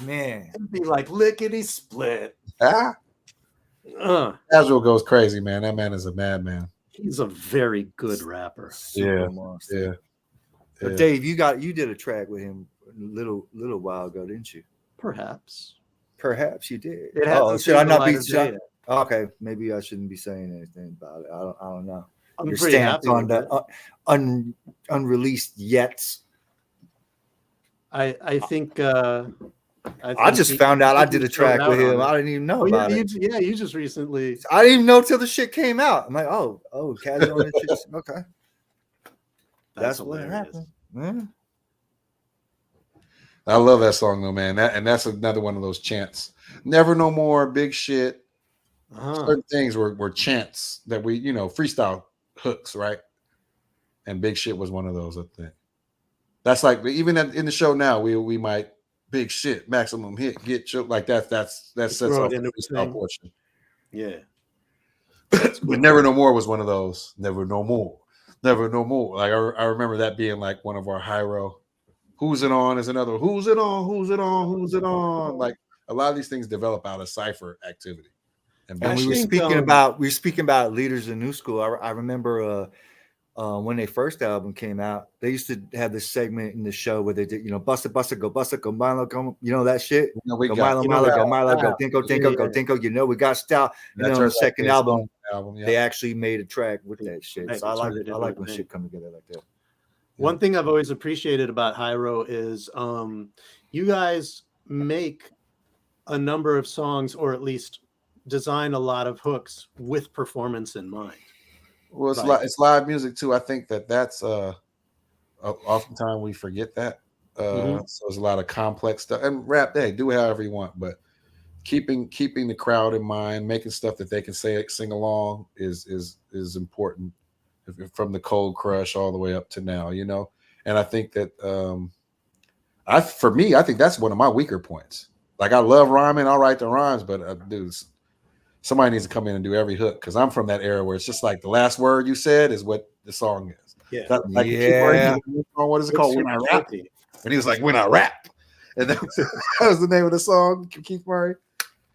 A: Man.
B: It'd be like lickety split.
K: Casual goes crazy, man. That man is a madman.
B: He's a very good rapper.
K: Yeah.
A: But Dave, you did a track with him a little while ago, didn't you?
B: Perhaps
A: you did.
B: It
A: should I not be?
B: Okay,
A: maybe I shouldn't be saying anything about it. I don't know.
B: I'm
A: Your
B: pretty
A: stance
B: happy
A: on
B: with
A: the unreleased yet.
B: I think
A: I just found out I did a track with him. I didn't even know about it.
B: You just recently.
A: I didn't even know till the shit came out. I'm like, oh, casual and shit. Okay, that's what happened. Yeah.
K: I love that song though, man. That's another one of those chants. Never No More, Big Shit. Certain things were chants that we, freestyle hooks, right? And Big Shit was one of those, I think. That's like even in the show now, we might big shit, maximum hit, get choked like that. That sets off the freestyle portion.
B: Yeah.
K: But Never No More was one of those. Never No More. Never No More. Like I remember that being like one of our Hiero. Who's it on is another. Who's it on? Who's it on? Who's it on? Like a lot of these things develop out of cipher activity.
A: And we were speaking about leaders in New School. I remember when their first album came out, they used to have this segment in the show where they did, bust it, go, Milo, go, that shit.
K: Go
A: Milo, go, Dinko, we got style. And then on the second album, they actually made a track with that shit. So I like when shit come together like that.
B: One thing I've always appreciated about Hiero is you guys make a number of songs, or at least design a lot of hooks with performance in mind.
K: Well, it's live music too. I think that's oftentimes we forget that. So there's a lot of complex stuff. And rap, do however you want, but keeping the crowd in mind, making stuff that they can sing along is important. From the Cold Crush all the way up to now, and I think that I think that's one of my weaker points. Like I love rhyming, I'll write the rhymes, but dude, somebody needs to come in and do every hook because I'm from that era where it's just like the last word you said is what the song is.
B: Yeah,
K: what is it called? When I rap, and he was like, "When I rap," and that was the name of the song. Keith Murray.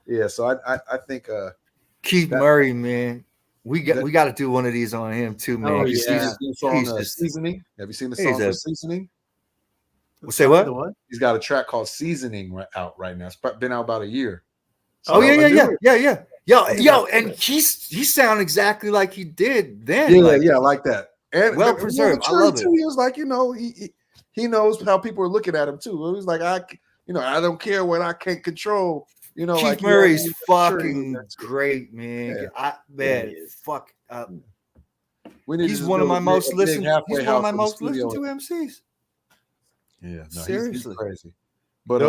K: Yeah, so I think
A: Keith Murray, man. We got to do one of these on him too, man.
K: Have you seen his new song, Seasoning? Have you seen the song for Seasoning?
A: Say what?
K: He's got a track called Seasoning out right now. It's been out about a year.
A: So yeah. Yo, and he sound exactly like he did then.
K: Yeah, I like that. And
A: well preserved. I love it.
K: He was like, he knows how people are looking at him too. He was like, I don't care what I can't control.
A: Keith Murray's fucking great, man. Fuck. He's one of my most listened. He's one of my most listened to MCs.
K: Yeah, no,
A: seriously,
K: he's crazy. But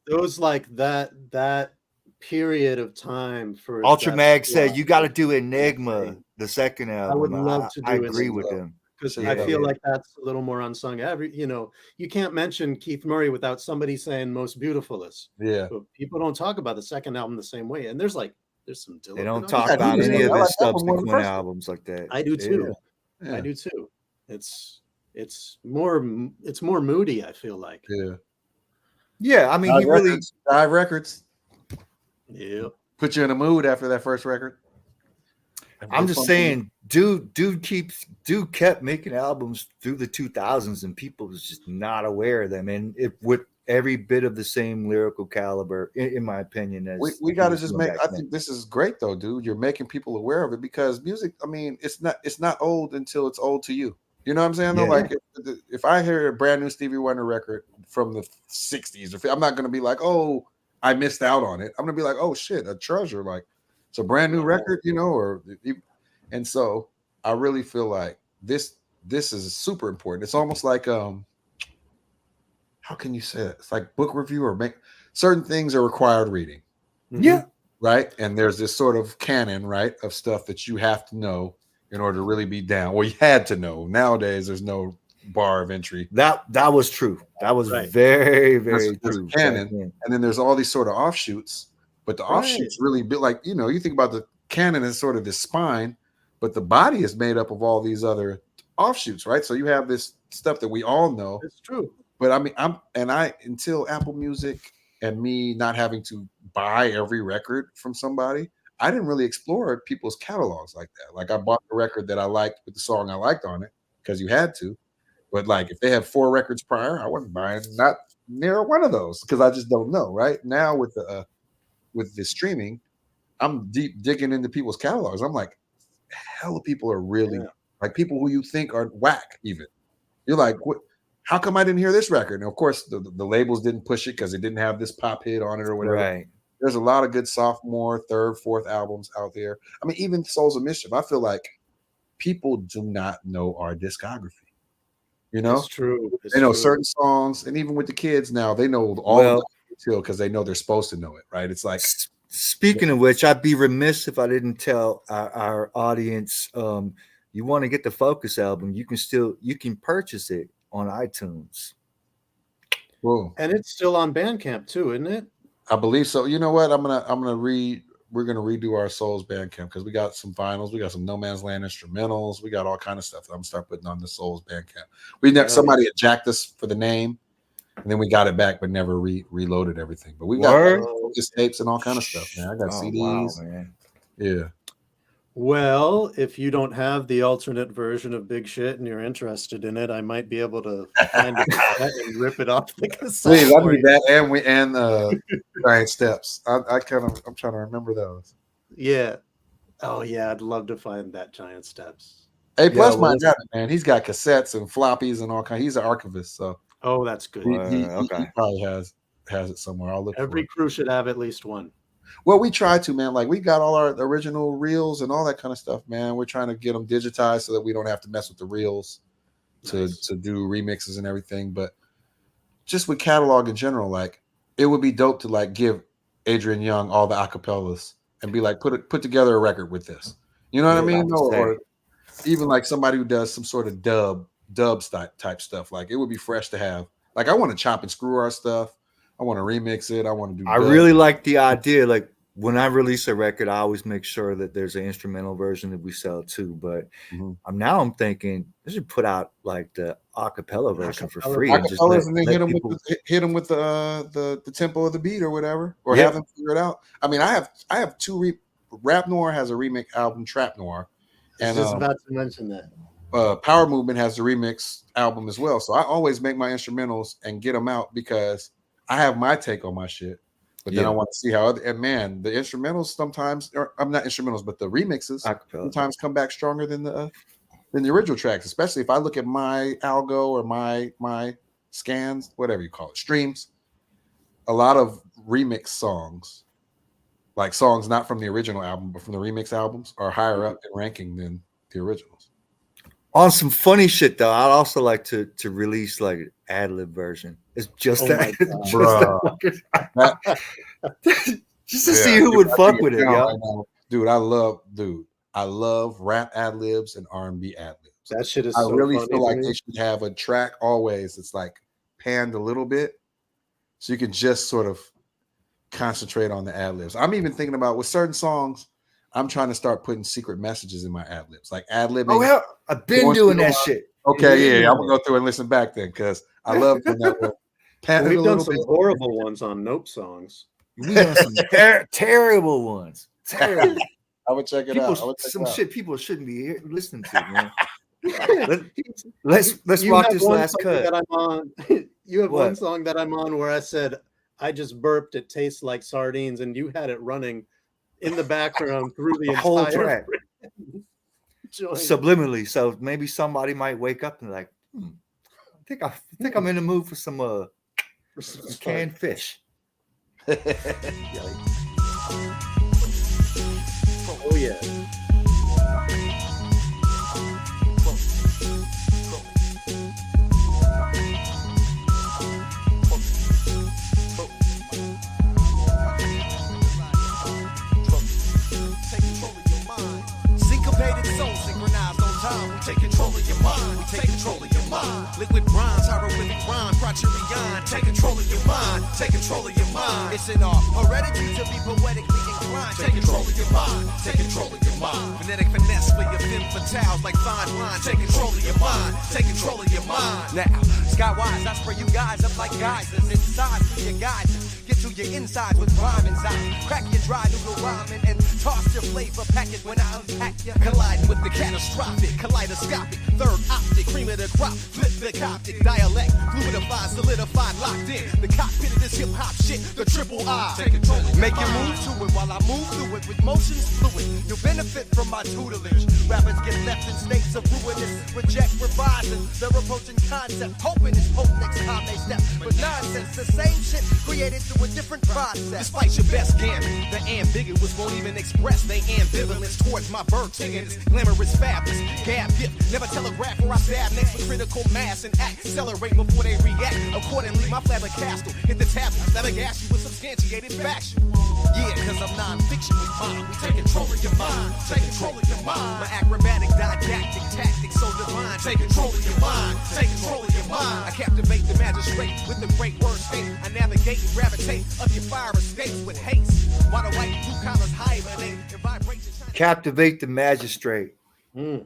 B: those like that period of time for
A: Ultra Mag said you got to do Enigma, the second album.
B: I would love to.
A: I agree with him.
B: Because I feel like that's a little more unsung. You can't mention Keith Murray without somebody saying most beautifulest.
K: Yeah.
B: But people don't talk about the second album the same way. And there's some
A: they don't talk about any of his subsequent albums like that.
B: I do too. Yeah. I do too. It's more moody, I feel like.
K: Yeah.
A: Yeah. I mean,
K: Dive Records.
B: Yeah.
K: Put you in a mood after that first record.
A: I'm just saying, dude kept making albums through the 2000s, and people was just not aware of them, and with every bit of the same lyrical caliber, in my opinion. As
K: we got to just make. I think this is great though, dude. You're making people aware of it because music. I mean, it's not old until it's old to you. You know what I'm saying? Yeah. Like if I hear a brand new Stevie Wonder record from the 60s, I'm not going to be like, oh, I missed out on it. I'm going to be like, oh shit, a treasure. Like. It's a brand new record, and so I really feel like this is super important. It's almost like how can you say it? It's like book review or make certain things are required reading.
A: Yeah.
K: Right. And there's this sort of canon, right, of stuff that you have to know in order to really be down. Well, you had to know. Nowadays, there's no bar of entry.
A: That was true. That was very, very true.
K: Canon. And then there's all these sort of offshoots. But the offshoots really built like, you think about the canon as sort of this spine, but the body is made up of all these other offshoots, right? So you have this stuff that we all know.
B: It's true.
K: But I mean, until Apple Music and me not having to buy every record from somebody, I didn't really explore people's catalogs like that. Like I bought the record that I liked with the song I liked on it because you had to. But like if they have 4 records prior, I wasn't buying not near one of those because I just don't know. Right now with the streaming, I'm deep digging into people's catalogs. I'm like, hell of people are really like people who you think are whack. Even you're like, what? How come I didn't hear this record? And of course, the labels didn't push it because it didn't have this pop hit on it or whatever.
A: Right.
K: There's a lot of good sophomore, 3rd, 4th albums out there. I mean, even Souls of Mischief. I feel like people do not know our discography. You know,
B: it's true.
K: They know certain songs, and even with the kids now, they know all of the because they know they're supposed to know it, right? It's like.
A: Speaking of which, I'd be remiss if I didn't tell our audience. You want to get the Focus album? You can purchase it on iTunes.
K: Whoa.
B: And it's still on Bandcamp too, isn't it?
K: I believe so. You know what? We're gonna redo our Souls Bandcamp because we got some vinyls, we got some No Man's Land instrumentals, we got all kind of stuff that I'm gonna start putting on the Souls Bandcamp. Somebody had jacked us for the name, and then we got it back, but never reloaded everything. But we got just tapes and all kind of stuff, man. I got CDs. Wow, man. Yeah.
B: Well, if you don't have the alternate version of Big Shit and you're interested in it, I might be able to find it and rip it off the cassette.
K: Please, I need that and Giant Steps. I'm trying to remember those.
B: Yeah. Oh yeah, I'd love to find that Giant Steps.
K: Hey, plus my dad, man, he's got cassettes and floppies and all kind. He's an archivist, so
B: that's good.
K: He probably has it somewhere. I'll look.
B: Every crew should have at least one.
K: Well, we try to, man. Like we got all our original reels and all that kind of stuff, man. We're trying to get them digitized so that we don't have to mess with the reels to do remixes and everything. But just with catalog in general, like it would be dope to like give Adrian Young all the acapellas and be like, put together a record with this. You know what I mean? Or even like somebody who does some sort of dub type stuff. Like it would be fresh to have. Like I want to chop and screw our stuff. I want to remix it. I want to do.
A: I really like the idea. Like when I release a record, I always make sure that there's an instrumental version that we sell too. But I'm thinking they should put out like the acapella version for free.
K: And then hit them with the tempo of the beat or whatever, or have them figure it out. I mean, I have two. Rap Noir has a remix album, Trap Noir,
B: and I was just about to mention that.
K: Power Movement has the remix album as well. So I always make my instrumentals and get them out because I have my take on my shit, but then I want to see how the instrumentals sometimes, I'm not instrumentals, but the remixes sometimes come back stronger than the original tracks, especially if I look at my algo or my scans, whatever you call it, streams. A lot of remix songs, like songs not from the original album, but from the remix albums, are higher up in ranking than the originals.
A: On some funny shit though, I'd also like to release like an ad-lib version. It's just just to see who would fuck with it, yo.
K: Dude, I love rap ad-libs and R&B ad-libs.
B: That shit is
K: I really feel like they should have a track always that's like panned a little bit so you can just sort of concentrate on the ad-libs. I'm even thinking about with certain songs, I'm trying to start putting secret messages in my ad-libs, like ad-libbing.
A: Oh, hell, I've been doing that shit.
K: Okay, I'm gonna go through and listen back then because I love doing that.
B: We've done some horrible ones on Nope songs.
A: We done some terrible ones. Terrible.
K: I would check it out.
A: Some shit people shouldn't be listening to, man. Let's rock this last cut.
B: That I'm on. You have one song that I'm on where I said, I just burped, it tastes like sardines, and you had it running in the background through the
A: whole
B: entire
A: track. Subliminally. So maybe somebody might wake up and like, I think I'm in the mood for some canned fish.
B: Oh yeah.
H: Soul synchronized on time. We take control of your mind. We take control of your mind. Liquid rhymes, hieroglyphic rhyme, criterion. Take control of your mind. Take control of your mind. It's in our heredity to be poetically inclined. Take control of your mind. Take control of your mind. Phonetic finesse for your femme fatales like fine wine. Take control of your mind. Take control of your mind. Now, skywise, I spray you guys up like geysers. Inside for your guidance. Get
M: to your insides with rhyme inside. Crack your dry noodle ramen and toss your flavor packet when I unpack you. Colliding with the catastrophic, kaleidoscopic, third optic, cream of the crop, flip the coptic, dialect, fluidified, solidified, locked in. The cockpit of this hip hop shit, the triple I. Take control, make you move to it while I move through it with motions fluid. You'll benefit from my tutelage. Rappers get left in states of ruinous, reject revising their approaching concept, hoping it's hope next time they step. But nonsense, the same shit created through a different process. Despite your best gambit, the ambiguous won't even express they ambivalence towards my bird singing. It's glamorous, fabulous, gab gift. Never telegraph or I stab next with critical mass and accelerate before they react. Accordingly, my flabbergastal hit the tablet, flabbergast you with substantiated faction. Yeah, cause I'm non-fiction with mine. We take control of your mind, take control of your mind. My acrobatic, didactic, tactics so divine. Take control of your mind, take control of your mind. I captivate the magistrate with the great word state. I navigate and gravitate up your fire escapes with haste. While the white blue collars hibernate and vibration.
A: Captivate the magistrate.
B: And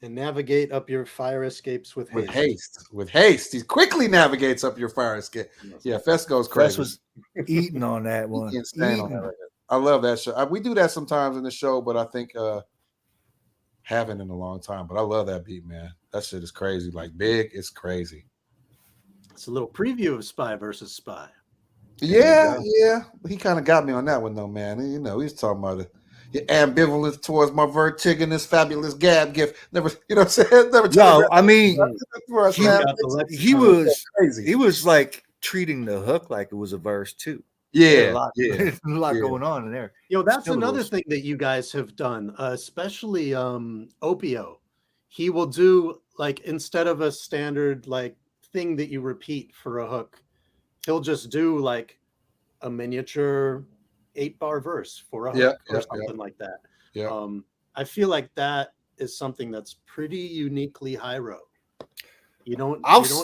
B: navigate up your fire escapes with haste.
K: With haste. He quickly navigates up your fire escape. Yeah, Fest goes crazy.
A: Fest was eating on that one.
K: I love that show. We do that sometimes in the show, but I think haven't in a long time. But I love that beat, man. That shit is crazy. Like Big, it's crazy.
B: It's a little preview of Spy versus Spy.
K: Yeah. He kind of got me on that one though, man. You know, he's talking about the ambivalence towards my vertiginous, fabulous gab gift. Never, you know what I'm saying? Never.
A: No, I mean, he
K: crazy.
A: He was like treating the hook like it was a verse too.
K: Yeah,
A: a lot going on in there.
B: Yo, that's another thing that you guys have done, especially Opio. He will do like instead of a standard like thing that you repeat for a hook, he'll just do like a miniature 8-bar verse for a hook or something like that.
K: Yeah.
B: I feel like that is something that's pretty uniquely Hiero. You don't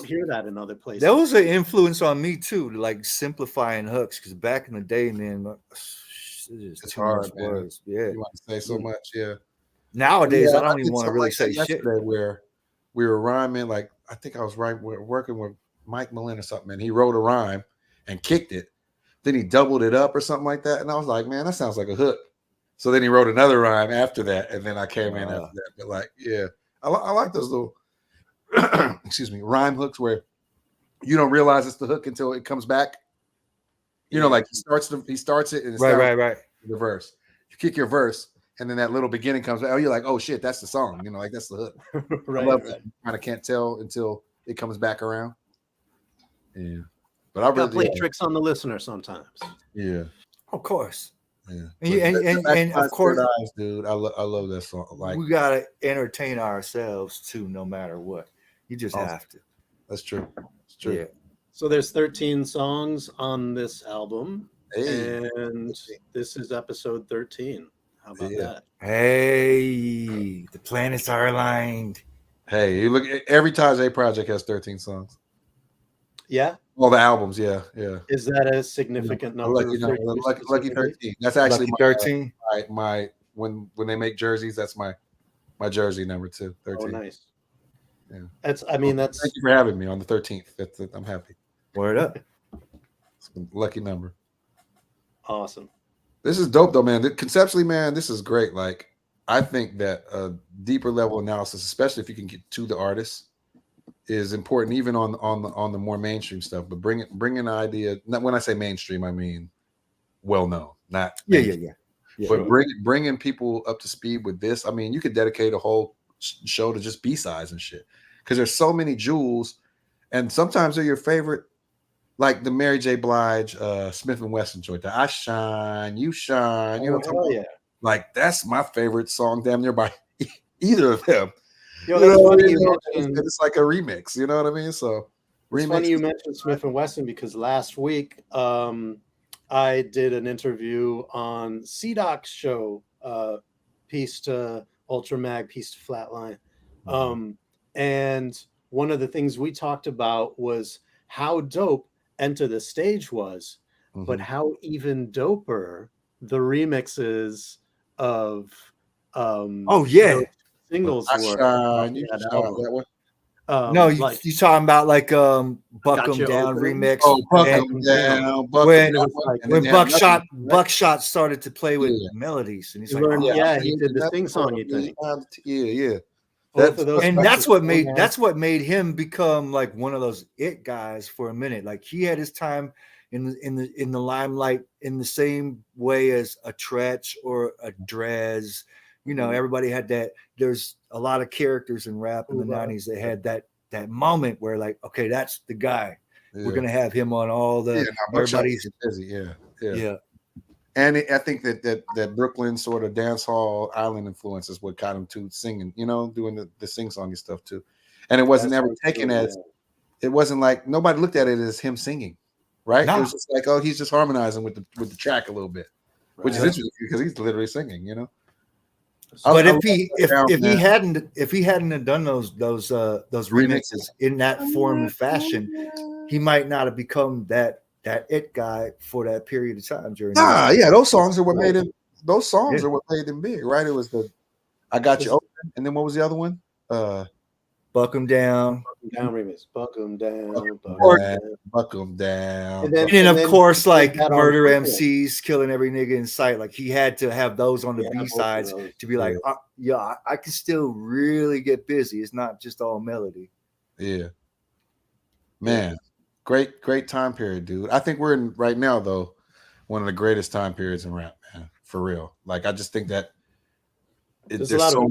B: hear that in other places.
A: That was an influence on me too, like simplifying hooks. Because back in the day, man, it's
K: hard, man.
A: Words. Yeah,
K: you want to say so much. Yeah.
A: Nowadays, I don't even want to really say shit.
K: Where we were rhyming, like I think I was working with Mike Malin or something, and he wrote a rhyme and kicked it. Then he doubled it up or something like that, and I was like, man, that sounds like a hook. So then he wrote another rhyme after that, and then I came in after that. But like, yeah, I like those little. Excuse me, rhyme hooks where you don't realize it's the hook until it comes back. You know, like he starts it and it's
A: right.
K: The verse. You kick your verse, and then that little beginning comes back. Oh, you're like, oh shit, that's the song. You know, like that's the hook.
B: Right.
K: I love that. You kind of can't tell until it comes back around. Yeah, but I really
B: play tricks on the listener sometimes.
K: Yeah,
A: of course.
K: Yeah,
A: and of course,
K: eyes, dude, I love that song. Like
A: we gotta entertain ourselves too, no matter what. You just have to.
K: That's true. It's true.
A: Yeah.
B: So there's 13 songs on this album, and this is episode 13. How about that?
A: Hey, the planets are aligned.
K: Hey, you look. Every Tajai project has 13 songs.
B: Yeah.
K: All the albums, yeah.
B: Is that a significant number?
K: Lucky 13. That's actually
A: Lucky 13.
K: My when they make jerseys, that's my jersey number too. 13.
B: Oh, nice.
K: Yeah.
B: That's.
K: Thank you for having me on the 13th. I'm happy.
A: Word up.
K: It's a lucky number.
B: Awesome.
K: This is dope though, man. Conceptually, man, this is great. Like, I think that a deeper level analysis, especially if you can get to the artist, is important, even on the more mainstream stuff. But bring an idea. Not when I say mainstream, I mean well known. Not
A: yeah.
K: But bringing people up to speed with this. I mean, you could dedicate a whole show to just B-sides and shit, because there's so many jewels, and sometimes they're your favorite, like the Mary J. Blige, Smith and Wesson joint. I shine, you shine. You know what I'm talking about? Like that's my favorite song, damn near by either of them. It's like a remix. You know what I mean? So
B: it's funny you mentioned Smith and Wesson, because last week I did an interview on C-Doc's show, Peace to Ultramag, Peace to Flatline. And one of the things we talked about was how dope Enter the Stage was, but how even doper the remixes of
A: singles
B: were.
A: No, you talking about like Buck 'em
B: Gotcha
A: Down
B: Open.
A: remix.
K: Oh, Buck
A: and
K: 'em down, Buck 'em
A: when
K: down.
A: when Buckshot started to play with melodies, and he's like,
B: learned-
A: oh,
B: yeah, he did the sing-songy thing.
K: Yeah.
B: Both of those
A: and
B: records,
A: that's what made him become like one of those it guys for a minute. Like he had his time in the limelight in the same way as a Tretch or a Drez. You know, everybody had that. There's a lot of characters in rap in the 90s that had that moment where like, okay, that's the guy. We're gonna have him on all the everybody's
K: busy. Yeah. And I think that Brooklyn sort of dance hall island influence is what got him to singing, you know, doing the sing-songy stuff too. And it wasn't ever taken as, it wasn't like, nobody looked at it as him singing, right?
A: No.
K: It was just like, oh, he's just harmonizing with the track a little bit, which is interesting because he's literally singing, you know.
A: But if he hadn't have done those remixes in that form and fashion, he might not have become that it guy for that period of time during.
K: Those songs are what made him. Those songs are what made him big, right? It was the "I Got You Open," and then what was the other one?
A: Buck 'em Down.
B: Remix. Buck 'em down.
K: Buck 'em down.
A: And then of course, like Murder MCs killing every nigga in sight. Like he had to have those on the B sides to be like, I can still really get busy. It's not just all melody.
K: Yeah, man, great time period, dude. I think we're in right now though one of the greatest time periods in rap, man, for real. Like I just think that there's so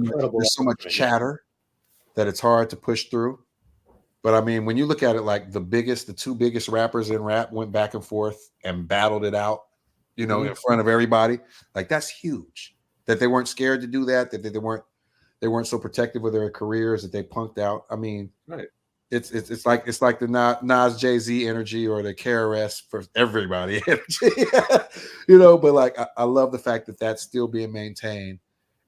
K: much chatter that it's hard to push through. But I mean, when you look at it, like the two biggest rappers in rap went back and forth and battled it out, you know, in front of everybody. Like that's huge. That they weren't scared to do that. That they weren't so protective of their careers that they punked out. I mean,
B: right.
K: It's like the Nas Jay-Z energy or the KRS for everybody energy, you know. But like I love the fact that that's still being maintained,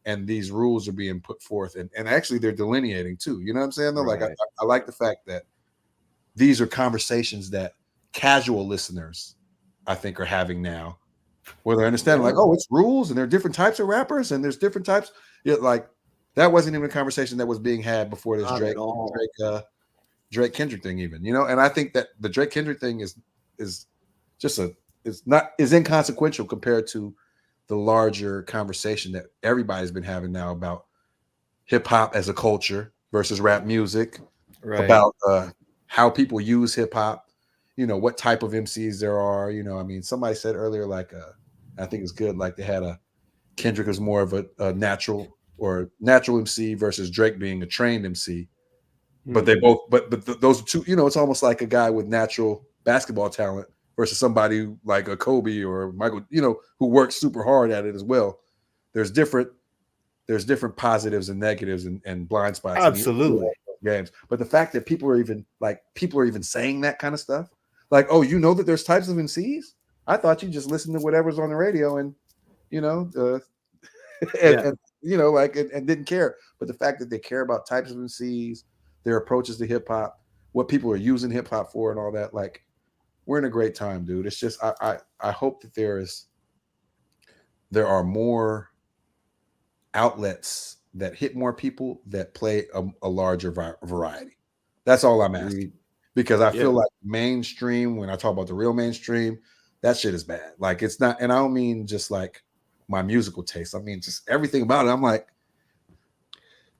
K: and these rules are being put forth, and actually they're delineating too. You know what I'm saying? Though, like I like the fact that these are conversations that casual listeners, I think, are having now, where they're understanding like, oh, it's rules, and there are different types of rappers, and there's different types. Like that wasn't even a conversation that was being had before this Drake Kendrick thing, even, you know. And I think that the Drake Kendrick thing is inconsequential compared to the larger conversation that everybody's been having now about hip hop as a culture versus rap music, about how people use hip hop, you know, what type of MCs there are. You know, I mean, somebody said earlier, like, I think it's good, like they had Kendrick was more of a natural MC versus Drake being a trained MC. But they both, but those two, you know, it's almost like a guy with natural basketball talent versus somebody like a Kobe or Michael, you know, who works super hard at it as well. There's different positives and negatives and blind spots.
A: Absolutely.
K: In games. But the fact that people are even saying that kind of stuff, like, oh, you know that there's types of MCs? I thought you just listened to whatever's on the radio and, you know, and you know, like, and didn't care. But the fact that they care about types of MCs, their approaches to hip hop, what people are using hip hop for, and all that. Like, we're in a great time, dude. It's just I hope that there are more outlets that hit more people that play a larger variety. That's all I'm asking, because I feel like mainstream. When I talk about the real mainstream, that shit is bad. Like it's not, and I don't mean just like my musical taste. I mean just everything about it. I'm like.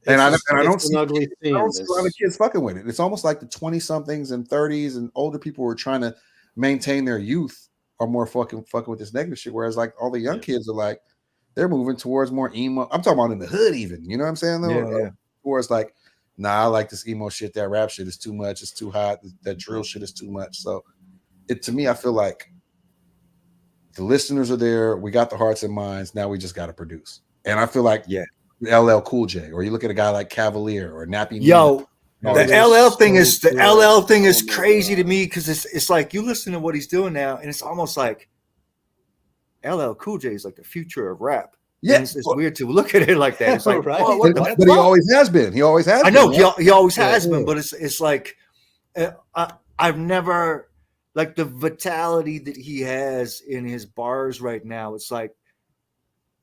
K: And I don't see a lot of kids fucking with it. It's almost like the 20-somethings and 30s and older people who are trying to maintain their youth are more fucking with this negative shit. Whereas like all the young kids are like, they're moving towards more emo. I'm talking about in the hood even. You know what I'm saying? Though? Towards like, nah, I like this emo shit. That rap shit is too much. It's too hot. That drill shit is too much. So to me, I feel like the listeners are there. We got the hearts and minds. Now we just got to produce. And I feel like, LL Cool J, or you look at a guy like Cavalier or Nappy.
A: Yo, the LL thing is crazy to me, because it's like you listen to what he's doing now, and it's almost like LL Cool J is like the future of rap. Yeah, it's weird to look at it like that. It's like,
K: but he always has been. He always has.
A: I know he always has been, but it's like I've never, like, the vitality that he has in his bars right now. It's like,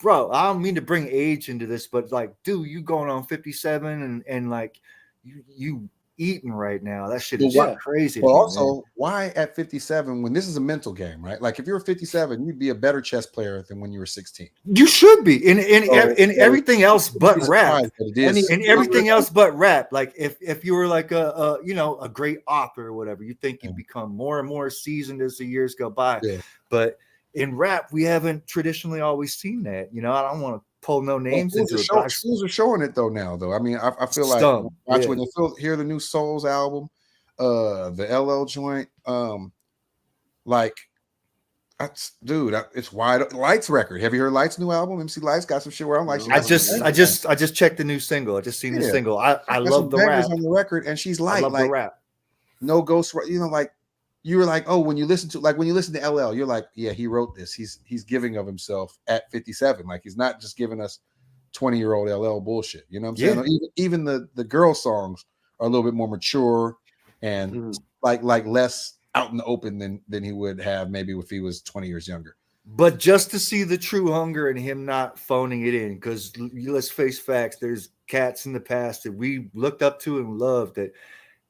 A: bro, I don't mean to bring age into this, but like, dude, you going on 57 and like you eating right now. That shit
K: Well,
A: is
K: why-
A: crazy.
K: Well,
A: to me,
K: also,
A: man.
K: why at 57 when this is a mental game, right? Like if you were 57, you'd be a better chess player than when you were 16.
A: You should be in
K: So
A: everything else but
K: be
A: rap.
K: surprised that it is.
A: In everything else but rap. Like if you were like a great author or whatever, you think you become more and more seasoned as the years go by.
K: Yeah.
A: But in rap, we haven't traditionally always seen that. You know, I don't want to pull no names into it.
K: Schools are showing it though now. Though I mean, I feel like
A: Some,
K: watch
A: yeah.
K: when you hear the new Souls album, the LL joint, it's wide. Light's record. Have you heard Light's new album? MC Light's got some shit where I'm like,
A: I just checked the new single. I just seen the single. I love the rap
K: on the record, and she's light.
A: I love
K: like,
A: the rap.
K: No ghost, you know, like you were like, oh, when you listen to LL, you're like, yeah, he wrote this. He's giving of himself at 57. Like he's not just giving us 20-year-old LL bullshit. You know what I'm saying? Even the girl songs are a little bit more mature and like less out in the open than he would have maybe if he was 20 years younger.
A: But just to see the true hunger and him not phoning it in, because let's face facts, there's cats in the past that we looked up to and loved that,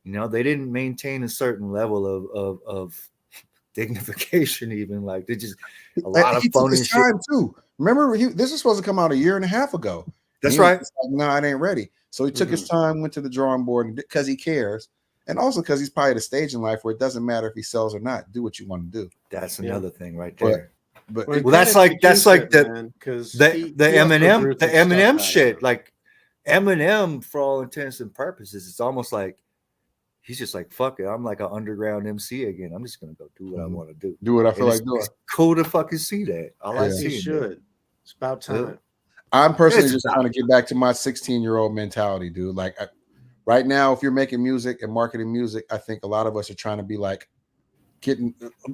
A: you know, they didn't maintain a certain level of dignification, even like they just a lot of phoning shit
K: time too. Remember, this was supposed to come out a year and a half ago.
A: That's right.
K: Like, no, it ain't ready. So he took his time, went to the drawing board because he cares. And also because he's probably at a stage in life where it doesn't matter if he sells or not. Do what you want to do.
A: That's another thing right there.
K: But
A: that's like the Eminem shit. Like Eminem, for all intents and purposes, it's almost like he's just like, fuck it. I'm like an underground MC again. I'm just gonna go do what I want to do.
K: Do what I feel like doing.
A: It's cool to fucking see that. I like seeing
B: should. It's about time.
K: I'm personally just trying to get back to my 16-year-old mentality, dude. Like right now, if you're making music and marketing music, I think a lot of us are trying to be like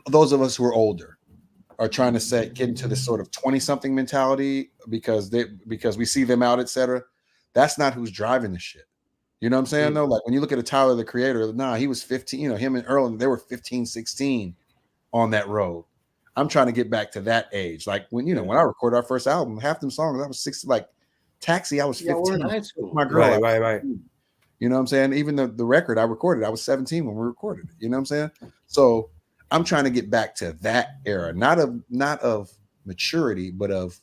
K: those of us who are older are trying to get into this sort of 20-something mentality because we see them out, etc. That's not who's driving the shit. You know what I'm saying? Though, like when you look at a Tyler, the Creator, he was 15, you know, him and Earl, they were 15, 16 on that road. I'm trying to get back to that age. Like when I recorded our first album, half them songs, I was 16, like Taxi, I was 15.
B: We're in high school.
K: My girl,
A: right.
K: You know what I'm saying? Even the record I recorded, I was 17 when we recorded it. You know what I'm saying? So I'm trying to get back to that era, not of maturity, but of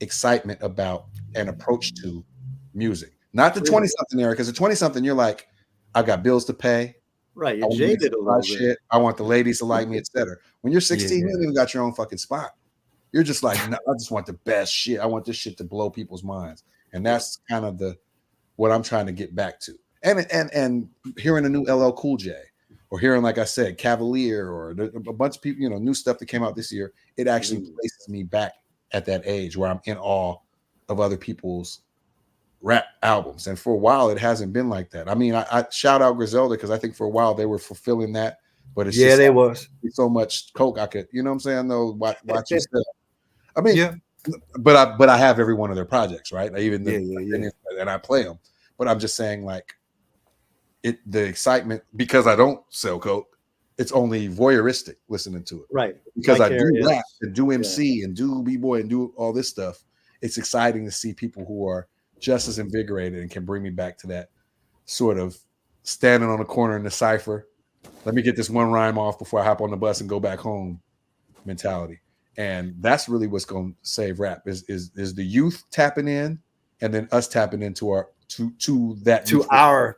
K: excitement about an approach to music. Not the 20-something era, because the 20-something, you're like, I've got bills to pay.
B: Right, you're jaded a little bit.
K: I want the ladies to like me, etc. When you're 16, you don't even got your own fucking spot. You're just like, no, I just want the best shit. I want this shit to blow people's minds, and that's kind of what I'm trying to get back to. And hearing a new LL Cool J, or hearing, like I said, Cavalier, or a bunch of people, new stuff that came out this year, it actually places me back at that age where I'm in awe of other people's rap albums. And for a while, it hasn't been like that. I mean, I shout out Griselda because I think for a while they were fulfilling that, but it's just
A: they was
K: so much coke I could, you know what I'm saying? Though watch yourself. I mean, but I have every one of their projects, right? And I play them. But I'm just saying, like, the excitement, because I don't sell coke, it's only voyeuristic listening to it,
B: right?
K: Because I do rap and do MC and do b-boy and do all this stuff. It's exciting to see people who are just as invigorated and can bring me back to that sort of standing on the corner in the cypher. Let me get this one rhyme off before I hop on the bus and go back home mentality. And that's really what's going to save rap is the youth tapping in, and then us tapping into our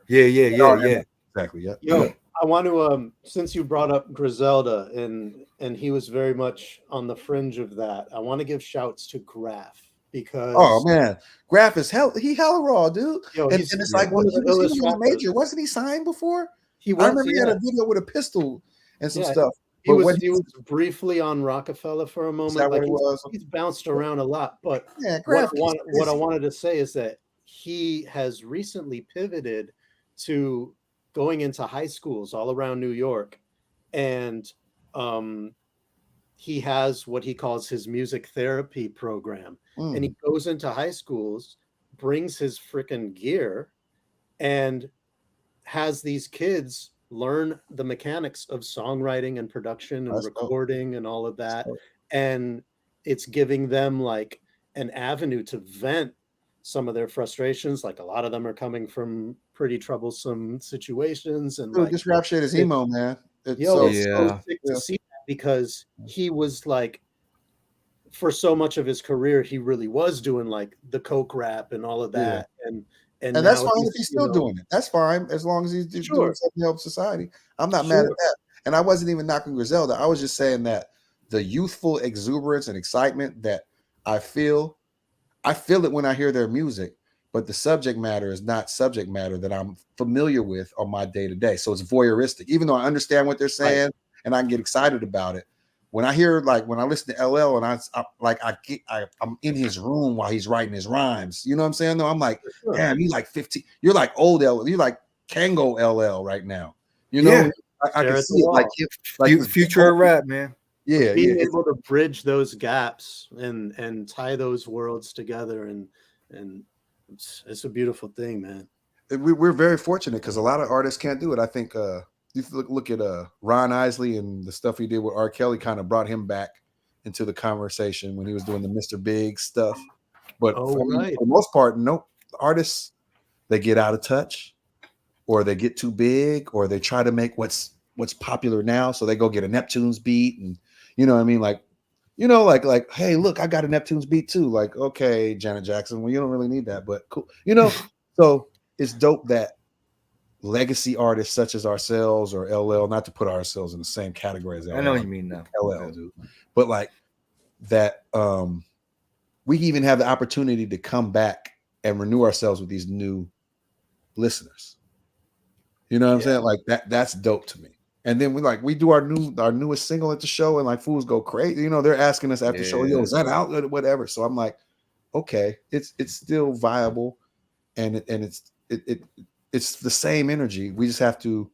K: exactly. Yeah.
B: Yo, I want to since you brought up Griselda and he was very much on the fringe of that, I want to give shouts to Graph. Because
K: Graph is hella raw, dude.
B: Yo,
K: and it's like one of the was major. Wasn't he signed before? I remember he had a video with a pistol and some stuff.
B: He was briefly on Rockefeller for a moment.
K: Like
B: he's bounced around a lot. But
K: Graph,
B: what I wanted to say is that he has recently pivoted to going into high schools all around New York, and he has what he calls his music therapy program. And he goes into high schools, brings his freaking gear, and has these kids learn the mechanics of songwriting and production and recording and all of that. And it's giving them like an avenue to vent some of their frustrations. Like a lot of them are coming from pretty troublesome situations. And
K: Dude,
B: like,
K: this rap shit is emo, man. It's
B: it's so
A: Yeah.
B: sick to see that, because he was like, for so much of his career, he really was doing like the coke rap and all of that. And
K: that's
B: now
K: fine if he's still doing it. That's fine as long as he's doing something to help society. I'm not mad at that. And I wasn't even knocking Griselda. I was just saying that the youthful exuberance and excitement that I feel it when I hear their music, but the subject matter is not subject matter that I'm familiar with on my day to day. So it's voyeuristic, even though I understand what they're saying and I can get excited about it. When I hear, like, when I listen to LL and I'm in his room while he's writing his rhymes, you know what I'm saying? Though I'm like, damn, you like 15, you're like old LL, you're like Kango LL right now. You know, I can see it, like
A: future of rap, man.
K: Yeah,
B: being able to bridge those gaps and tie those worlds together, and it's a beautiful thing, man.
K: We're very fortunate because a lot of artists can't do it. I think you look at Ron Isley and the stuff he did with R. Kelly kind of brought him back into the conversation when he was doing the Mr. Big stuff. But for the most part, no artists, they get out of touch, or they get too big, or they try to make what's popular now. So they go get a Neptune's beat, and you know what I mean? Like, you know, like, hey, look, I got a Neptune's beat too. Like, okay, Janet Jackson, well, you don't really need that, but cool. You know, so it's dope that legacy artists such as ourselves or LL, not to put ourselves in the same category as LL.
A: I know what you mean now.
K: LL, dude. But like that, we even have the opportunity to come back and renew ourselves with these new listeners. You know what I'm saying? Like that's dope to me. And then we do our newest single at the show, and like fools go crazy. You know, they're asking us after the show, yo, is that out? Whatever. So I'm like, okay, it's still viable, and it's the same energy. We just have to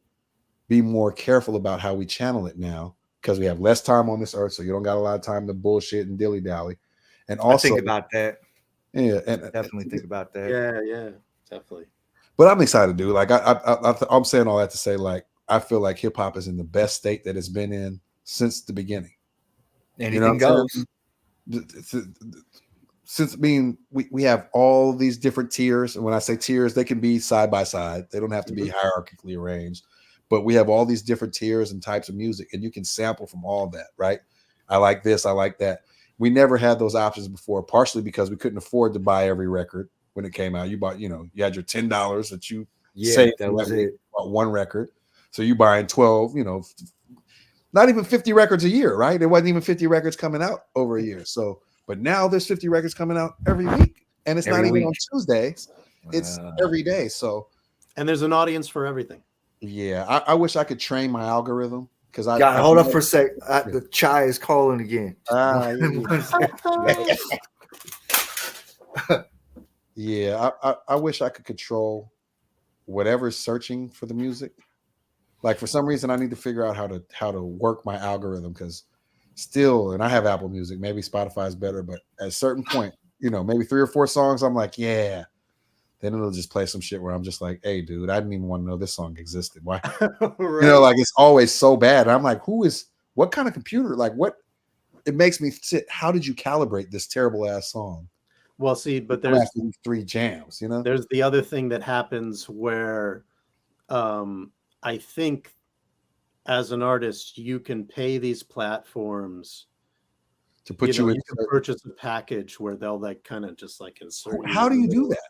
K: be more careful about how we channel it now, because we have less time on this earth, so you don't got a lot of time to bullshit and dilly dally. And also
A: I think about that.
K: Yeah, and
A: definitely think about that.
B: Yeah, definitely.
K: But I'm excited, dude. Like I'm saying all that to say, like, I feel like hip hop is in the best state that it's been in since the beginning.
A: Anything goes.
K: Since we have all these different tiers, and when I say tiers, they can be side by side. They don't have to be hierarchically arranged, but we have all these different tiers and types of music, and you can sample from all that, right? I like this, I like that. We never had those options before, partially because we couldn't afford to buy every record when it came out. You bought, you had your $10 that you saved.
A: That was it.
K: Bought one record, so you buying 12, not even 50 records a year, right? There wasn't even 50 records coming out over a year. So, but now there's 50 records coming out every week, and it's not even on Tuesdays. It's every day. So,
B: and there's an audience for everything.
K: Yeah, I wish I could train my algorism, because I
A: hold up for a sec. The chai is calling again.
K: Yeah, I wish I could control whatever's searching for the music. Like, for some reason, I need to figure out how to work my algorithm, because still, and I have Apple Music, maybe Spotify's better, but at a certain point, maybe 3 or 4 songs, I'm like, yeah. Then it'll just play some shit where I'm just like, hey, dude, I didn't even want to know this song existed. Why?
B: Right.
K: Like, it's always so bad. And I'm like, what kind of computer? Like, what? It makes me sit. How did you calibrate this terrible ass song?
B: Well, see, but there's
K: 3 jams,
B: There's the other thing that happens where I think as an artist, you can pay these platforms
K: to put you in.
B: You can purchase a package where they'll like kind of just like insert.
K: How do you do that?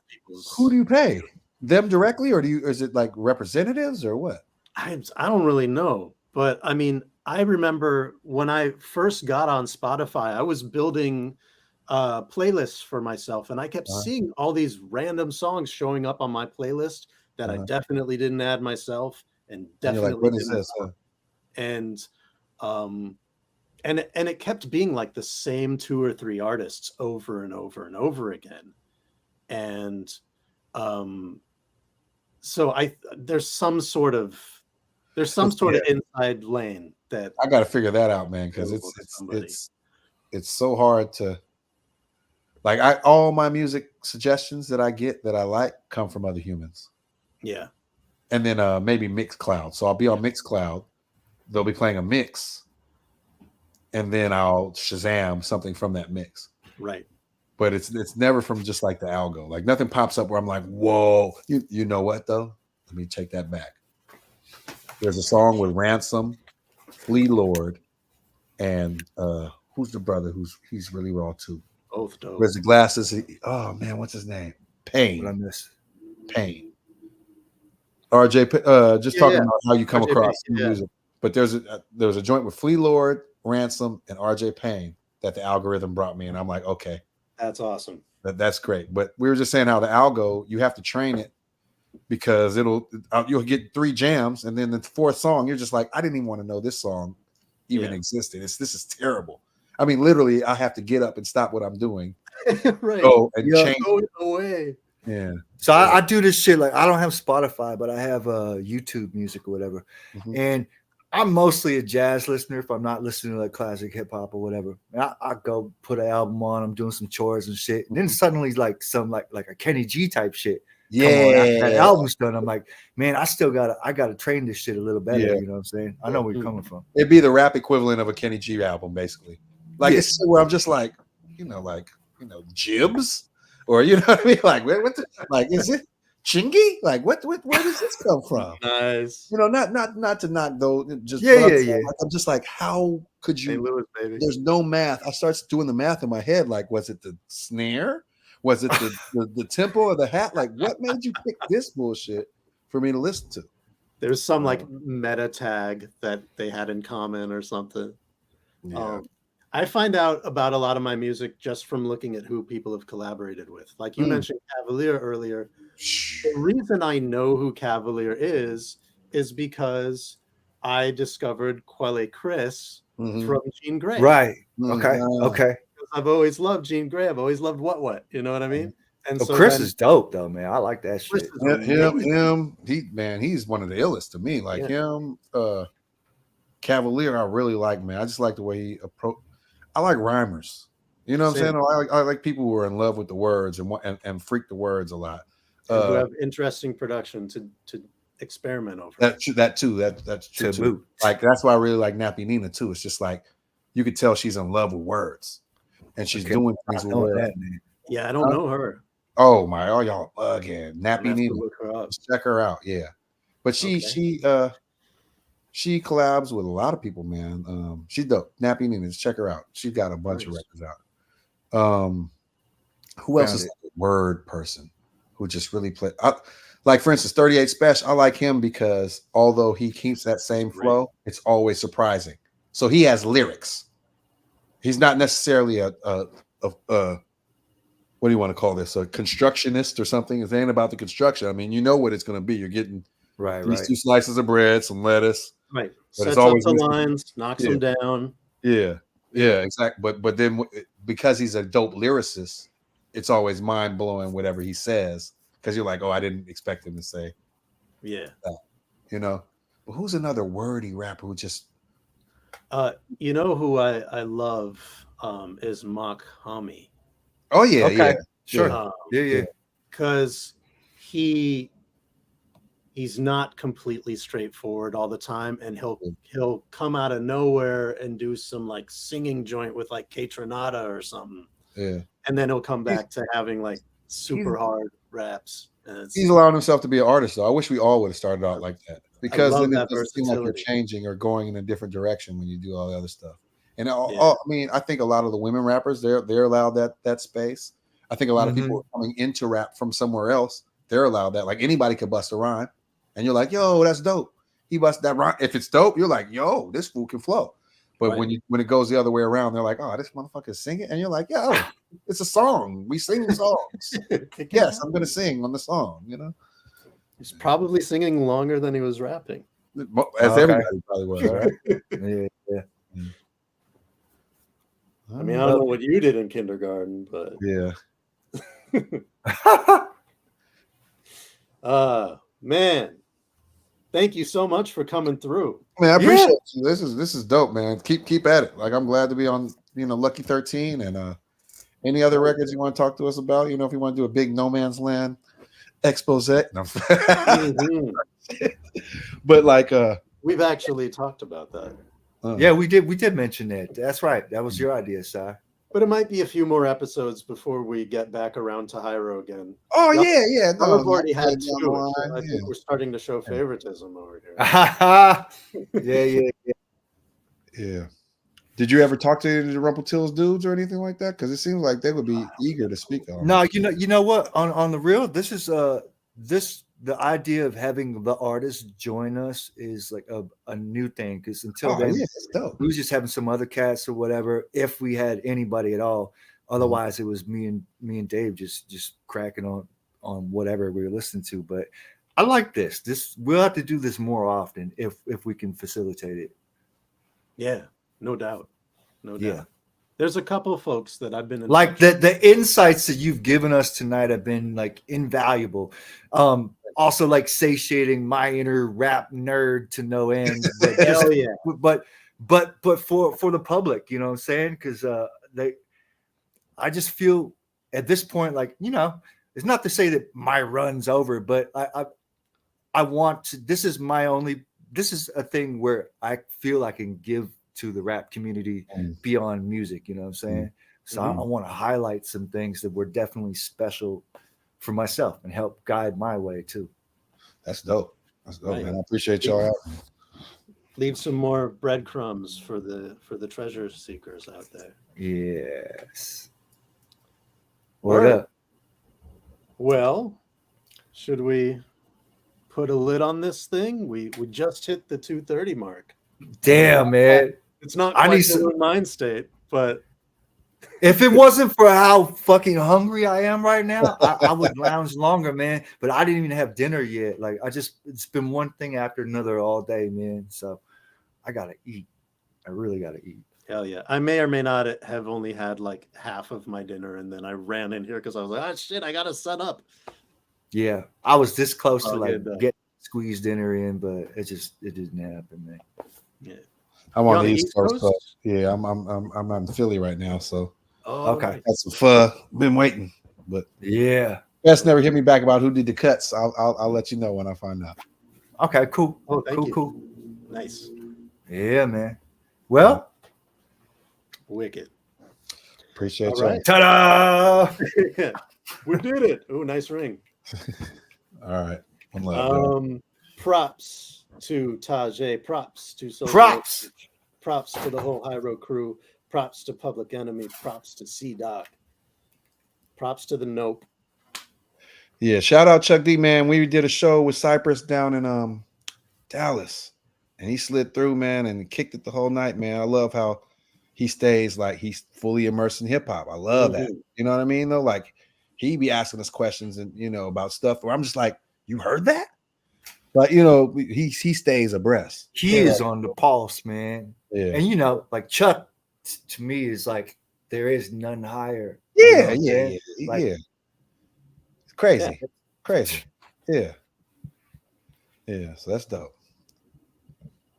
K: Who do you pay? Them directly, or is it like representatives, or what?
B: I don't really know, but I mean, I remember when I first got on Spotify, I was building playlists for myself, and I kept seeing all these random songs showing up on my playlist that I definitely didn't add myself, and definitely
K: what is this?
B: And it kept being like the same 2 or 3 artists over and over and over again. And so there's some sort of inside lane that
K: I got to figure that out, man, because it's so hard to, like, all my music suggestions that I get that I like come from other humans.
B: Yeah.
K: And then maybe Mixcloud. So I'll be on Mixcloud. They'll be playing a mix, and then I'll Shazam something from that mix.
B: Right.
K: But it's never from just like the algo. Like, nothing pops up where I'm like, whoa. You know what though? Let me take that back. There's a song with Ransom, Flea Lord, and who's the brother he's really raw too?
B: Both dope.
K: Where's the glasses? Oh man, what's his name? Pain.
A: What I miss?
K: Pain. RJ, just talking about how you come
B: RJ
K: across
B: Payne,
K: music. But there was a joint with Flea Lord, Ransom, and RJ Payne that the algorithm brought me, and I'm like, okay,
B: that's awesome.
K: That's great. But we were just saying how the algo, you have to train it because you'll get 3 jams, and then the 4th song, you're just like, I didn't even want to know this song even existed. This is terrible. I mean, literally, I have to get up and stop what I'm doing,
B: right?
K: Go and change.
B: Go away.
K: Yeah.
A: So I do this shit like I don't have Spotify, but I have YouTube Music or whatever, and I'm mostly a jazz listener. If I'm not listening to like classic hip hop or whatever, I go put an album on. I'm doing some chores and shit, and then suddenly like some like a Kenny G type shit.
K: Yeah,
A: that album's done. I'm like, man, I gotta train this shit a little better.
K: Yeah.
A: You know what I'm saying? I know where you're coming from.
K: It'd be the rap equivalent of a Kenny G album, basically. Like it's where I'm just like, Jibs, or you know what I mean? Like, like is it Chingy? Like, where does this come from?
B: Nice.
K: Not to knock though. Just I'm just like, how could you?
B: St. Louis, baby.
K: There's no math. I start doing the math in my head. Like, was it the snare? Was it the tempo or the hat? Like, what made you pick this bullshit for me to listen to?
B: There's some like meta tag that they had in common or something.
K: Yeah.
B: I find out about a lot of my music just from looking at who people have collaborated with. Like you mentioned Cavalier earlier. The reason I know who Cavalier is because I discovered Quelle Chris from Jean Grey.
A: Right. Okay.
B: I've always loved Jean Grey. I've always loved What. You know what I mean? And so
A: Chris is dope though, man. I like that shit.
K: He's one of the illest to me. Like him, Cavalier, I really like, man. I just like the way he approach. I like rhymers. You know what I'm saying? I like people who are in love with the words and freak the words a lot.
B: Who have interesting production to experiment over.
K: That's true. That's true too. Like that's why I really like Nappy Nina too. It's just like you could tell she's in love with words, and she's doing things with words.
B: Yeah, I don't know her.
K: Oh my! Oh y'all bugging. Nappy Nina.
B: Look her up.
K: Check her out. Yeah, but she collabs with a lot of people, man. She's dope. Nappy Nina. Check her out. She's got a bunch of records out. Who else is a word person who just really play? Like for instance, 38 Special. I like him because although he keeps that same flow, it's always surprising. So he has lyrics. He's not necessarily a what do you want to call this? A constructionist or something? It ain't about the construction. I mean, you know what it's going to be. You're getting these 2 slices of bread, some lettuce.
B: Right.
K: But
B: Sets
K: it's always
B: up the lines, knocks them down.
K: Yeah, exactly. But then because he's a dope lyricist, it's always mind blowing whatever he says because you're like, oh, I didn't expect him to say, that. You know. But who's another wordy rapper who just?
B: You know who I love is Mock Hami.
K: Oh yeah,
A: okay.
K: Sure.
B: Because he's not completely straightforward all the time, and he'll come out of nowhere and do some like singing joint with like K-Tronada or something.
K: Yeah.
B: And then he'll come back to having like super hard raps.
K: He's allowing himself to be an artist, though. I wish we all would have started out like that because then it doesn't seem like you're changing or going in a different direction when you do all the other stuff. And I mean, I think a lot of the women rappers they're allowed that space. I think a lot of people are coming into rap from somewhere else. They're allowed that. Like anybody could bust a rhyme, and you're like, "Yo, that's dope." He busts that rhyme. If it's dope, you're like, "Yo, this fool can flow." But when it goes the other way around, they're like, "Oh, this motherfucker sing it," and you're like, "Yo, it's a song. We sing songs." Yes, I'm gonna sing on the song. You know,
B: he's probably singing longer than he was rapping,
K: as everybody probably was. Right?
A: Yeah.
B: I mean, I don't know what you did in kindergarten, but man, thank you so much for coming through.
K: Man, I appreciate you. This is dope, man. Keep at it. Like I'm glad to be on, Lucky 13 and any other records you want to talk to us about. If you want to do a big No Man's Land expose. No. But like
B: we've actually talked about that.
A: Yeah, we did mention that. That's right. That was your idea, Si.
B: But it might be a few more episodes before we get back around to Hiero again.
K: Oh yeah.
B: No,
K: No,
B: we've already had
K: down
B: two.
K: the line,
B: So I think we're starting to show favoritism over here.
A: Yeah.
K: Did you ever talk to any of the Rumpeltills dudes or anything like that? Because it seems like they would be eager to speak on.
A: No, you know what? On the real, this is the idea of having the artists join us is like a new thing, because until then
K: it's dope.
A: we was just having some other cats or whatever, if we had anybody at all. Otherwise it was me and Dave just cracking on whatever we were listening to. But I like this we'll have to do this more often if we can facilitate it.
B: Yeah, no doubt.
A: Yeah.
B: There's a couple of folks that I've been in
A: like the insights that you've given us tonight have been like invaluable. Also like satiating my inner rap nerd to no end. But
B: Hell yeah.
A: But for the public, you know what I'm saying? Because I just feel at this point, like, you know, it's not to say that my run's over, but I want to, this is a thing where I feel I can give to the rap community beyond music, you know what I'm saying? So I want to highlight some things that were definitely special for myself and help guide my way too.
K: That's dope.
B: Right.
K: Man. I appreciate y'all.
B: Leave some more breadcrumbs for the treasure seekers out there.
A: Yes. Word up.
B: Well, should we put a lid on this thing? We just hit the 2:30 mark.
A: Damn, man.
B: It's not quite the mind state, but
A: if it wasn't for how fucking hungry I am right now, I would lounge longer, man. But I didn't even have dinner yet. Like it's been one thing after another all day, man. So I gotta eat. I really gotta eat.
B: Hell yeah. I may or may not have only had like half of my dinner, and then I ran in here because I was like, oh shit, I gotta set up.
A: Yeah, I was this close to like get squeezed dinner in, but it didn't happen, man.
B: Yeah.
K: I'm on the East Coast. So yeah, I'm in Philly right now, so
A: okay.
K: Got some pho. Been waiting, but
A: yeah.
K: Best never hit me back about who did the cuts. I'll let you know when I find out.
A: Okay, cool.
B: Oh, thank you.
A: Cool.
B: Nice.
A: Yeah, man. Well,
B: wicked.
K: Appreciate
B: you.
K: Right.
A: Ta-da!
B: We did it. Oh, nice ring.
K: All right. One love,
B: props to Tajai. Props to Props to the whole Hiero crew. Props to Public Enemy. Props to C-Doc. Props to the Nope.
K: Yeah, shout out Chuck D, man. We did a show with Cypress down in Dallas, and he slid through, man, and kicked it the whole night, man. I love how he stays like he's fully immersed in hip hop. I love that. You know what I mean, though? Like he be asking us questions and about stuff where I'm just like, you heard that? But he stays abreast.
A: He is on the pulse, man.
K: Yeah,
A: and like Chuck to me is like there is none higher.
K: Yeah,
A: like,
K: yeah. It's crazy, crazy. Yeah. So that's dope.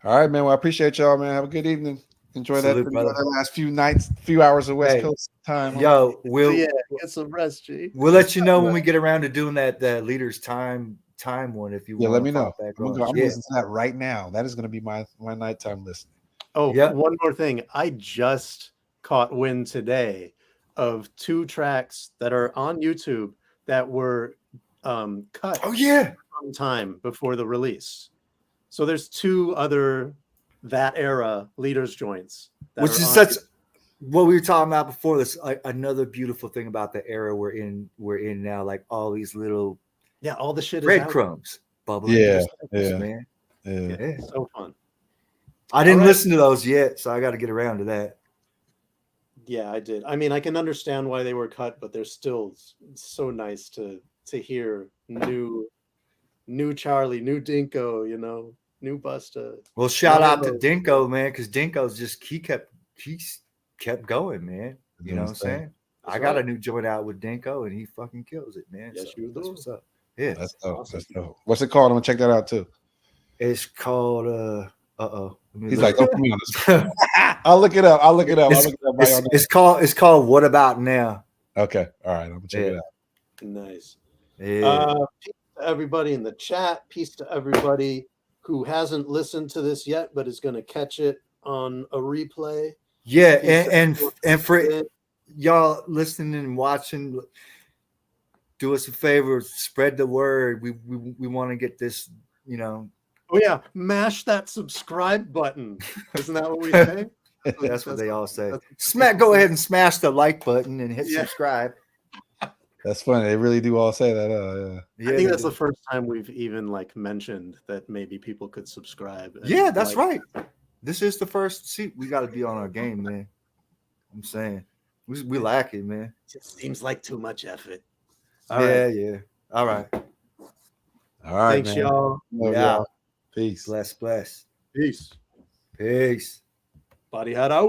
K: All right, man. Well, I appreciate y'all, man. Have a good evening. Enjoy that last few hours of West Coast time.
A: Yo, we'll
B: get some rest, G.
A: We'll let you know when we get around to doing that leader's time one. If you want,
K: let me know. I'm listening to that right now. That is going to be my nighttime listening.
B: Oh, one more thing. I just caught wind today of 2 tracks that are on YouTube that were cut.
A: Oh yeah,
B: some time before the release. So there's 2 other that era leaders joints,
A: which is such what we were talking about before. This another beautiful thing about the era we're in now. Like all these little
B: all the shit
A: breadcrumbs bubbling.
K: Man.
B: Yeah, so fun.
A: I didn't listen to those yet, so I got to get around to that.
B: Yeah, I did. I mean, I can understand why they were cut, but they're still so nice to hear new Charlie, new Dinko, new Busta.
A: Well, shout out to Dinko, man, because Dinko's he kept going, man. You know what I'm saying? I got a new joint out with Dinko, and he fucking kills it, man.
B: Yes, you do.
A: What's up? Yeah,
K: that's dope. Awesome. That's dope. What's it called? I'm gonna check that out too.
A: It's called
K: He's like, don't put me on this. I'll look it up.
A: It's called What About Now?
K: Okay. All right. I'm gonna check it out.
B: Nice.
A: Yeah.
B: Peace to everybody in the chat. Peace to everybody who hasn't listened to this yet, but is going to catch it on a replay.
A: Yeah, and for y'all listening and watching, do us a favor, spread the word. We want to get this, you know.
B: Oh yeah, mash that subscribe button. Isn't that what we say?
A: That's what they all say. Go ahead and smash the like button and hit subscribe.
K: That's funny. They really do all say that.
B: I think that's the first time we've even like mentioned that maybe people could subscribe.
A: Yeah, that's right. This is the first. See, we got to be on our game, man. I'm saying we lack it, man.
B: Just seems like too much effort.
A: Yeah. All right.
K: All right.
B: Thanks,
K: man.
B: y'all.
K: Yeah. Peace.
A: Bless.
B: Peace.
A: Peace.
B: Body hat out.